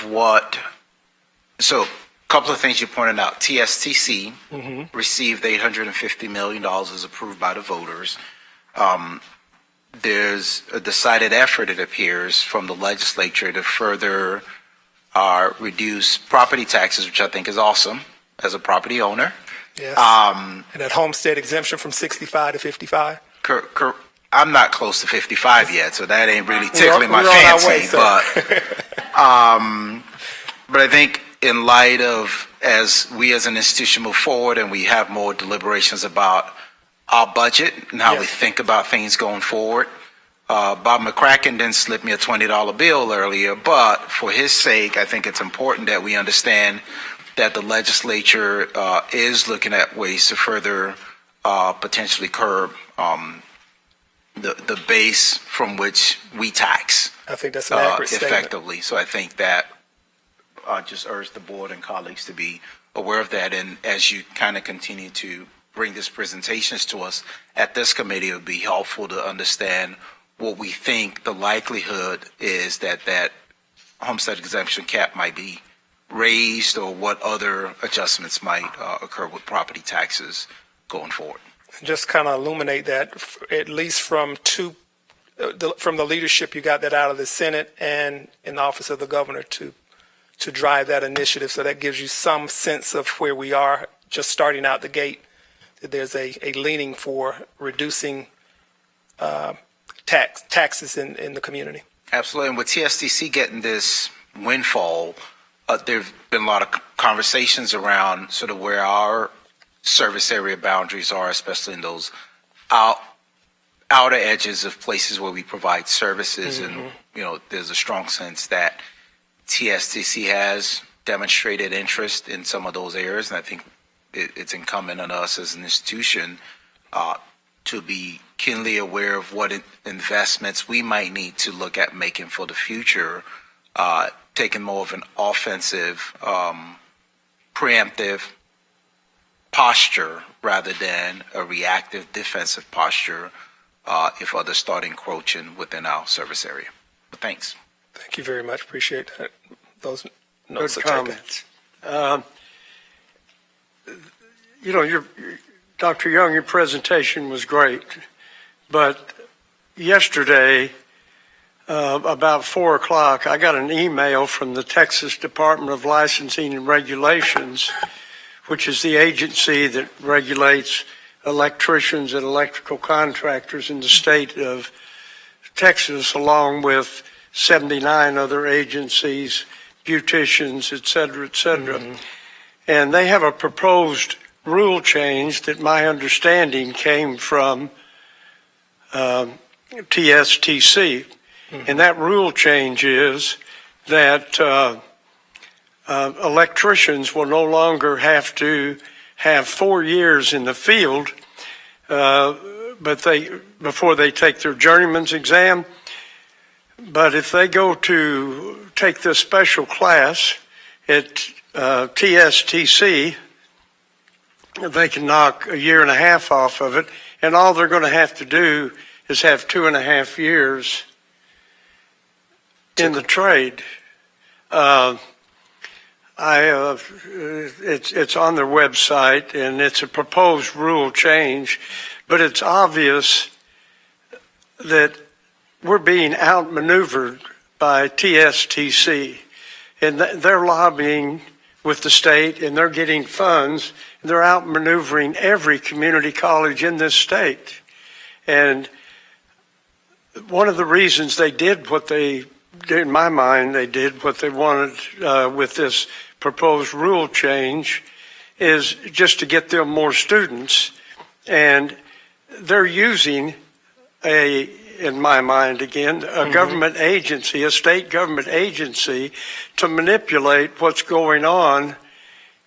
so a couple of things you pointed out. TSTC received $850 million as approved by the voters. There's a decided effort, it appears, from the legislature to further reduce property taxes, which I think is awesome as a property owner. Yes. And that homestead exemption from 65 to 55. I'm not close to 55 yet, so that ain't really tickling my we're on our fancy. way, But I think in light of as we as an institution move forward and we have more deliberations about our budget and how we think about things going forward, Bob McCracken didn't slip me a $20 bill earlier, but for his sake, I think it's important that we understand that the legislature is looking at ways to further potentially curb the base from which we tax. I think that's an accurate statement. Effectively. So I think that I just urge the board and colleagues to be aware of that. And as you kind of continue to bring these presentations to us at this committee, it would be helpful to understand what we think the likelihood is that homestead exemption cap might be raised, or what other adjustments might occur with property taxes going forward. Just kind of illuminate that, at least from the leadership, you got that out of the Senate and in the office of the governor to drive that initiative. So that gives you some sense of where we are just starting out the gate, that there's a leaning for reducing taxes in the community. Absolutely. And with TSTC getting this windfall, there have been a lot of conversations around sort of where our service area boundaries are, especially in those outer edges of places where we provide services. And, there's a strong sense that TSTC has demonstrated interest in some of those areas. And I think it's incumbent on us as an institution to be keenly aware of what investments we might need to look at making for the future, taking more of an offensive, preemptive posture rather than a reactive defensive posture if others start encroaching within our service area. But thanks. Thank you very much. Appreciate that. Those notes Good are taken. comments. Dr. Young, your presentation was great, but yesterday, about 4 o'clock, I got an email from the Texas Department of Licensing and Regulations, which is the agency that regulates electricians and electrical contractors in the state of Texas, along with 79 other agencies, beauticians, et cetera, et cetera. Mm-hmm. And they have a proposed rule change that my understanding came from TSTC. Mm-hmm. And that rule change is that electricians will no longer have to have 4 years in the field before they take their journeyman's exam. But if they go to take this special class at TSTC, they can knock 1.5 years off of it, and all they're going to have to do is have 2.5 years in the trade. It's on their website, and it's a proposed rule change, but it's obvious that we're being outmaneuvered by TSTC, and they're lobbying with the state, and they're getting funds, and they're outmaneuvering every community college in this state. And one of the reasons they did what they did, in my mind, they did what they wanted with this proposed rule change is just to get them more students. And they're using in my mind again, a government agency, a state government agency, to manipulate what's going on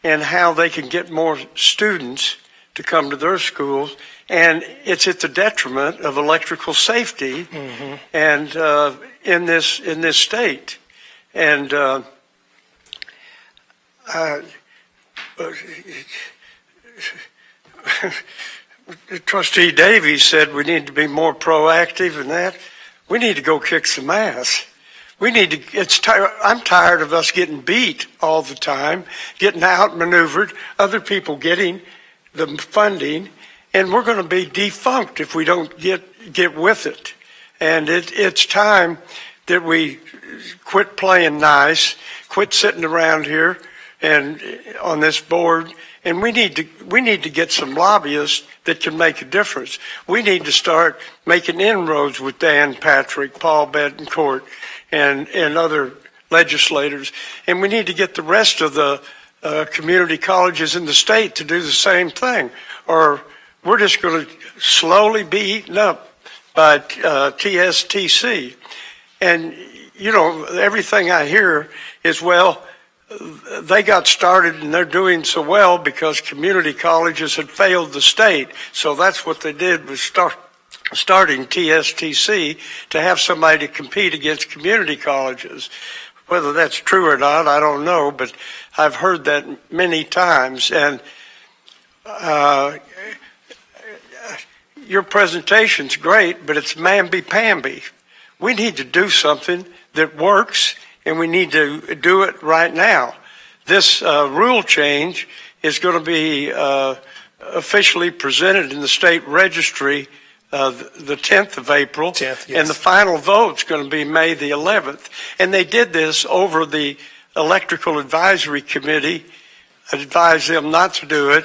and how they can get more students to come to their schools. And it's at the detriment of electrical safety and in this state. And Trustee Davies said we need to be more proactive in that. We need to go kick some ass. We need to, I'm tired of us getting beat all the time, getting outmaneuvered, other people getting the funding, and we're going to be defunct if we don't get with it. And it's time that we quit playing nice, quit sitting around here and on this board, and we need to get some lobbyists that can make a difference. We need to start making inroads with Dan Patrick, Paul Betancourt, and other legislators, and we need to get the rest of the community colleges in the state to do the same thing, or we're just going to slowly be eaten up by TSTC. And, everything I hear is, well, they got started and they're doing so well because community colleges had failed the state. So that's what they did, was starting TSTC to have somebody to compete against community colleges. Whether that's true or not, I don't know, but I've heard that many times. And your presentation's great, but it's mamby-pamby. We need to do something that works, and we need to do it right now. This rule change is going to be officially presented in the state registry the 10th of April, 10th, yes. And the final vote's going to be May the 11th. And they did this over the Electrical Advisory Committee, advised them not to do it,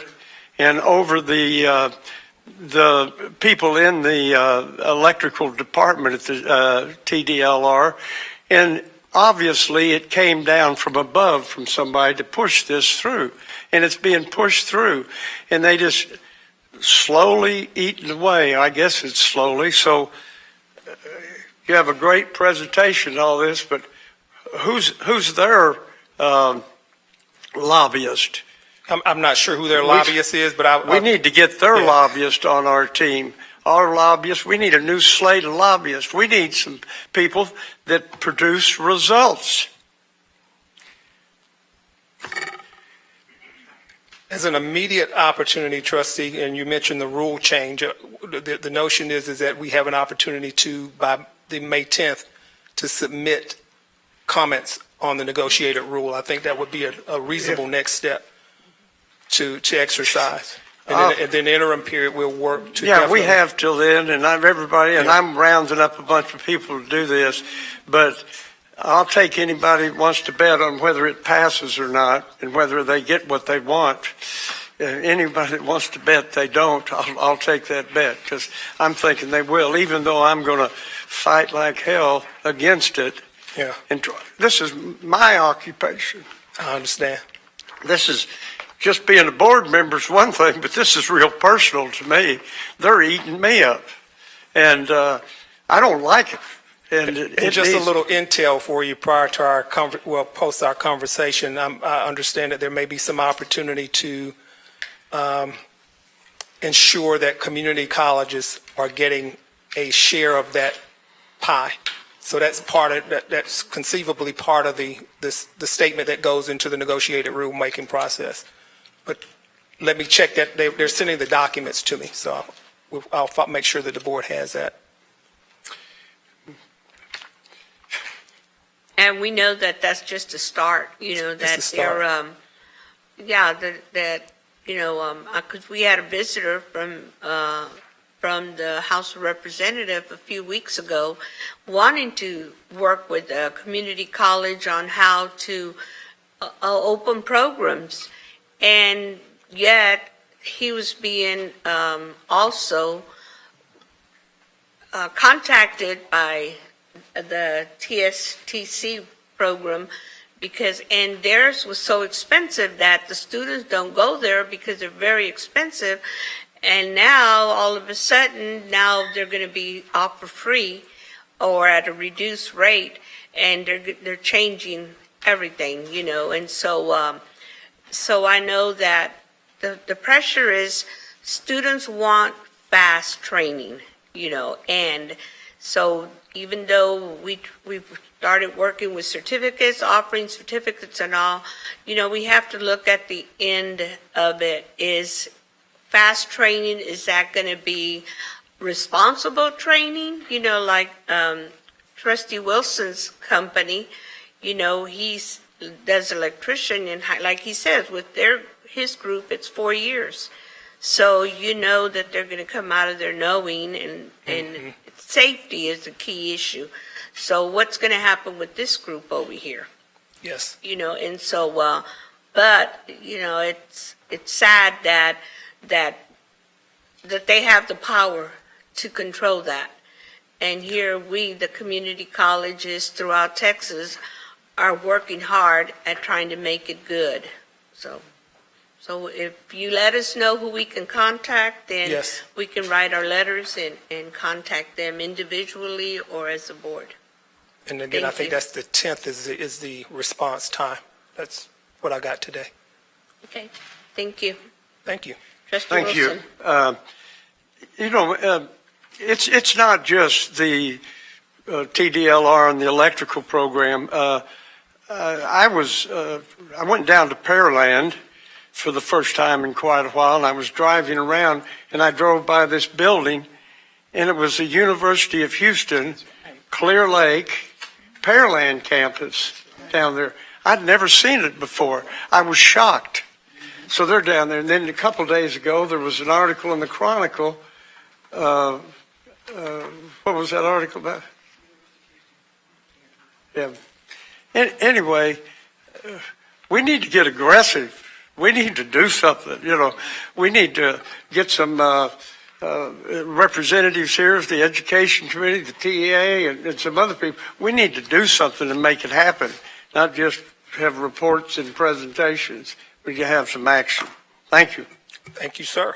and over the the people in the electrical department at the TDLR, and obviously it came down from above from somebody to push this through, and it's being pushed through, and they just slowly eating away. I guess it's slowly. So you have a great presentation and all this, but who's their lobbyist? I'm not sure who their lobbyist is, but we need to get their lobbyist on our team. Our lobbyists, we need a new slate of lobbyists. We need some people that produce results. As an immediate opportunity, trustee, and you mentioned the rule change, the notion is that we have an opportunity to, by the May 10th, to submit comments on the negotiated rule. I think that would be a reasonable next step to exercise. And then the interim period, we'll work to. Yeah, we have till then, and I'm rounding up a bunch of people to do this, but I'll take anybody that wants to bet on whether it passes or not, and whether they get what they want. Anybody that wants to bet they don't, I'll take that bet, because I'm thinking they will, even though I'm going to fight like hell against it. Yeah. And this is my occupation. I understand. This is just being a board member is one thing, but this is real personal to me. They're eating me up, and I don't like it. And just a little intel for you prior to our post our conversation. I understand that there may be some opportunity to ensure that community colleges are getting a share of that pie. So that's that's conceivably part of the statement that goes into the negotiated rulemaking process. But let me check that. They're sending the documents to me, so I'll make sure that the board has that. And we know that that's just a start, that they're, because we had a visitor from the House of Representatives a few weeks ago wanting to work with a community college on how to open programs. And yet he was being also contacted by the TSTC program and theirs was so expensive that the students don't go there because they're very expensive. And now, all of a sudden, now they're going to be offered free or at a reduced rate, and they're changing everything, And so, so I know that the pressure is students want fast training, and so even though we've started working with certificates, offering certificates and all, we have to look at the end of it. Is fast training, is that going to be responsible training? Like Trustee Wilson's company, he does electrician, and like he says, with his group, it's 4 years. So that they're going to come out of there knowing, and safety is a key issue. So what's going to happen with this group over here? Yes. And so, but it's sad that they have the power to control that. And here we, the community colleges throughout Texas, are working hard at trying to make it good. So if you let us know who we can contact, then yes, we can write our letters and contact them individually or as a board. And again, I think that's the 10th is the response time. That's what I got today. Okay, thank you. Thank you. Trustee Thank Wilson. you. It's not just the TDLR and the electrical program. I went down to Pearland for the first time in quite a while, and I was driving around, and I drove by this building, and it was the University of Houston, Clear Lake, Pearland campus down there. I'd never seen it before. I was shocked. So they're down there. And then a couple of days ago, there was an article in the Chronicle. What was that article about? Yeah. Anyway, we need to get aggressive. We need to do something. We need to get some representatives here, the Education Committee, the TEA, and some other people. We need to do something to make it happen, not just have reports and presentations. We can have some action. Thank you. Thank you, sir.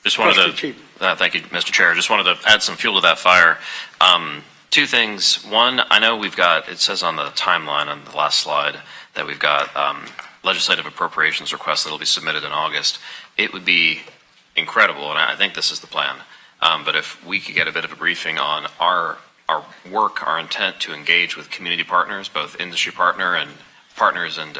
Just wanted Trustee to, thank you, Mr. Chair. Just wanted to add some fuel to that fire. Two things. One, I know we've got, it says on the timeline on the last slide that we've got legislative appropriations requests that will be submitted in August. It would be incredible, and I think this is the plan, but if we could get a bit of a briefing on our work, our intent to engage with community partners, both industry partners and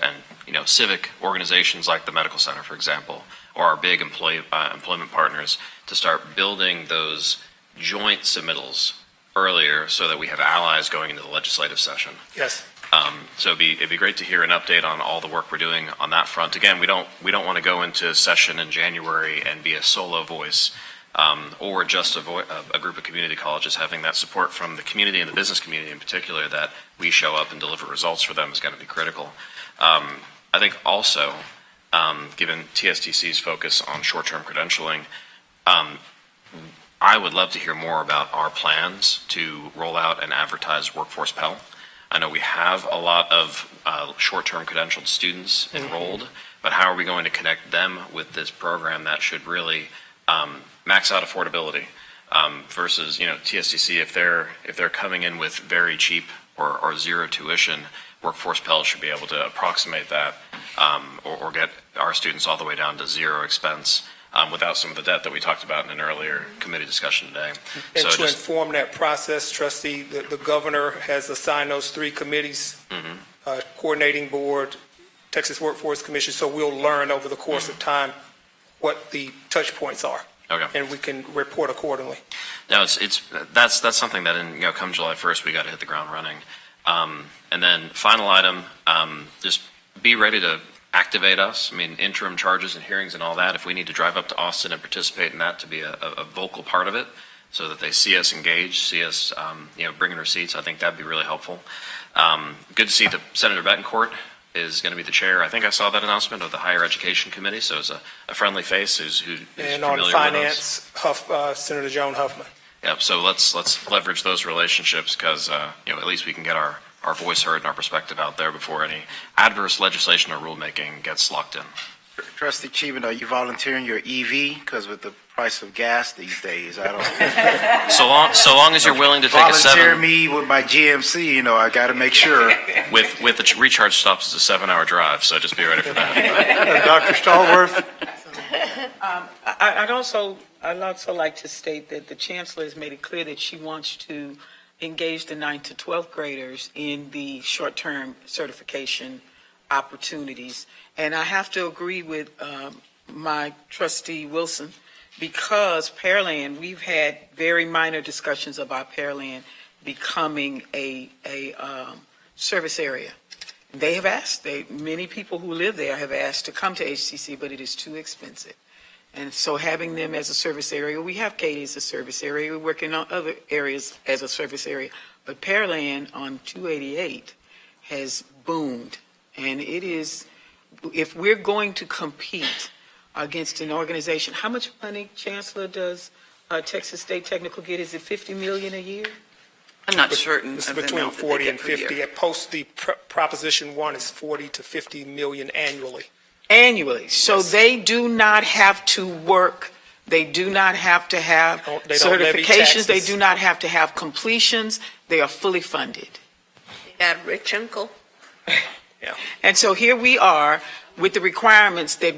civic organizations like the Medical Center, for example, or our big employment partners, to start building those joint submittals earlier so that we have allies going into the legislative session. Yes. So it'd be great to hear an update on all the work we're doing on that front. Again, we don't want to go into session in January and be a solo voice, or just a group of community colleges. Having that support from the community and the business community in particular, that we show up and deliver results for them, is going to be critical. I think also, given TSTC's focus on short-term credentialing, I would love to hear more about our plans to roll out and advertise Workforce Pell. I know we have a lot of short-term credentialed students enrolled, but how are we going to connect them with this program that should really max out affordability versus, TSTC, if they're coming in with very cheap or zero tuition, Workforce Pell should be able to approximate that or get our students all the way down to zero expense without some of the debt that we talked about in an earlier committee discussion today. And to inform that process, Trustee, the governor has assigned those three committees, coordinating board, Texas Workforce Commission, so we'll learn over the course of time what the touch points are. Okay. And we can report accordingly. No, that's something that come July 1st, we got to hit the ground running. And then final item, just be ready to activate us. I mean, interim charges and hearings and all that, if we need to drive up to Austin and participate in that to be a vocal part of it so that they see us engaged, see us, bringing receipts, I think that'd be really helpful. Good to see that Senator Betancourt is going to be the chair. I think I saw that announcement of the Higher Education Committee, so it's a friendly face who's and familiar on finance, with us. Senator Joan Huffman. Yep, so let's leverage those relationships because, at least we can get our voice heard and our perspective out there before any adverse legislation or rulemaking gets locked in. Trustee Cheeman, are you volunteering your EV? Because with the price of gas these days, I don't. So long as you're willing to take a volunteer me with my GMC, I got to make sure. With the recharge stops, it's a 7-hour drive, so just be ready for that. Dr. Stallworth? I'd also like to state that the chancellor has made it clear that she wants to engage the 9th to 12th graders in the short-term certification opportunities. And I have to agree with my trustee Wilson, because Pearland, we've had very minor discussions about Pearland becoming a service area. They have asked, many people who live there have asked to come to HCC, but it is too expensive. And so having them as a service area, we have Katy as a service area, we're working on other areas as a service area, but Pearland on 288 has boomed. And it is, if we're going to compete against an organization, how much money, Chancellor, does Texas State Technical get? Is it $50 million a year? I'm not certain. It's of the between amount that 40 they and get per 50. year. At post, the Proposition 1 is 40 to 50 million annually. Annually. So they do not have to work. They do not have to have They don't levy certifications. They taxes. do not have to have completions. They are fully funded. You got a rich uncle? Yeah. And so here we are with the requirements that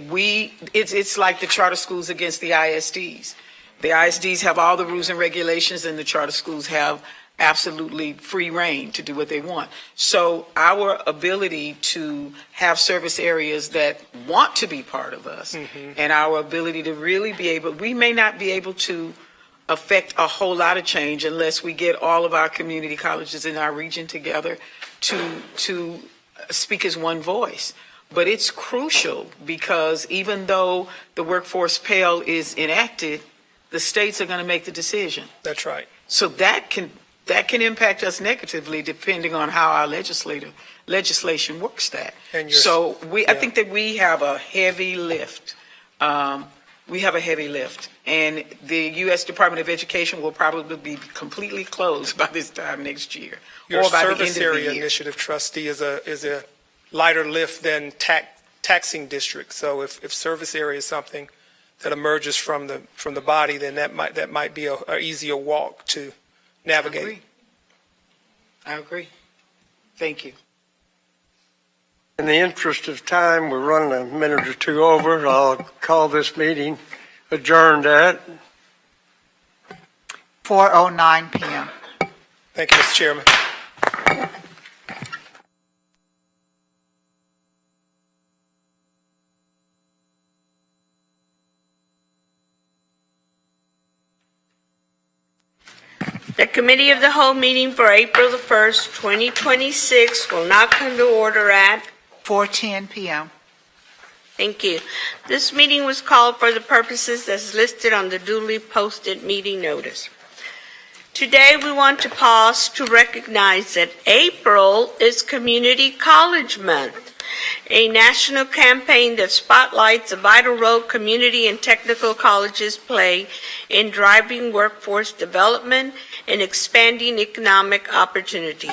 it's like the charter schools against the ISDs. The ISDs have all the rules and regulations, and the charter schools have absolutely free reign to do what they want. So our ability to have service areas that want to be part of us, and our ability to really be able, we may not be able to affect a whole lot of change unless we get all of our community colleges in our region together to speak as one voice. But it's crucial because even though the Workforce Pell is enacted, the states are going to make the decision. That's right. So that can impact us negatively depending on how our legislation works that. And So I think that we have a heavy lift we have a heavy lift. And the U.S. Department of Education will probably be completely closed by this time next year. Your or by the service end of the area year. initiative, trustee, is a lighter lift than taxing districts. So if service area is something that emerges from the body, then that might be a easier walk to navigate. I agree. Thank you. In the interest of time, we're running a minute or two over. I'll call this meeting adjourned at 4:09 p.m. Thank you, Mr. Chairman. The Committee of the Whole meeting for April the 1st, 2026 will now come to order at 4:10 p.m. Thank you. This meeting was called for the purposes as listed on the duly posted meeting notice. Today, we want to pause to recognize that April is Community College Month, a national campaign that spotlights the vital role community and technical colleges play in driving workforce development and expanding economic opportunity.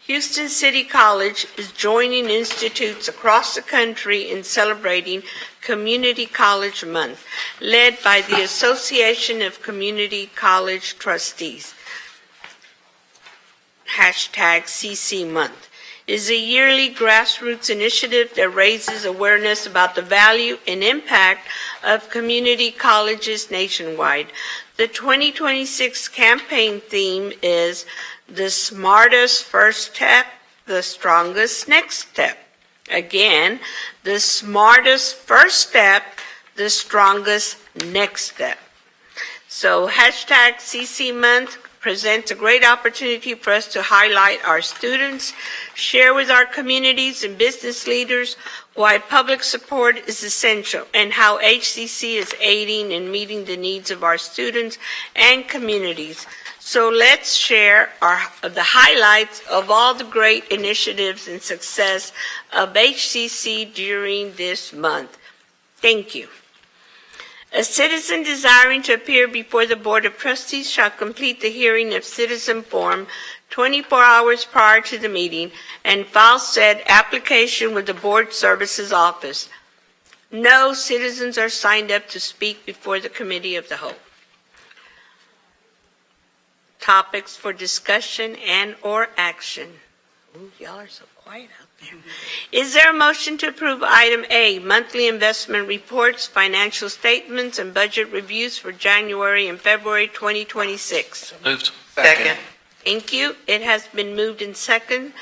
Houston City College is joining institutes across the country in celebrating Community College Month, led by the Association of Community College Trustees. #CC Month is a yearly grassroots initiative that raises awareness about the value and impact of community colleges nationwide. The 2026 campaign theme is the smartest first step, the strongest next step. Again, the smartest first step, the strongest next step. So #CC Month presents a great opportunity for us to highlight our students, share with our communities and business leaders why public support is essential and how HCC is aiding in meeting the needs of our students and communities. So let's share the highlights of all the great initiatives and success of HCC during this month. Thank you. A citizen desiring to appear before the Board of Trustees shall complete the hearing of citizen form 24 hours prior to the meeting and file said application with the Board Services Office. No citizens are signed up to speak before the Committee of the Whole. Topics for discussion and/or action. Ooh, y'all are so quiet out there. Is there a motion to approve item A, monthly investment reports, financial statements, and budget reviews for January and February 2026? Moved. Second. Thank you. It has been moved in second.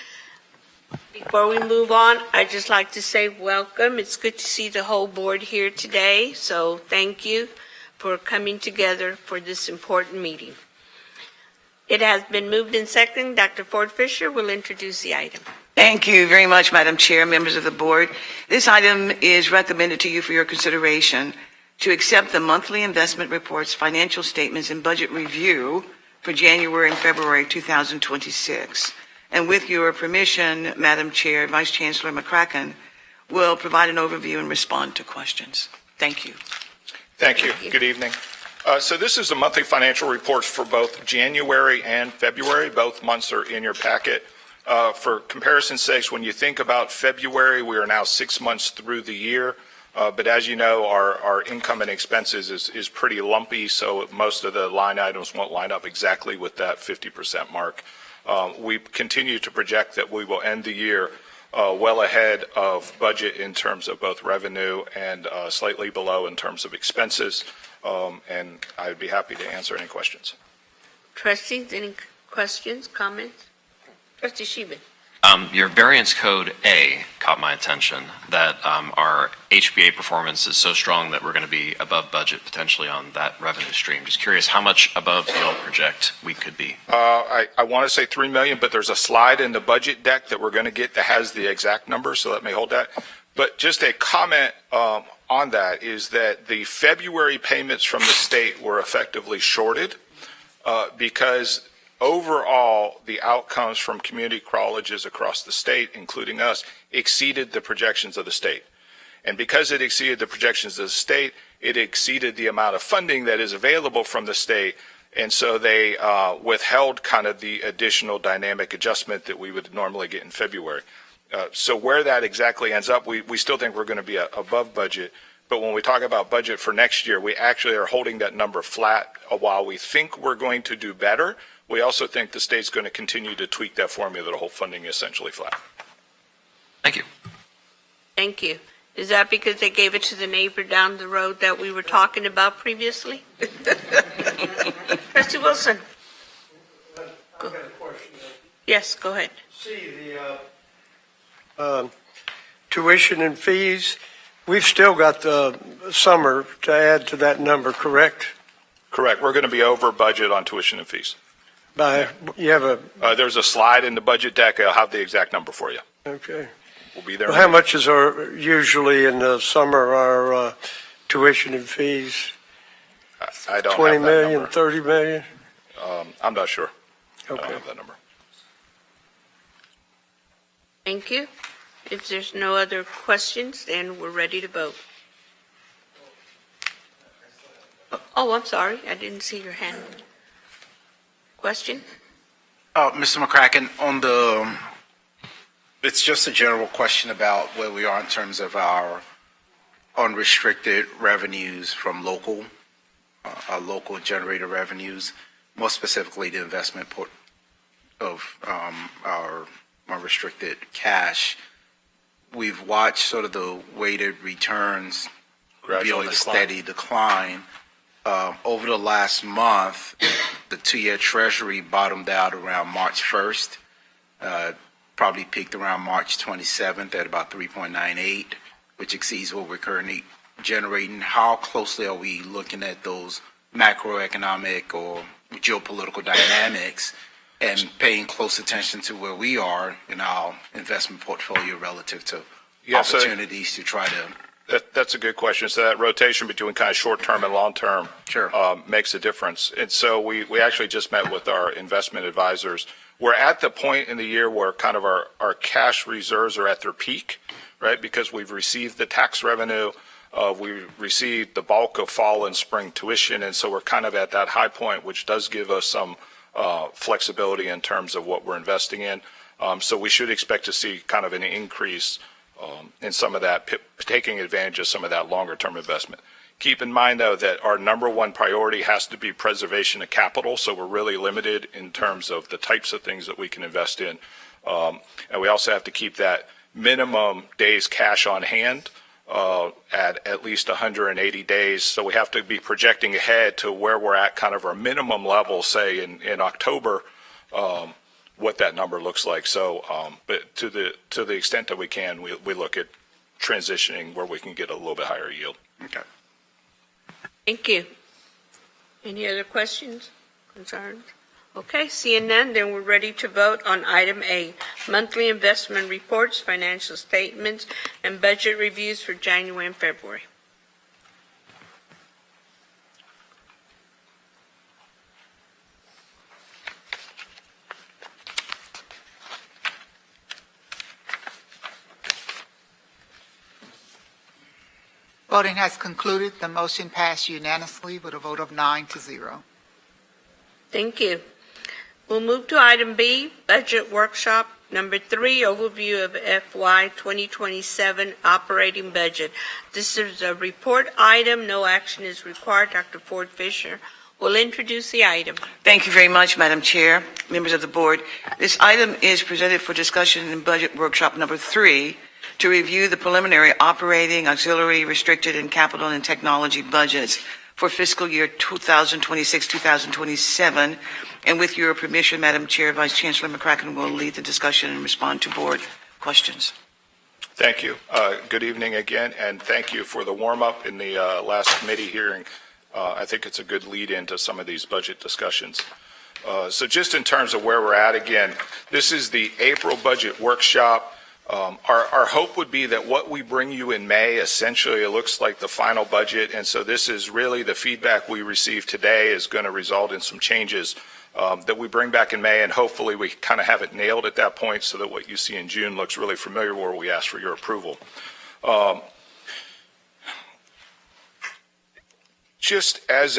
Before we move on, I'd just like to say welcome. It's good to see the whole board here today, so thank you for coming together for this important meeting. It has been moved in second. Dr. Ford Fisher will introduce the item. Thank you very much, Madam Chair, members of the board. This item is recommended to you for your consideration to accept the monthly investment reports, financial statements, and budget review for January and February 2026. And with your permission, Madam Chair, Vice Chancellor McCracken will provide an overview and respond to questions. Thank you. Thank you. Good evening. So this is the monthly financial reports for both January and February. Both months are in your packet. For comparison's sake, when you think about February, we are now 6 months through the year. But as you know, our income and expenses is pretty lumpy, so most of the line items won't line up exactly with that 50% mark. We continue to project that we will end the year well ahead of budget in terms of both revenue and slightly below in terms of expenses. And I'd be happy to answer any questions. Trustees, any questions, comments? Trustee Sheehan. Your variance code A caught my attention, that our HBA performance is so strong that we're going to be above budget potentially on that revenue stream. Just curious how much above the old project we could be. I want to say 3 million, but there's a slide in the budget deck that we're going to get that has the exact number, so let me hold that. But just a comment on that is that the February payments from the state were effectively shorted because overall, the outcomes from community colleges across the state, including us, exceeded the projections of the state. And because it exceeded the projections of the state, it exceeded the amount of funding that is available from the state. And so they withheld kind of the additional dynamic adjustment that we would normally get in February. So where that exactly ends up, we still think we're going to be above budget. But when we talk about budget for next year, we actually are holding that number flat. While we think we're going to do better, we also think the state's going to continue to tweak that formula to hold funding essentially flat. Thank you. Thank you. Is that because they gave it to the neighbor down the road that we were talking about previously? Trustee Wilson? I've got a question. Yes, go ahead. See, the tuition and fees, we've still got the summer to add to that number, correct? Correct. We're going to be over budget on tuition and fees. You have a... There's a slide in the budget deck. I'll have the exact number for you. Okay. We'll be there. Well, how much is usually in the summer our tuition and fees? I don't 20 have that million, number. 30 million? I'm not sure. I Okay. don't have that number. Thank you. If there's no other questions, then we're ready to vote. Oh, I'm sorry. I didn't see your hand. Question? Mr. McCracken, it's just a general question about where we are in terms of our unrestricted revenues from our local generated revenues, more specifically the investment of our unrestricted cash. We've watched sort of the weighted returns be on a steady decline. Over the last month, the 2-year Treasury bottomed out around March 1st, probably peaked around March 27th at about 3.98, which exceeds what we're currently generating. How closely are we looking at those macroeconomic or geopolitical dynamics and paying close attention to where we are in our investment portfolio relative to opportunities to try to... That's a good question. So that rotation between kind of short-term and long-term makes a difference. And so we actually just met with our investment advisors. We're at the point in the year where kind of our cash reserves are at their peak, right? Because we've received the tax revenue, we received the bulk of fall and spring tuition, and so we're kind of at that high point, which does give us some flexibility in terms of what we're investing in. So we should expect to see kind of an increase in some of that, taking advantage of some of that longer-term investment. Keep in mind, though, that our number one priority has to be preservation of capital, so we're really limited in terms of the types of things that we can invest in. And we also have to keep that minimum days cash on hand at least 180 days. So we have to be projecting ahead to where we're at kind of our minimum level, say in October, what that number looks like. So, but to the extent that we can, we look at transitioning where we can get a little bit higher yield. Okay. Thank you. Any other questions, concerns? Okay, seeing none, then we're ready to vote on item A, monthly investment reports, financial statements, and budget reviews for January and February. Voting has concluded. The motion passed unanimously with a vote of 9-0. Thank you. We'll move to item B, budget workshop number 3, overview of FY 2027 operating budget. This is a report item. No action is required. Dr. Ford Fisher will introduce the item. Thank you very much, Madam Chair, members of the board. This item is presented for discussion in budget workshop number 3 to review the preliminary operating, auxiliary, restricted, and capital and technology budgets for fiscal year 2026-2027. And with your permission, Madam Chair, Vice Chancellor McCracken will lead the discussion and respond to board questions. Thank you. Good evening again, and thank you for the warm-up in the last committee hearing. I think it's a good lead-in to some of these budget discussions. So just in terms of where we're at, again, this is the April budget workshop. Our hope would be that what we bring you in May, essentially it looks like the final budget, and so this is really the feedback we received today is going to result in some changes that we bring back in May, and hopefully we kind of have it nailed at that point so that what you see in June looks really familiar where we ask for your approval. just as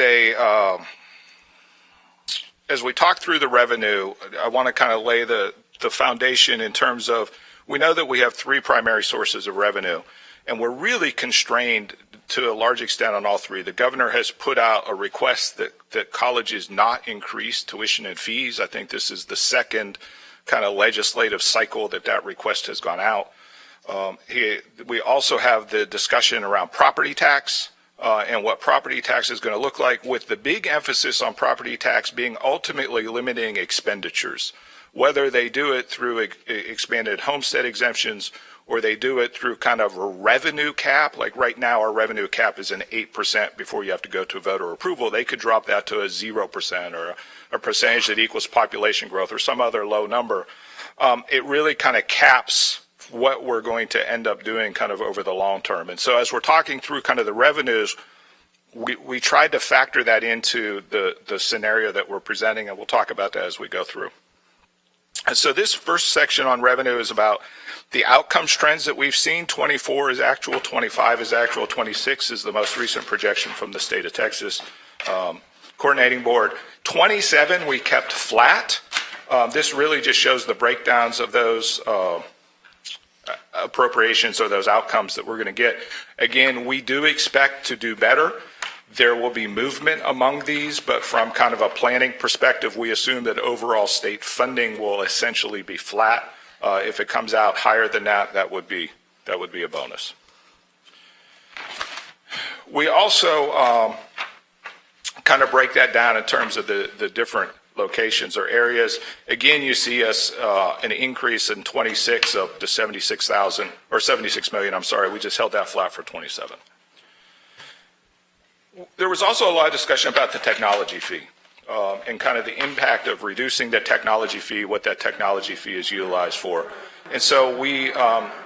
we talk through the revenue, I want to kind of lay the foundation in terms of, we know that we have three primary sources of revenue, and we're really constrained to a large extent on all three. The governor has put out a request that colleges not increase tuition and fees. I think this is the second kind of legislative cycle that request has gone out. We also have the discussion around property tax and what property tax is going to look like, with the big emphasis on property tax being ultimately limiting expenditures, whether they do it through expanded homestead exemptions or they do it through kind of a revenue cap. Like right now, our revenue cap is an 8% before you have to go to voter approval. They could drop that to a 0% or a percentage that equals population growth or some other low number. It really kind of caps what we're going to end up doing kind of over the long term. And so as we're talking through kind of the revenues, we tried to factor that into the scenario that we're presenting, and we'll talk about that as we go through. And so this first section on revenue is about the outcomes trends that we've seen. 24 is actual, 25 is actual, 26 is the most recent projection from the state of Texas coordinating board. 27 we kept flat. This really just shows the breakdowns of those appropriations or those outcomes that we're going to get. Again, we do expect to do better. There will be movement among these, but from kind of a planning perspective, we assume that overall state funding will essentially be flat. If it comes out higher than that, that would be a bonus. We also kind of break that down in terms of the different locations or areas. Again, you see us an increase in 26 up to 76,000 or 76 million. I'm sorry, we just held that flat for 27. There was also a lot of discussion about the technology fee and kind of the impact of reducing the technology fee, what that technology fee is utilized for. And so we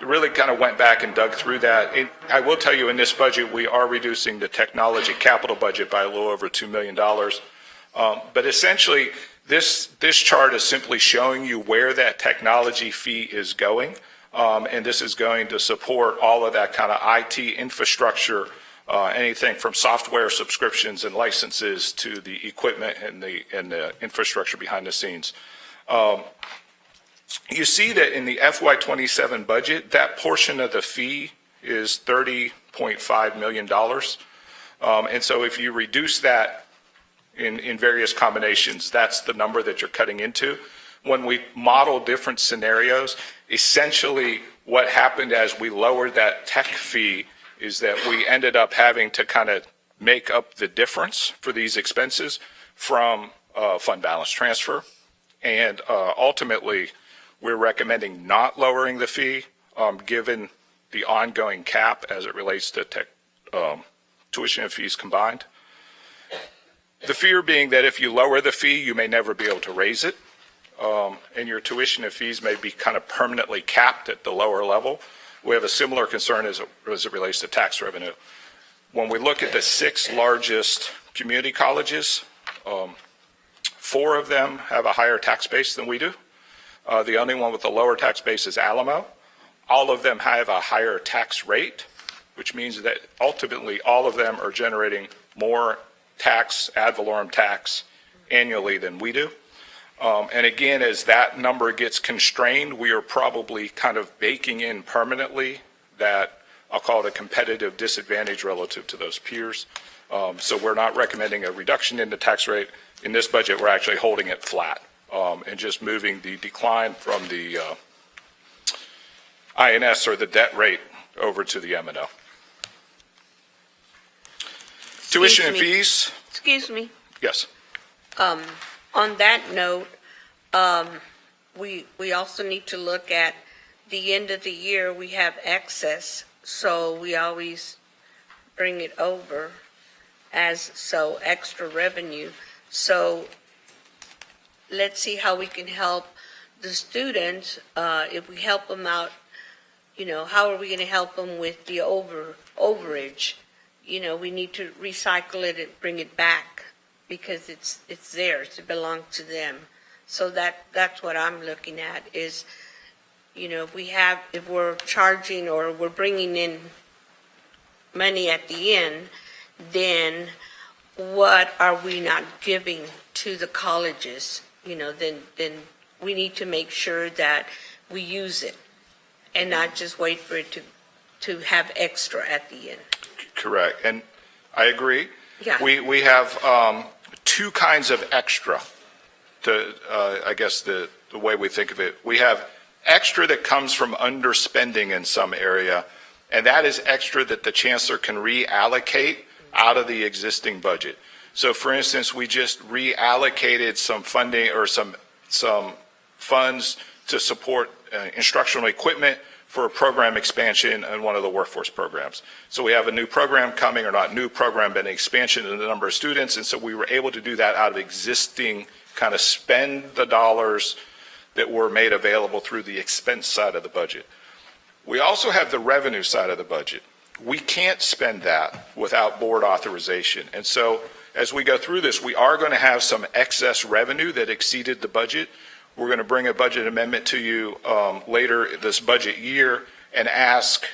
really kind of went back and dug through that. I will tell you, in this budget, we are reducing the technology capital budget by a little over $2 million. But essentially, this chart is simply showing you where that technology fee is going. And this is going to support all of that kind of IT infrastructure, anything from software subscriptions and licenses to the equipment and the infrastructure behind the scenes. You see that in the FY27 budget, that portion of the fee is $30.5 million. And so if you reduce that in various combinations, that's the number that you're cutting into. When we model different scenarios, essentially what happened as we lowered that tech fee is that we ended up having to kind of make up the difference for these expenses from fund balance transfer. And ultimately, we're recommending not lowering the fee given the ongoing cap as it relates to tuition and fees combined. The fear being that if you lower the fee, you may never be able to raise it, and your tuition and fees may be kind of permanently capped at the lower level. We have a similar concern as it relates to tax revenue. When we look at the 6 largest community colleges, 4 of them have a higher tax base than we do. The only one with a lower tax base is Alamo. All of them have a higher tax rate, which means that ultimately all of them are generating more tax, ad valorem tax annually than we do. And again, as that number gets constrained, we are probably kind of baking in permanently that, I'll call it a competitive disadvantage relative to those peers. So we're not recommending a reduction in the tax rate. In this budget, we're actually holding it flat and just moving the decline from the INS or the debt rate over to the M&O. Tuition and fees? Excuse me. Yes. On that note, we also need to look at the end of the year. We have excess, so we always bring it over as extra revenue. So let's see how we can help the students. If we help them out, how are we going to help them with the overage? We need to recycle it and bring it back because it's theirs. It belongs to them. So that's what I'm looking at is, if we're charging or we're bringing in money at the end, then what are we not giving to the colleges, then we need to make sure that we use it and not just wait for it to have extra at the end. Correct. And I agree. Yeah. We have two kinds of extra, I guess the way we think of it. We have extra that comes from underspending in some area, and that is extra that the chancellor can reallocate out of the existing budget. So for instance, we just reallocated some funding or some funds to support instructional equipment for a program expansion in one of the workforce programs. So we have a new program coming, or not new program, but an expansion in the number of students, and so we were able to do that out of existing, kind of spend the dollars that were made available through the expense side of the budget. We also have the revenue side of the budget. We can't spend that without board authorization. And so as we go through this, we are going to have some excess revenue that exceeded the budget. We're going to bring a budget amendment to you later this budget year and ask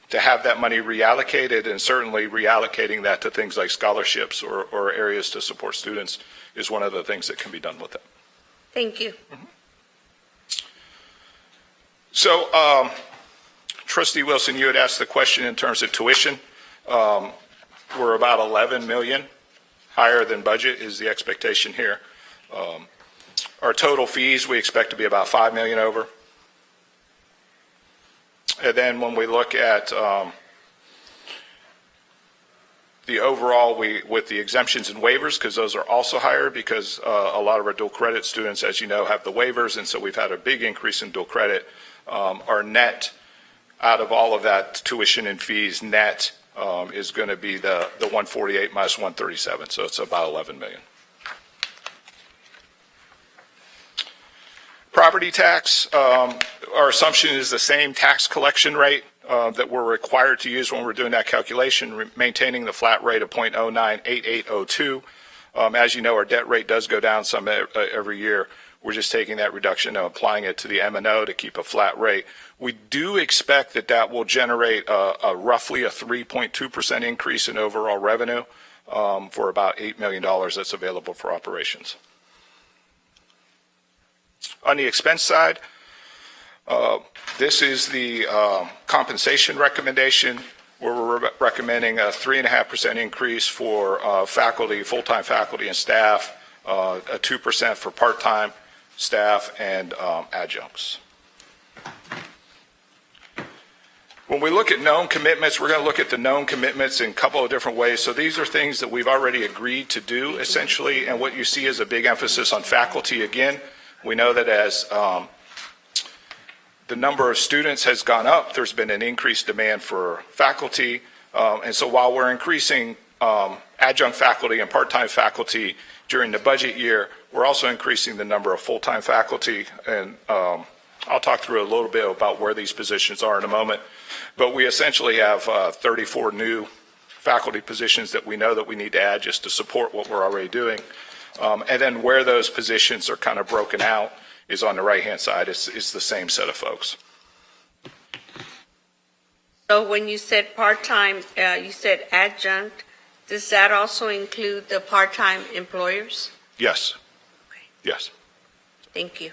to have that money reallocated, and certainly reallocating that to things like scholarships or areas to support students is one of the things that can be done with it. Thank you. So, Trustee Wilson, you had asked the question in terms of tuition. We're about 11 million higher than budget is the expectation here. Our total fees, we expect to be about 5 million over. And then when we look at the overall, with the exemptions and waivers, because those are also higher, because a lot of our dual credit students, as you know, have the waivers, and so we've had a big increase in dual credit. Our net out of all of that tuition and fees net is going to be the 148 minus 137, so it's about 11 million. Property tax, our assumption is the same tax collection rate that we're required to use when we're doing that calculation, maintaining the flat rate of 0.098802. As you know, our debt rate does go down some every year. We're just taking that reduction and applying it to the M&O to keep a flat rate. We do expect that will generate roughly a 3.2% increase in overall revenue for about $8 million that's available for operations. On the expense side, this is the compensation recommendation, where we're recommending a 3.5% increase for faculty, full-time faculty and staff, a 2% for part-time staff and adjuncts. When we look at known commitments, we're going to look at the known commitments in a couple of different ways. So these are things that we've already agreed to do, essentially, and what you see is a big emphasis on faculty again. We know that as the number of students has gone up, there's been an increased demand for faculty. And so while we're increasing adjunct faculty and part-time faculty during the budget year, we're also increasing the number of full-time faculty. And I'll talk through a little bit about where these positions are in a moment. But we essentially have 34 new faculty positions that we know that we need to add just to support what we're already doing. And then where those positions are kind of broken out is on the right-hand side. It's the same set of folks. So when you said part-time, you said adjunct, does that also include the part-time employers? Yes. Yes. Thank you.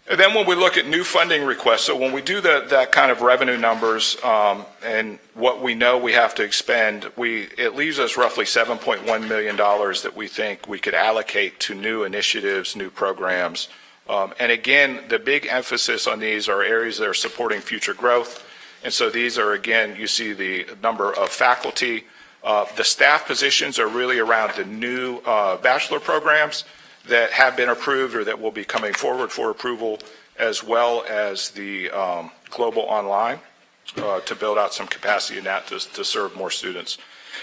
And then when we look at new funding requests, so when we do that kind of revenue numbers and what we know we have to expend, it leaves us roughly $7.1 million that we think we could allocate to new initiatives, new programs. And again, the big emphasis on these are areas that are supporting future growth. And so these are, again, you see the number of faculty. The staff positions are really around the new bachelor programs that have been approved or that will be coming forward for approval, as well as the global online to build out some capacity in that to serve more students.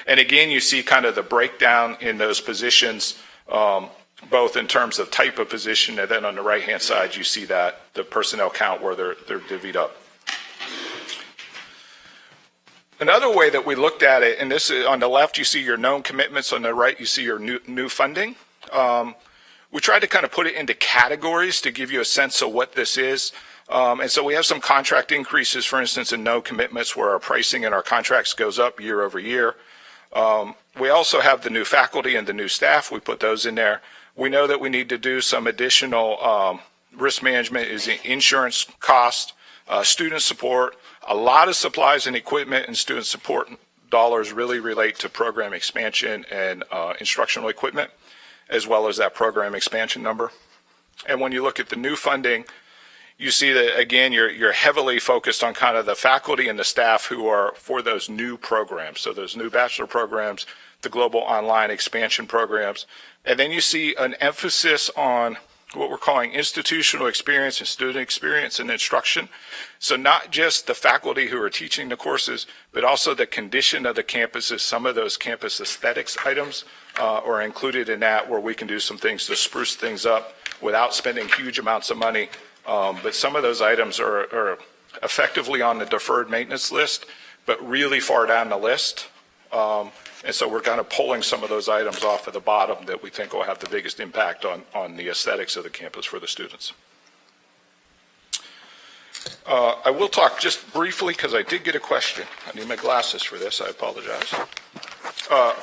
And again, you see kind of the breakdown in those positions, both in terms of type of position, and then on the right-hand side, you see that the personnel count where they're divvied up. Another way that we looked at it, and this is on the left, you see your known commitments. On the right, you see your new funding. We tried to kind of put it into categories to give you a sense of what this is. And so we have some contract increases, for instance, in no commitments where our pricing and our contracts goes up year over year. We also have the new faculty and the new staff. We put those in there. We know that we need to do some additional risk management, is insurance cost, student support. A lot of supplies and equipment and student support dollars really relate to program expansion and instructional equipment, as well as that program expansion number. And when you look at the new funding, you see that, again, you're heavily focused on kind of the faculty and the staff who are for those new programs. So those new bachelor programs, the global online expansion programs. And then you see an emphasis on what we're calling institutional experience and student experience and instruction. So not just the faculty who are teaching the courses, but also the condition of the campuses. Some of those campus aesthetics items are included in that, where we can do some things to spruce things up without spending huge amounts of money. But some of those items are effectively on the deferred maintenance list, but really far down the list. And so we're kind of pulling some of those items off of the bottom that we think will have the biggest impact on the aesthetics of the campus for the students. I will talk just briefly, because I did get a question. I need my glasses for this. I apologize.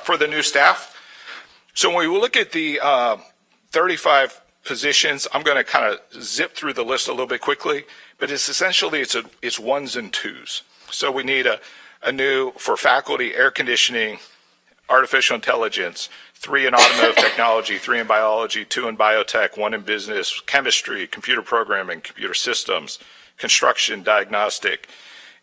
For the new staff. So when we look at the 35 positions, I'm going to kind of zip through the list a little bit quickly, but it's essentially it's ones and twos. So we need a new, for faculty, air conditioning, artificial intelligence, 3 in automotive technology, 3 in biology, 2 in biotech, 1 in business, chemistry, computer programming, computer systems, construction, diagnostic,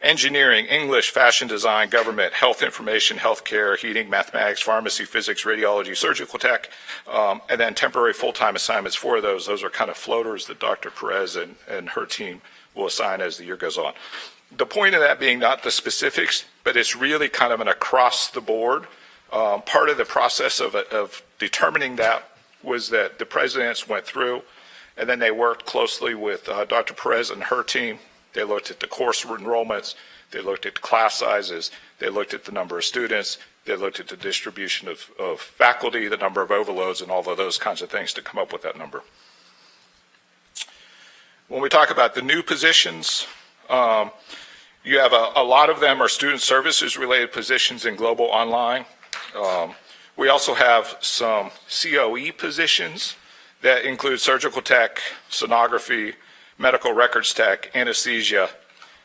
engineering, English, fashion design, government, health information, healthcare, heating, mathematics, pharmacy, physics, radiology, surgical tech, and then temporary full-time assignments for those. Those are kind of floaters that Dr. Perez and her team will assign as the year goes on. The point of that being not the specifics, but it's really kind of an across-the-board. Part of the process of determining that was that the presidents went through, and then they worked closely with Dr. Perez and her team. They looked at the course enrollments, they looked at the class sizes, they looked at the number of students, they looked at the distribution of faculty, the number of overloads, and all of those kinds of things to come up with that number. When we talk about the new positions, you have a lot of them are student services related positions in global online. We also have some COE positions that include surgical tech, sonography, medical records tech, anesthesia,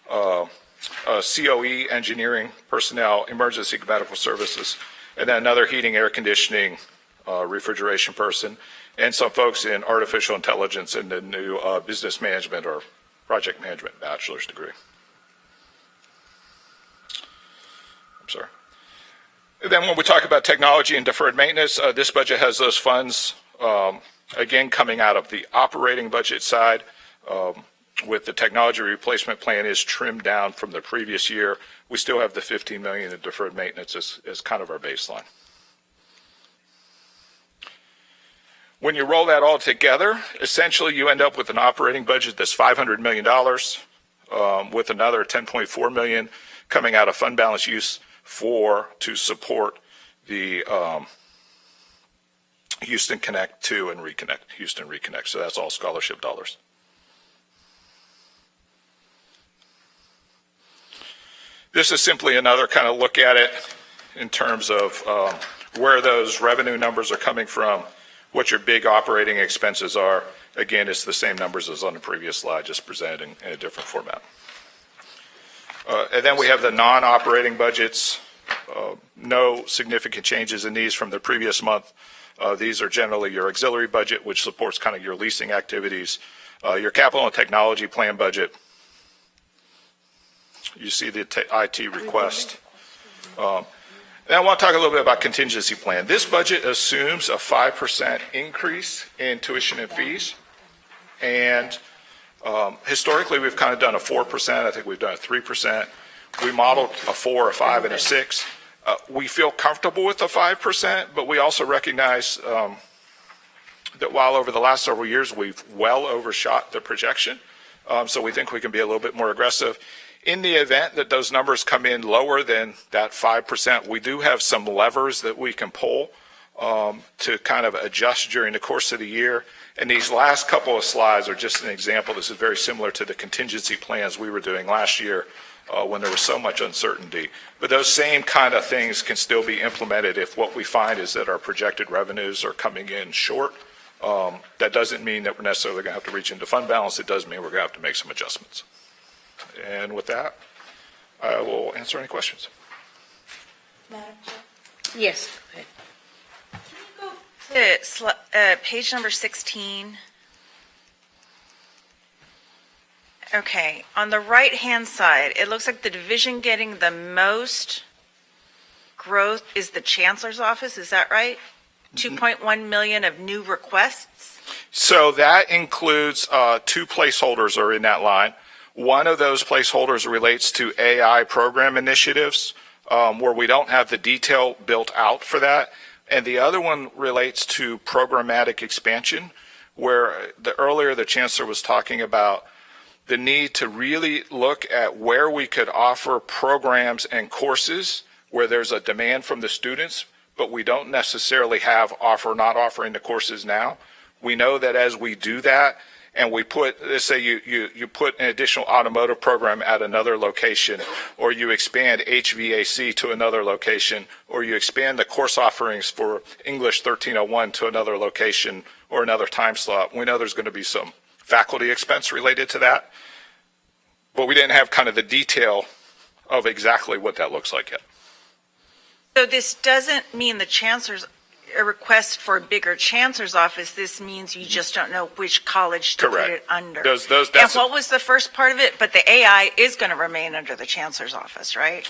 COE engineering personnel, emergency medical services, and then another heating, air conditioning, refrigeration person, and some folks in artificial intelligence and the new business management or project management bachelor's degree. I'm sorry. And then when we talk about technology and deferred maintenance, this budget has those funds, again, coming out of the operating budget side. With the technology replacement plan is trimmed down from the previous year. We still have the $15 million in deferred maintenance as kind of our baseline. When you roll that all together, essentially you end up with an operating budget that's $500 million, with another $10.4 million coming out of fund balance use to support the Houston Connect 2 and Houston Reconnect. So that's all scholarship dollars. This is simply another kind of look at it in terms of where those revenue numbers are coming from, what your big operating expenses are. Again, it's the same numbers as on the previous slide, just presented in a different format. And then we have the non-operating budgets. No significant changes in these from the previous month. These are generally your auxiliary budget, which supports kind of your leasing activities, your capital and technology plan budget. You see the IT request. And I want to talk a little bit about contingency plan. This budget assumes a 5% increase in tuition and fees. And historically, we've kind of done a 4%. I think we've done a 3%. We modeled a 4, a 5, and a 6. We feel comfortable with the 5%, but we also recognize that while over the last several years, we've well overshot the projection. So we think we can be a little bit more aggressive. In the event that those numbers come in lower than that 5%, we do have some levers that we can pull to kind of adjust during the course of the year. And these last couple of slides are just an example. This is very similar to the contingency plans we were doing last year. when there was so much uncertainty. But those same kind of things can still be implemented if what we find is that our projected revenues are coming in short. That doesn't mean that we're necessarily going to have to reach into fund balance. It does mean we're going to have to make some adjustments. And with that, I will answer any questions. Yes. Page number 16. Okay, on the right-hand side, it looks like the division getting the most growth is the Chancellor's Office, is that right? 2.1 million of new requests? So that includes two placeholders are in that line. One of those placeholders relates to AI program initiatives where we don't have the detail built out for that. And the other one relates to programmatic expansion, where earlier the Chancellor was talking about the need to really look at where we could offer programs and courses where there's a demand from the students, but we don't necessarily have not offering the courses now. We know that as we do that, and we put, let's say you put an additional automotive program at another location, or you expand HVAC to another location, or you expand the course offerings for English 1301 to another location or another time slot, we know there's going to be some faculty expense related to that. But we didn't have kind of the detail of exactly what that looks like yet. So this doesn't mean the Chancellor's a request for a bigger Chancellor's Office. This means you just don't know which college to put it under. And what was the first part of it? But the AI is going to remain under the Chancellor's Office, right?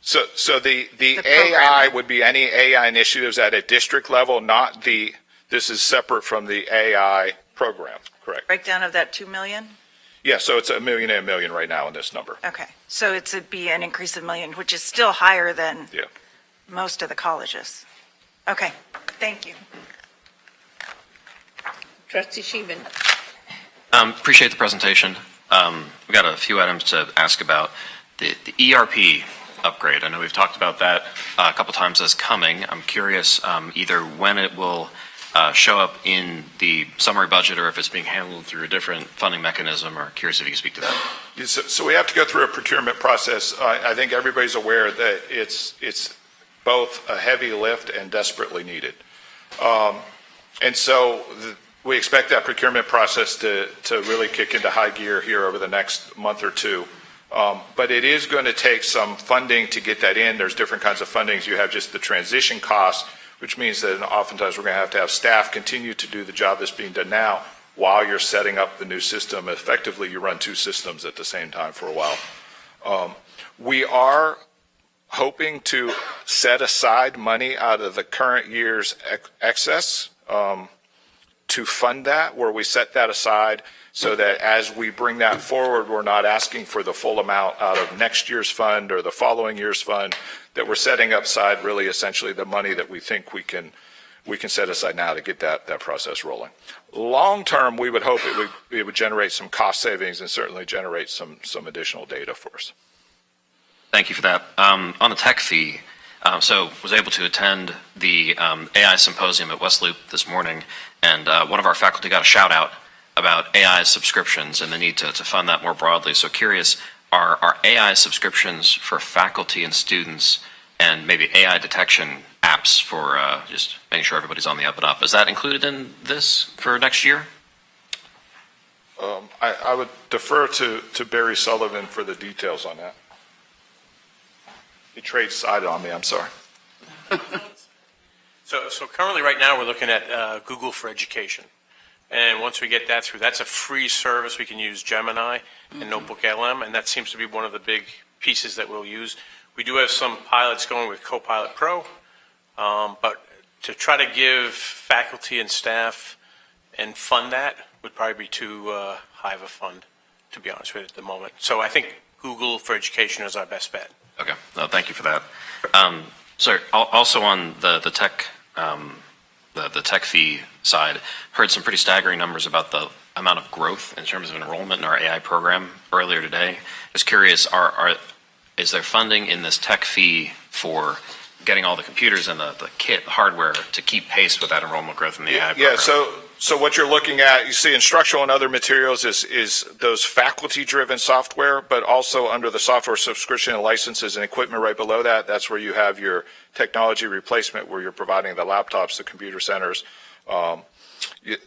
So the AI would be any AI initiatives at a district level, not this is separate from the AI program, correct? Breakdown of that 2 million? Yeah, so it's $1 million and $1 million right now in this number. Okay, so it'd be an increase of $1 million, which is still higher than most of the colleges. Okay, thank you. Trustee Sheehan. Appreciate the presentation. We've got a few items to ask about. The ERP upgrade, I know we've talked about that a couple times as coming. I'm curious either when it will show up in the summary budget or if it's being handled through a different funding mechanism, or curious if you can speak to that. So we have to go through a procurement process. I think everybody's aware that it's both a heavy lift and desperately needed. And so we expect that procurement process to really kick into high gear here over the next month or two. But it is going to take some funding to get that in. There's different kinds of fundings. You have just the transition costs, which means that oftentimes we're going to have staff continue to do the job that's being done now while you're setting up the new system. Effectively, you run two systems at the same time for a while. We are hoping to set aside money out of the current year's excess to fund that, where we set that aside so that as we bring that forward, we're not asking for the full amount out of next year's fund or the following year's fund, that we're setting aside really essentially the money that we think we can set aside now to get that process rolling. Long term, we would hope it would generate some cost savings and certainly generate some additional data for us. Thank you for that. On the tech fee, so was able to attend the AI symposium at West Loop this morning, and one of our faculty got a shout out about AI subscriptions and the need to fund that more broadly. So curious, are AI subscriptions for faculty and students and maybe AI detection apps for just making sure everybody's on the up and up, is that included in this for next year? I would defer to Barry Sullivan for the details on that. He trades side on me, I'm sorry. So currently, right now, we're looking at Google for Education. And once we get that through, that's a free service. We can use Gemini and Notebook LM, and that seems to be one of the big pieces that we'll use. We do have some pilots going with Copilot Pro, but to try to give faculty and staff and fund that would probably be too high of a fund, to be honest with you, at the moment. So I think Google for Education is our best bet. Okay, no, thank you for that. So also on the tech, the tech fee side, heard some pretty staggering numbers about the amount of growth in terms of enrollment in our AI program earlier today. Just curious, is there funding in this tech fee for getting all the computers and the kit, the hardware, to keep pace with that enrollment growth in the AI program? Yeah, So what you're looking at, you see instructional and other materials is those faculty-driven software, but also under the software subscription and licenses and equipment right below that, that's where you have your technology replacement, where you're providing the laptops, the computer centers.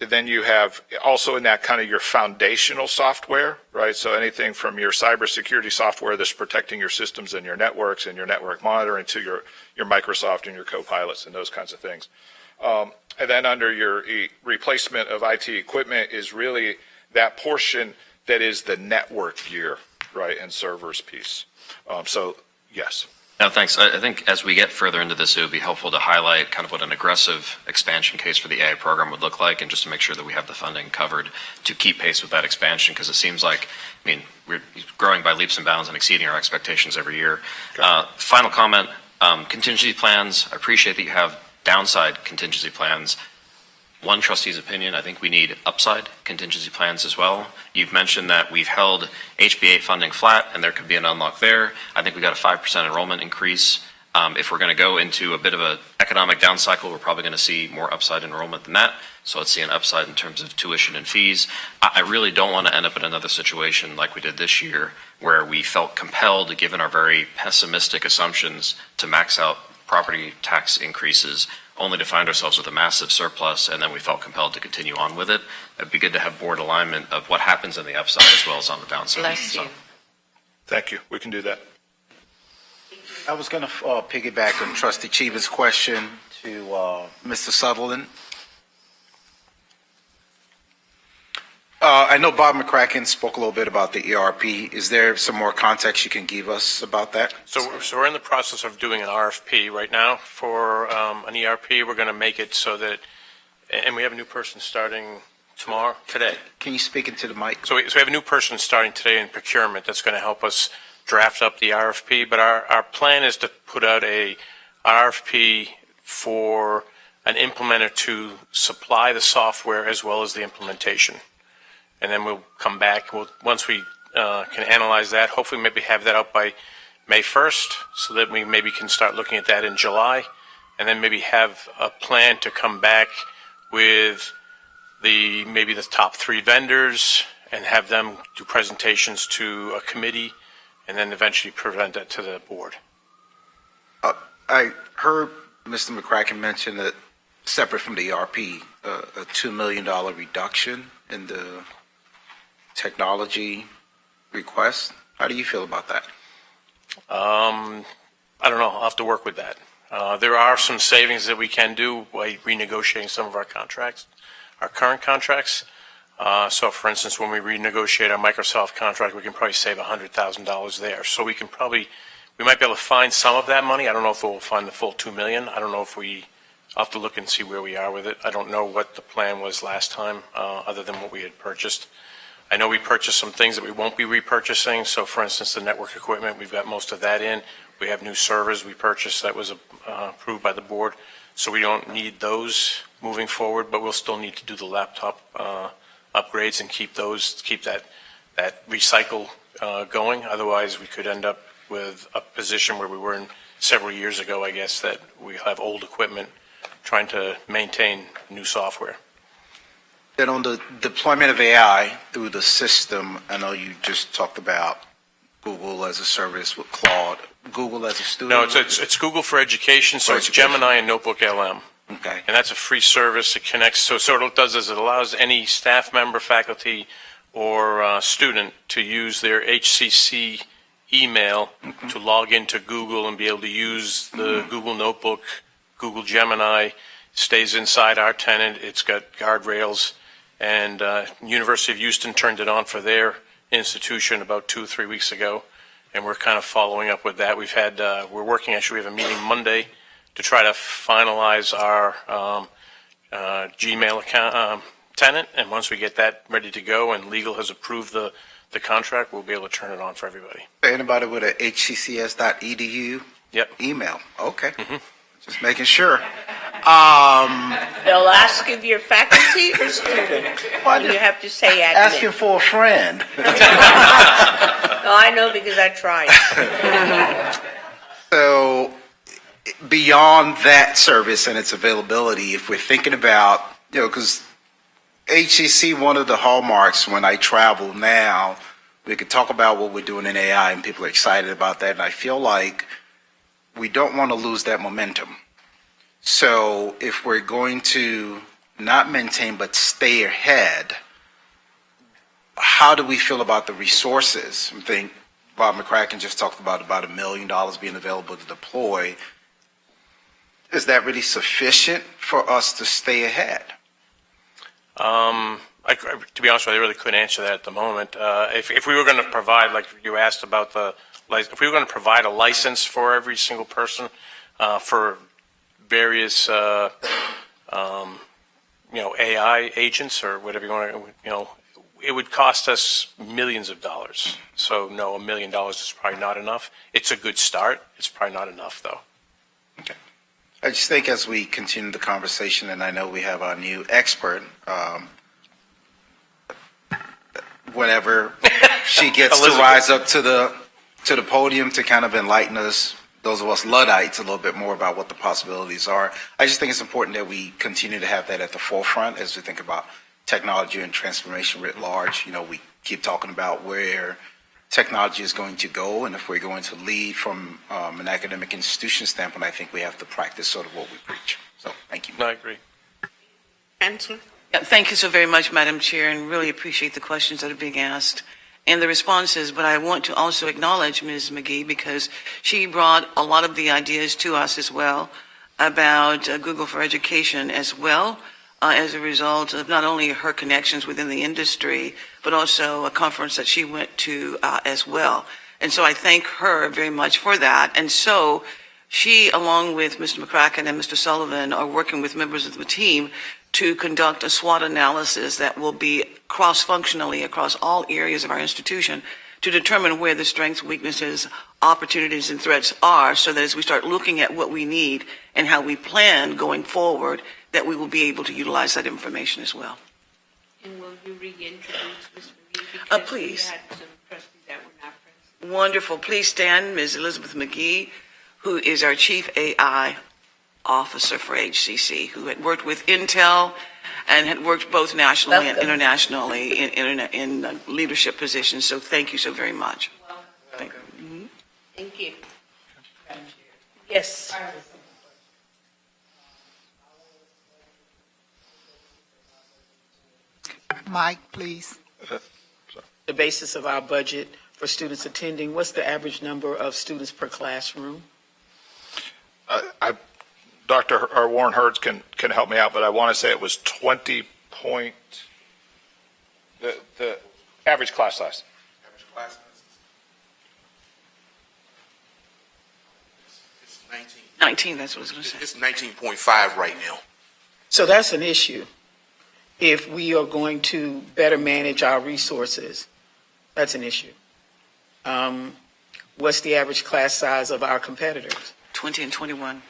Then you have also in that kind of your foundational software, right? So anything from your cybersecurity software that's protecting your systems and your networks and your network monitoring to your Microsoft and your Copilots and those kinds of things. And then under your replacement of IT equipment is really that portion that is the network gear, right, and servers piece. So, yes. No, thanks. I think as we get further into this, it would be helpful to highlight kind of what an aggressive expansion case for the AI program would look like, and just to make sure that we have the funding covered to keep pace with that expansion, because it seems like, I mean, we're growing by leaps and bounds and exceeding our expectations every year. Final comment, contingency plans. I appreciate that you have downside contingency plans. One trustee's opinion, I think we need upside contingency plans as well. You've mentioned that we've held HB8 funding flat and there could be an unlock there. I think we got a 5% enrollment increase. If we're going to go into a bit of an economic down cycle, we're probably going to see more upside enrollment than that. So let's see an upside in terms of tuition and fees. I really don't want to end up in another situation like we did this year, where we felt compelled, given our very pessimistic assumptions, to max out property tax increases, only to find ourselves with a massive surplus, and then we felt compelled to continue on with it. It'd be good to have board alignment of what happens on the upside as well as on the downside. Bless you. Thank you. We can do that. I was going to piggyback on Trustee Cheever's question to Mr. Sutherland. I know Bob McCracken spoke a little bit about the ERP. Is there some more context you can give us about that? So we're in the process of doing an RFP right now for an ERP. We're going to make it so that, and we have a new person starting today. Can you speak into the mic? So we have a new person starting today in procurement that's going to help us draft up the RFP. But our plan is to put out a RFP for an implementer to supply the software as well as the implementation. And then we'll come back. Once we can analyze that, hopefully maybe have that out by May 1st, so that we maybe can start looking at that in July, and then maybe have a plan to come back with maybe the top 3 vendors and have them do presentations to a committee, and then eventually present that to the board. I heard Mr. McCracken mention that, separate from the ERP, a $2 million reduction in the technology request. How do you feel about that? I don't know. I'll have to work with that. There are some savings that we can do by renegotiating some of our contracts, our current contracts. So, for instance, when we renegotiate our Microsoft contract, we can probably save $100,000 there. So we might be able to find some of that money. I don't know if we'll find the full $2 million. I don't know if I'll have to look and see where we are with it. I don't know what the plan was last time, other than what we had purchased. I know we purchased some things that we won't be repurchasing. So, for instance, the network equipment, we've got most of that in. We have new servers we purchased that was approved by the board. So we don't need those moving forward, but we'll still need to do the laptop upgrades and keep that recycle going. Otherwise, we could end up with a position where we were in several years ago, I guess, that we have old equipment trying to maintain new software. Then on the deployment of AI through the system, I know you just talked about Google as a service with Claude. Google as a student? No, it's Google for Education, so it's Gemini and Notebook LM. Okay. And that's a free service. It connects, so what it does is it allows any staff member, faculty, or student to use their HCC email to log into Google and be able to use the Google Notebook, Google Gemini. Stays inside our tenant. It's got guardrails. And University of Houston turned it on for their institution about 2 or 3 weeks ago, and we're kind of following up with that. We have a meeting Monday to try to finalize our Gmail account tenant, and once we get that ready to go and legal has approved the contract, we'll be able to turn it on for everybody. Anybody with a hccs.edu email? Okay. Just making sure. They'll ask if you're faculty or student. You have to say admin. Asking for a friend. No, I know because I tried. So, beyond that service and its availability, if we're thinking about, because HCC, one of the hallmarks when I travel now, we could talk about what we're doing in AI and people are excited about that. And I feel like we don't want to lose that momentum. So if we're going to not maintain but stay ahead, how do we feel about the resources? I think Bob McCracken just talked about $1 million being available to deploy. Is that really sufficient for us to stay ahead? To be honest with you, I really couldn't answer that at the moment. If we were going to provide, like you asked about if we were going to provide a license for every single person for various, AI agents or whatever you want to, it would cost us millions of dollars. So no, $1 million is probably not enough. It's a good start. It's probably not enough, though. Okay. I just think as we continue the conversation, and I know we have our new expert, whenever she gets to rise up to the podium to kind of enlighten us, those of us Luddites, a little bit more about what the possibilities are. I just think it's important that we continue to have that at the forefront as we think about technology and transformation writ large. We keep talking about where technology is going to go, and if we're going to lead from an academic institution standpoint, I think we have to practice sort of what we preach. So, thank you. No, I agree. Answer. Yeah, thank you so very much, Madam Chair, and really appreciate the questions that are being asked and the responses. But I want to also acknowledge Ms. McGee because she brought a lot of the ideas to us as well about Google for Education as well. As a result of not only her connections within the industry, but also a conference that she went to as well. And so I thank her very much for that. And so she, along with Mr. McCracken and Mr. Sullivan, are working with members of the team to conduct a SWOT analysis that will be cross-functionally across all areas of our institution to determine where the strengths, weaknesses, opportunities, and threats are, so that as we start looking at what we need and how we plan going forward, that we will be able to utilize that information as well. And will you reintroduce Ms. McGee? Because Please. we had some trustees that were not present. Wonderful. Please stand, Ms. Elizabeth McGee, who is our Chief AI Officer for HCC, who had worked with Intel and had worked both nationally and internationally in leadership positions. So thank you so very much. Thank you. Thank you. Yes. Mike, please. The basis of our budget for students attending, what's the average number of students per classroom? Dr. Warren Hertz can help me out, but I want to say it was 20 point, the average class size. Average class size. It's 19, that's what I was going to say. It's 19.5 right now. So that's an issue. If we are going to better manage our resources, that's an issue. What's the average class size of our competitors? 20 and 21.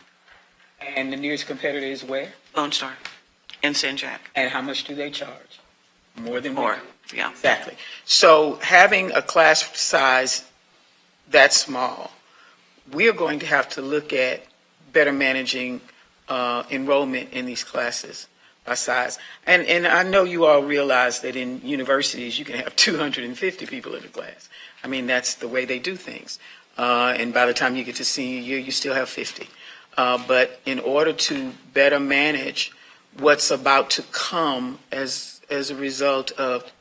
And the nearest competitor is where? Lone Star and San Jack. And how much do they charge? More than More, we do. yeah. Exactly. So having a class size that small, we are going to have to look at better managing enrollment in these classes by size. And I know you all realize that in universities, you can have 250 people in a class. I mean, that's the way they do things. And by the time you get to senior year, you still have 50. But in order to better manage what's about to come as a result of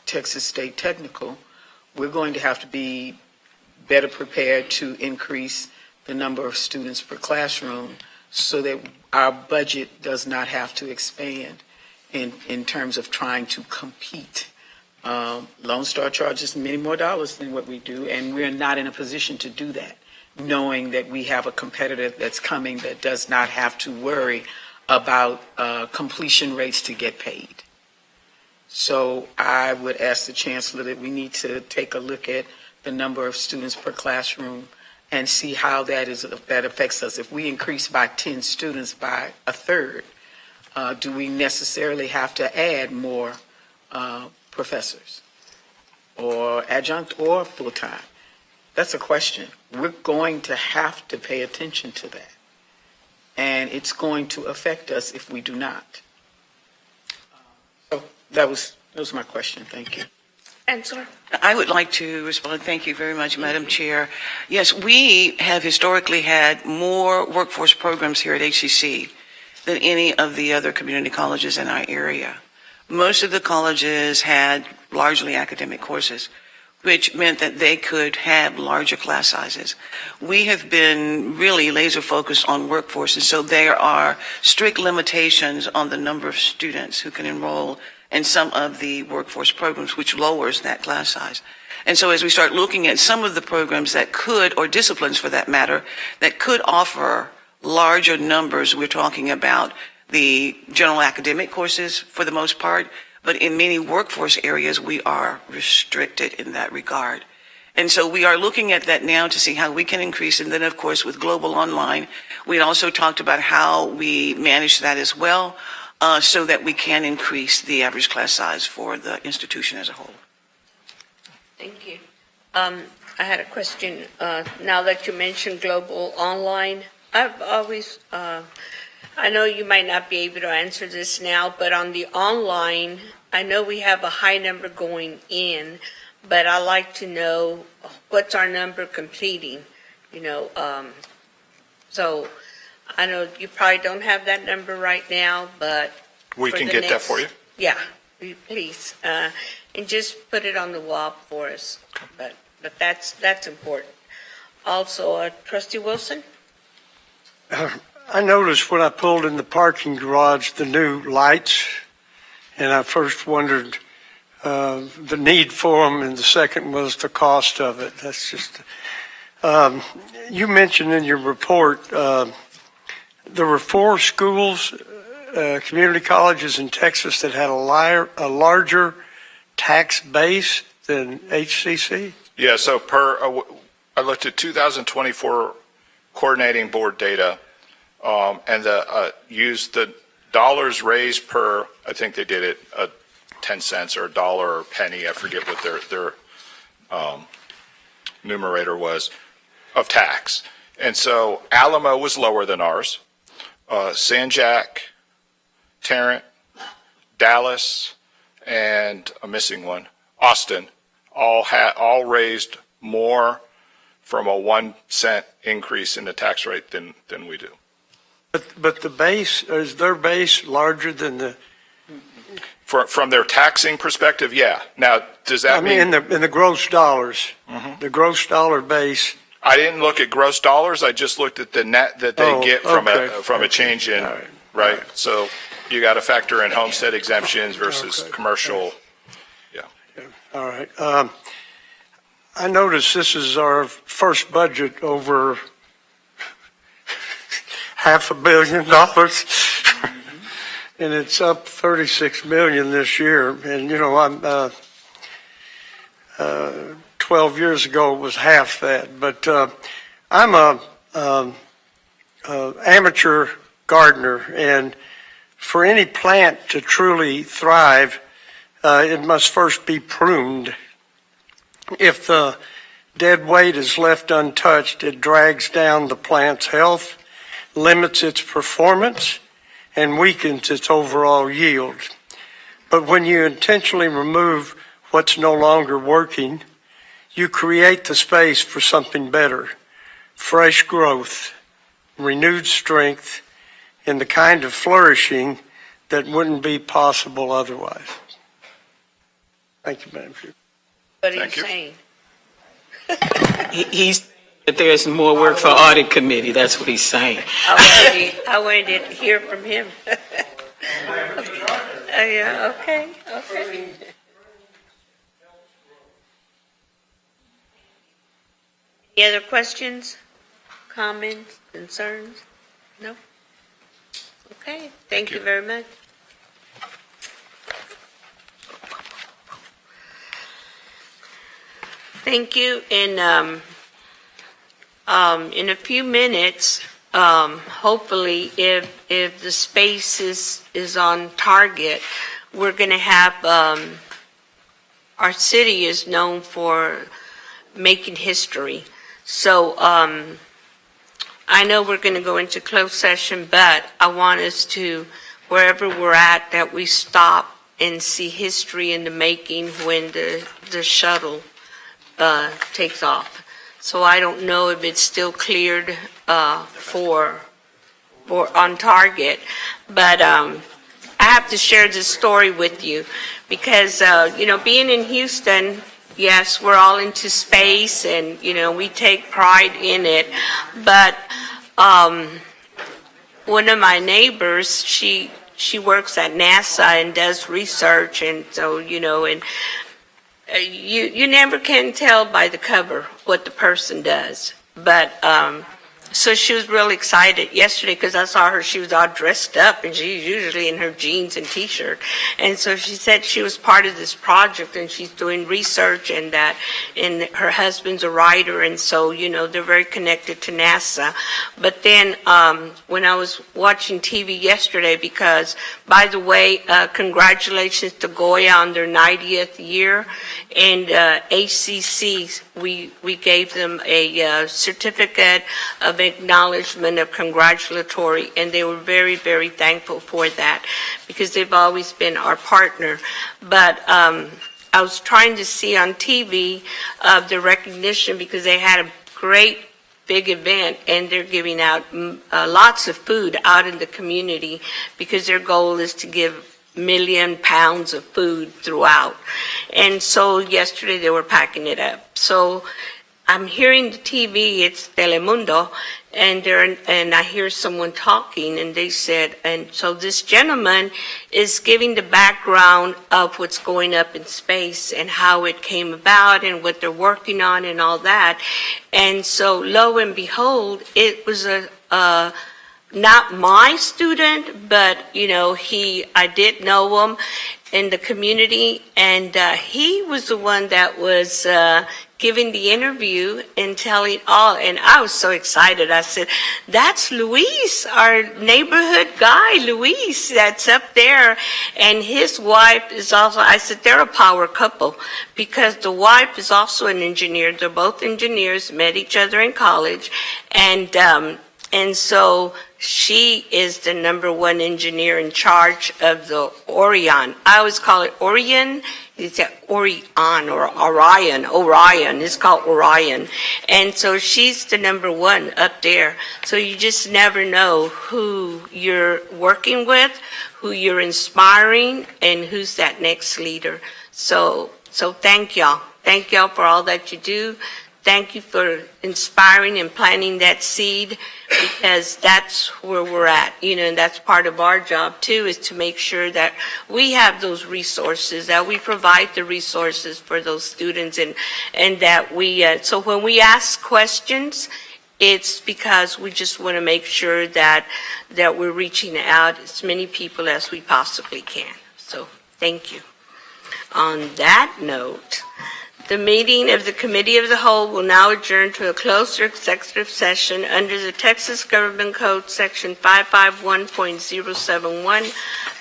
Texas State Technical, we're going to have to be better prepared to increase the number of students per classroom so that our budget does not have to expand in terms of trying to compete. Lone Star charges many more dollars than what we do, and we're not in a position to do that, knowing that we have a competitor that's coming that does not have to worry about completion rates to get paid. So I would ask the Chancellor that we need to take a look at the number of students per classroom and see how that affects us. If we increase by 10 students by a third, do we necessarily have to add more professors or adjunct or full-time? That's a question. We're going to have to pay attention to that. And it's going to affect us if we do not. So That was my question. Thank you. Chancellor? I would like to respond. Thank you very much, Madam Chair. Yes, we have historically had more workforce programs here at HCC than any of the other community colleges in our area. Most of the colleges had largely academic courses, which meant that they could have larger class sizes. We have been really laser focused on workforce, and so there are strict limitations on the number of students who can enroll in some of the workforce programs, which lowers that class size. And so as we start looking at some of the programs that could, or disciplines for that matter, that could offer larger numbers, we're talking about the general academic courses for the most part, but in many workforce areas, we are restricted in that regard. And so we are looking at that now to see how we can increase. And then, of course, with Global Online, we also talked about how we manage that as well, so that we can increase the average class size for the institution as a whole. Thank you. I had a question. Now that you mentioned Global Online, I've always, I know you might not be able to answer this now, but on the online, I know we have a high number going in, but I like to know what's our number completing, so I know you probably don't have that number right now, but. We can get that for you. Yeah, please, and just put it on the wall for us, but that's important. Also, Trustee Wilson? I noticed when I pulled in the parking garage, the new lights, and I first wondered the need for them, and the second was the cost of it. That's just, you mentioned in your report, there were 4 schools, community colleges in Texas that had a larger tax base than HCC? Yeah, so I looked at 2024 coordinating board data, and used the dollars raised per, I think they did it 10 cents or a dollar or a penny, I forget what their numerator was, of tax. And so Alamo was lower than ours. San Jac, Tarrant, Dallas, and I'm missing one, Austin, all raised more from a 1 cent increase in the tax rate than we do. But the base, is their base larger than the? From their taxing perspective, yeah. Now, does that mean? In the gross dollars, the gross dollar base. I didn't look at gross dollars. I just looked at the net that they get from a change in, right? So you got to factor in homestead exemptions versus commercial. Yeah. All right. I noticed this is our first budget over $500 million, and it's up 36 million this year. And I'm 12 years ago it was half that. But I'm a amateur gardener, and for any plant to truly thrive, it must first be pruned. If the dead weight is left untouched, it drags down the plant's health, limits its performance, and weakens its overall yield. But when you intentionally remove what's no longer working, you create the space for something better, fresh growth, renewed strength, and the kind of flourishing that wouldn't be possible otherwise. Thank you, Madam Chair. What are you saying? He's that there's more work for Audit Committee. That's what he's saying. I wanted to hear from him. Yeah, okay. Any other questions, comments, concerns? No? Okay, thank you very much. Thank you. And in a few minutes, hopefully, if the space is on target, we're going to have, our city is known for making history. So I know we're going to go into closed session, but I want us to, wherever we're at, that we stop and see history in the making when the shuttle takes off. So I don't know if it's still cleared for on target, but I have to share this story with you because being in Houston, yes, we're all into space and we take pride in it, but one of my neighbors, she works at NASA and does research, and so and you never can tell by the cover what the person does. But so she was really excited yesterday because I saw her. She was all dressed up, and she's usually in her jeans and T-shirt. And so she said she was part of this project, and she's doing research, and her husband's a writer, and so they're very connected to NASA. But then when I was watching TV yesterday, because by the way, congratulations to Goya on their 90th year, and HCC, we gave them a certificate of acknowledgement of congratulatory, and they were very, very thankful for that because they've always been our partner. But I was trying to see on TV the recognition because they had a great big event, and they're giving out lots of food out in the community because their goal is to give 1 million pounds of food throughout. And so yesterday they were packing it up. So I'm hearing the TV, it's Telemundo, and I hear someone talking, and they said, and so this gentleman is giving the background of what's going up in space and how it came about and what they're working on and all that. And so lo and behold, it was not my student, but I did know him in the community, and he was the one that was giving the interview and telling all, and I was so excited. I said, that's Luis, our neighborhood guy, Luis, that's up there. And his wife is also, I said, they're a power couple because the wife is also an engineer. They're both engineers, met each other in college, and so she is the #1 engineer in charge of the Orion. I always call it Orion. It's Orion or Orion. Orion. It's called Orion. And so she's the #1 up there. So you just never know who you're working with, who you're inspiring, and who's that next leader. So thank y'all. Thank y'all for all that you do. Thank you for inspiring and planting that seed, because that's where we're at, and that's part of our job too, is to make sure that we have those resources, that we provide the resources for those students, and that so when we ask questions, it's because we just want to make sure that we're reaching out as many people as we possibly can. So thank you. On that note, the meeting of the Committee of the Whole will now adjourn to a closed executive session under the Texas Government Code Section 551.071,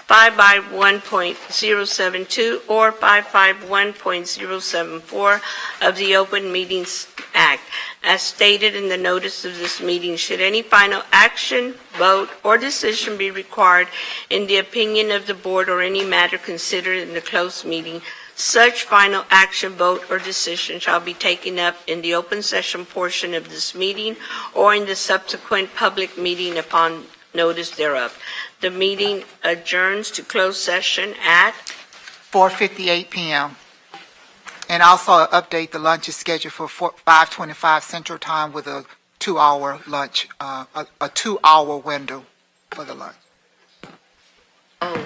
551.072, or 551.074 of the Open Meetings Act. As stated in the notice of this meeting, should any final action, vote, or decision be required in the opinion of the board or any matter considered in the closed meeting, such final action, vote, or decision shall be taken up in the open session portion of this meeting or in the subsequent public meeting upon notice thereof. The meeting adjourns to closed session at 4:58 p.m. And also update the lunch is scheduled for 5:25 Central Time with a 2-hour lunch, a 2-hour window for the lunch. Oh.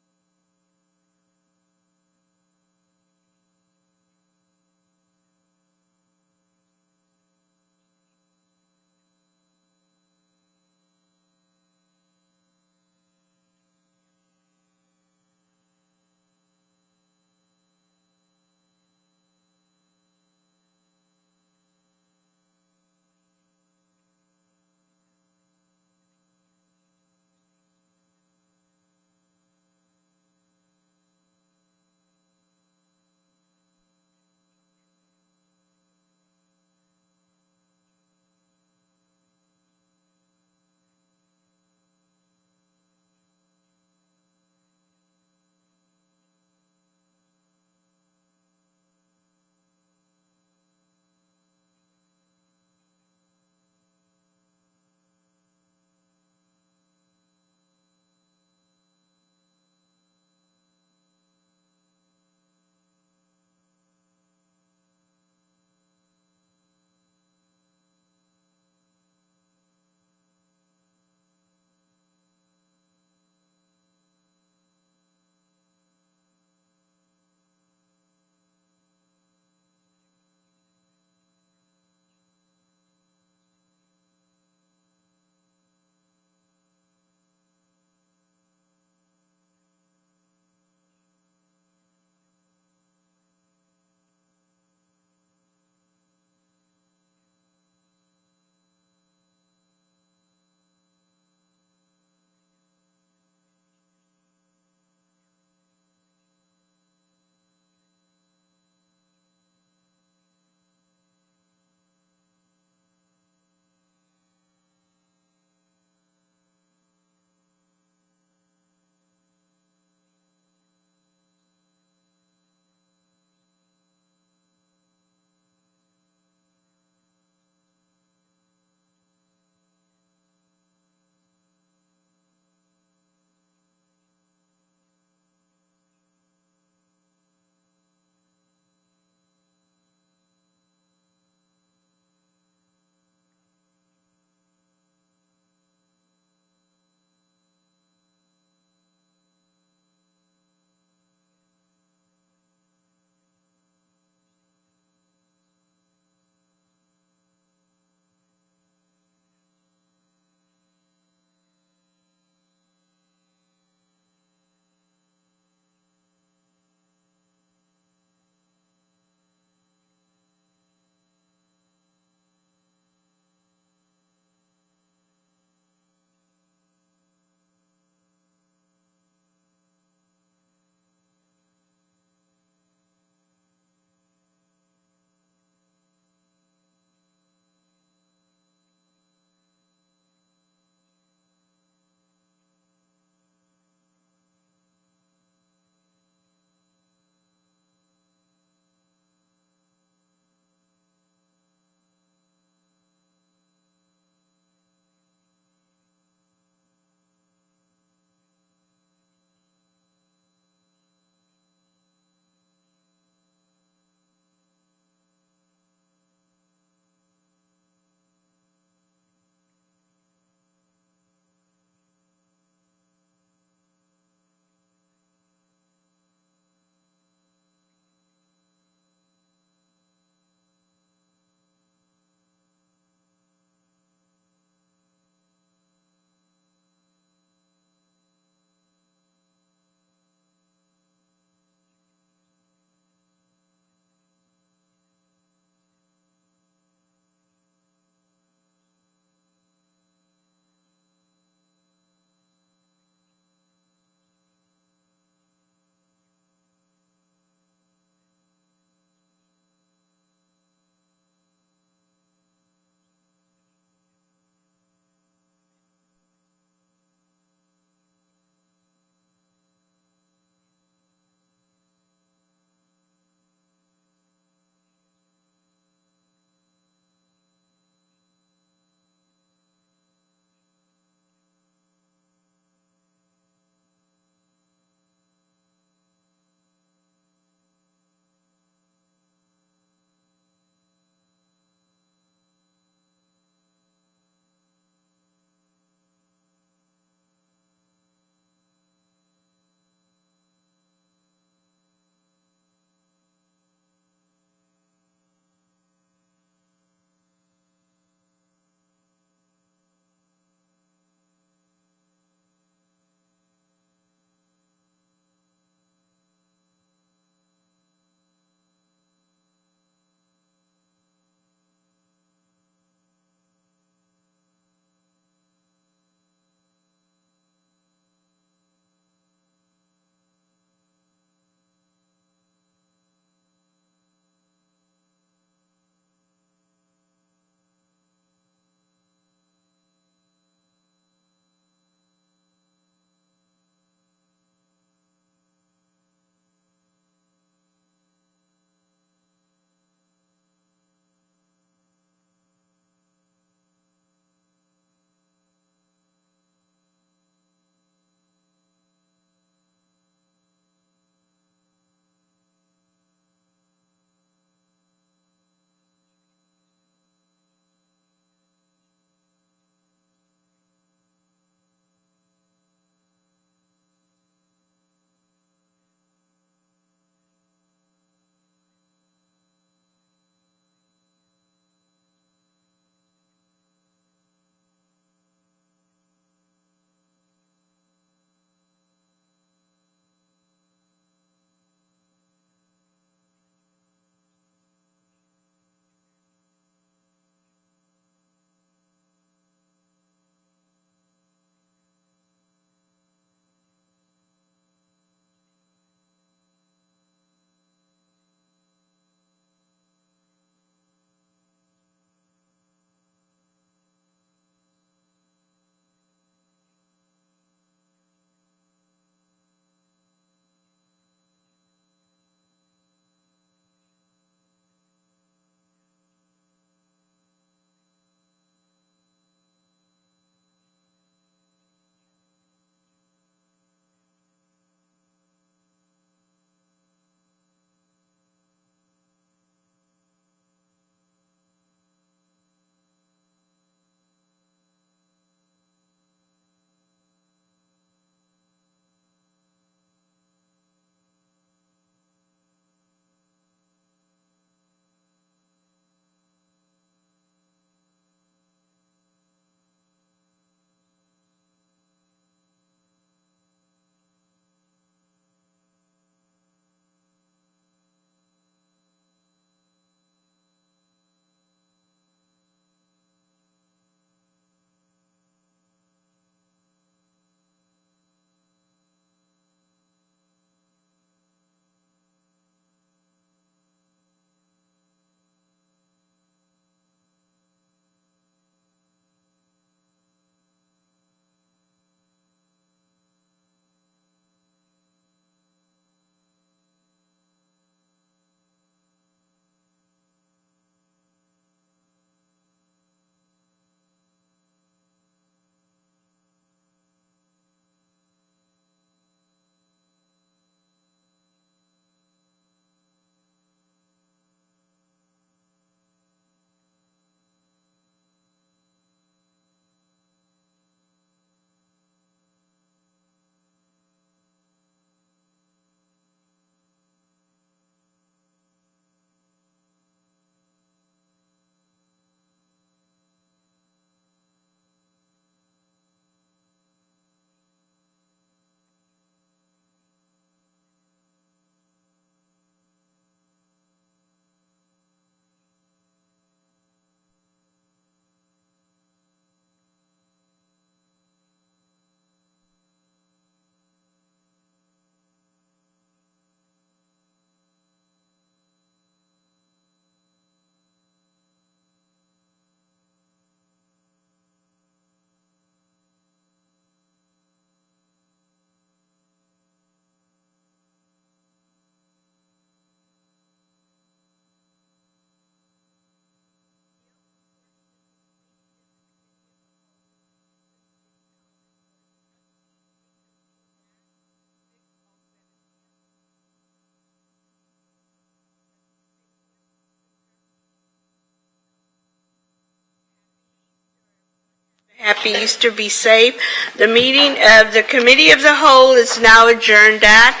Happy Easter, be safe. The meeting of the Committee of the Whole is now adjourned at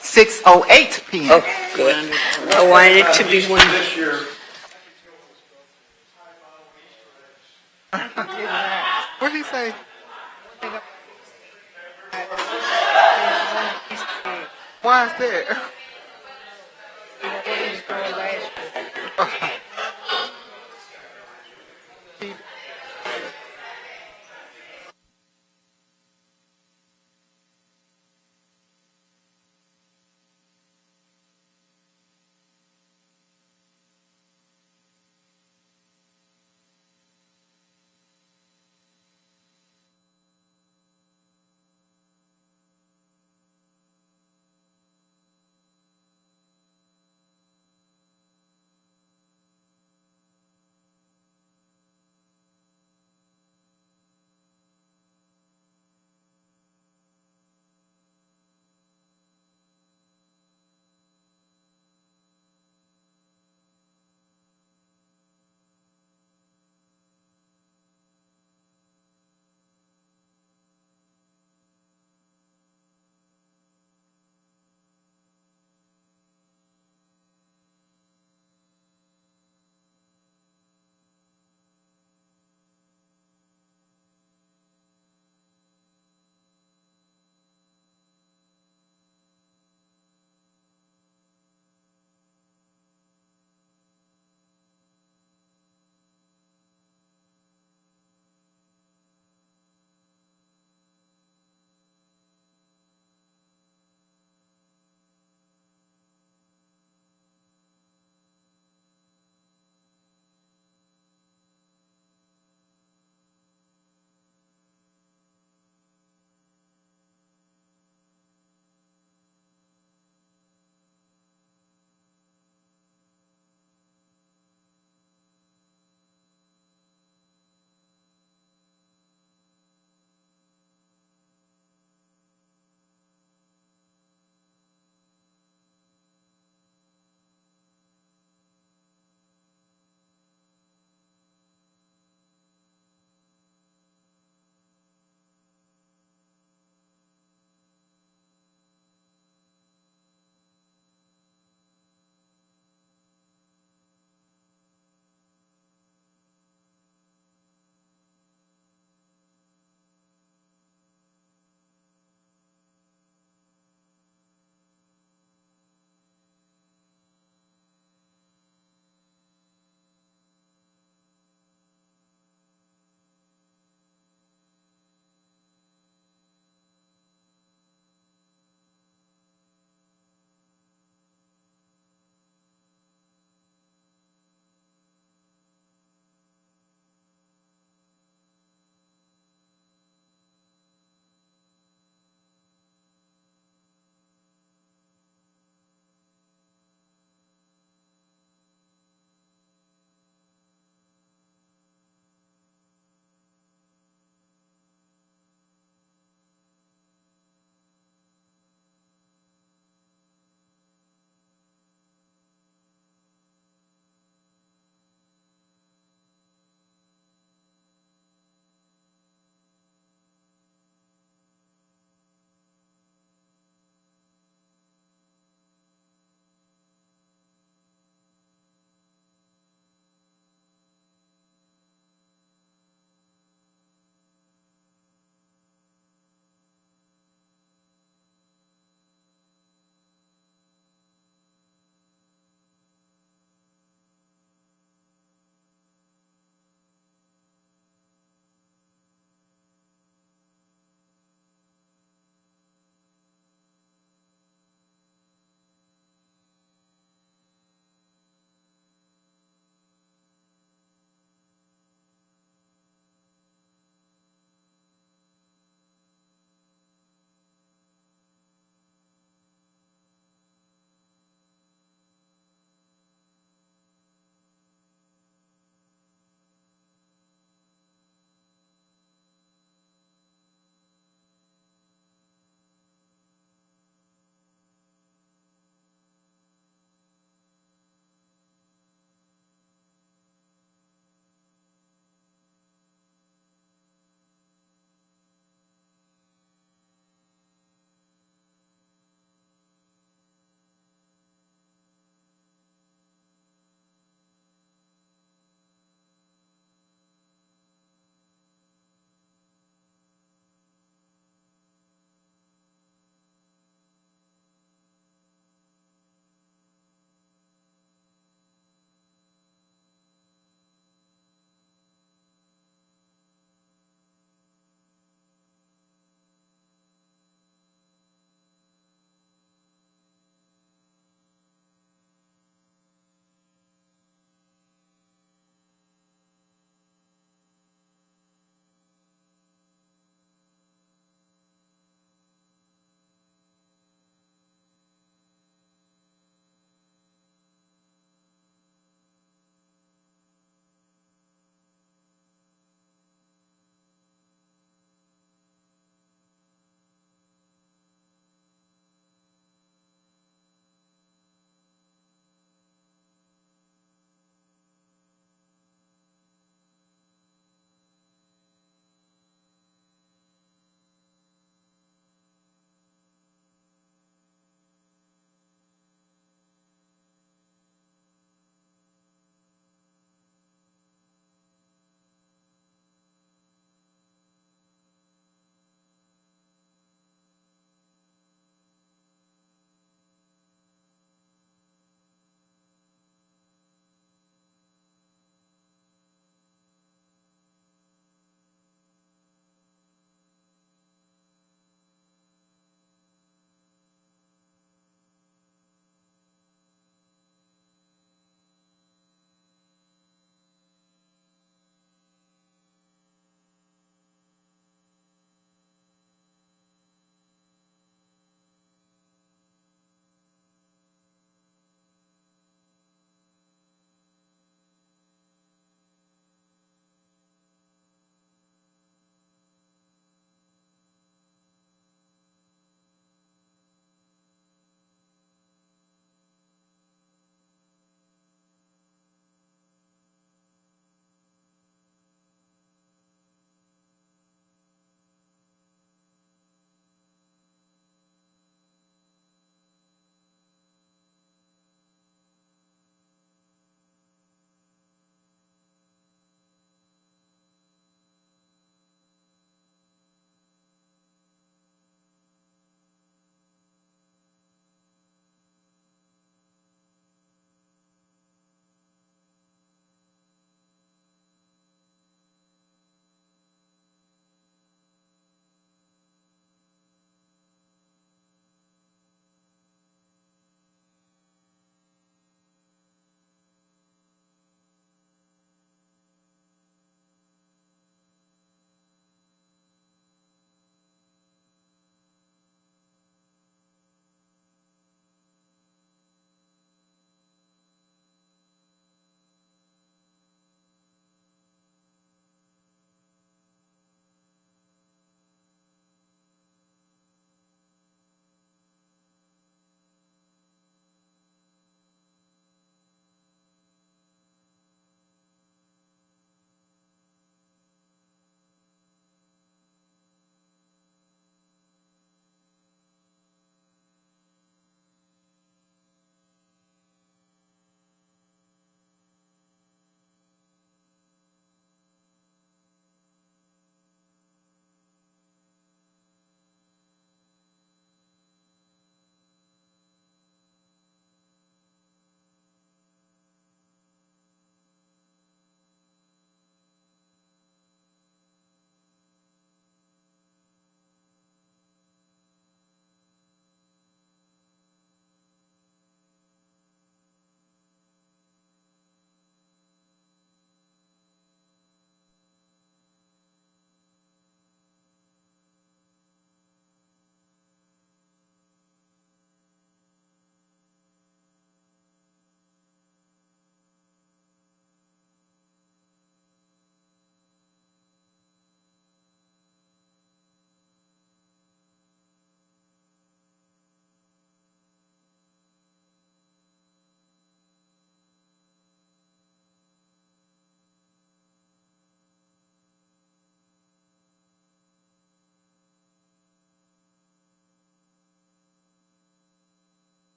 6:08 p.m. Oh, good. I wanted it to be one. What did he say? Why is that?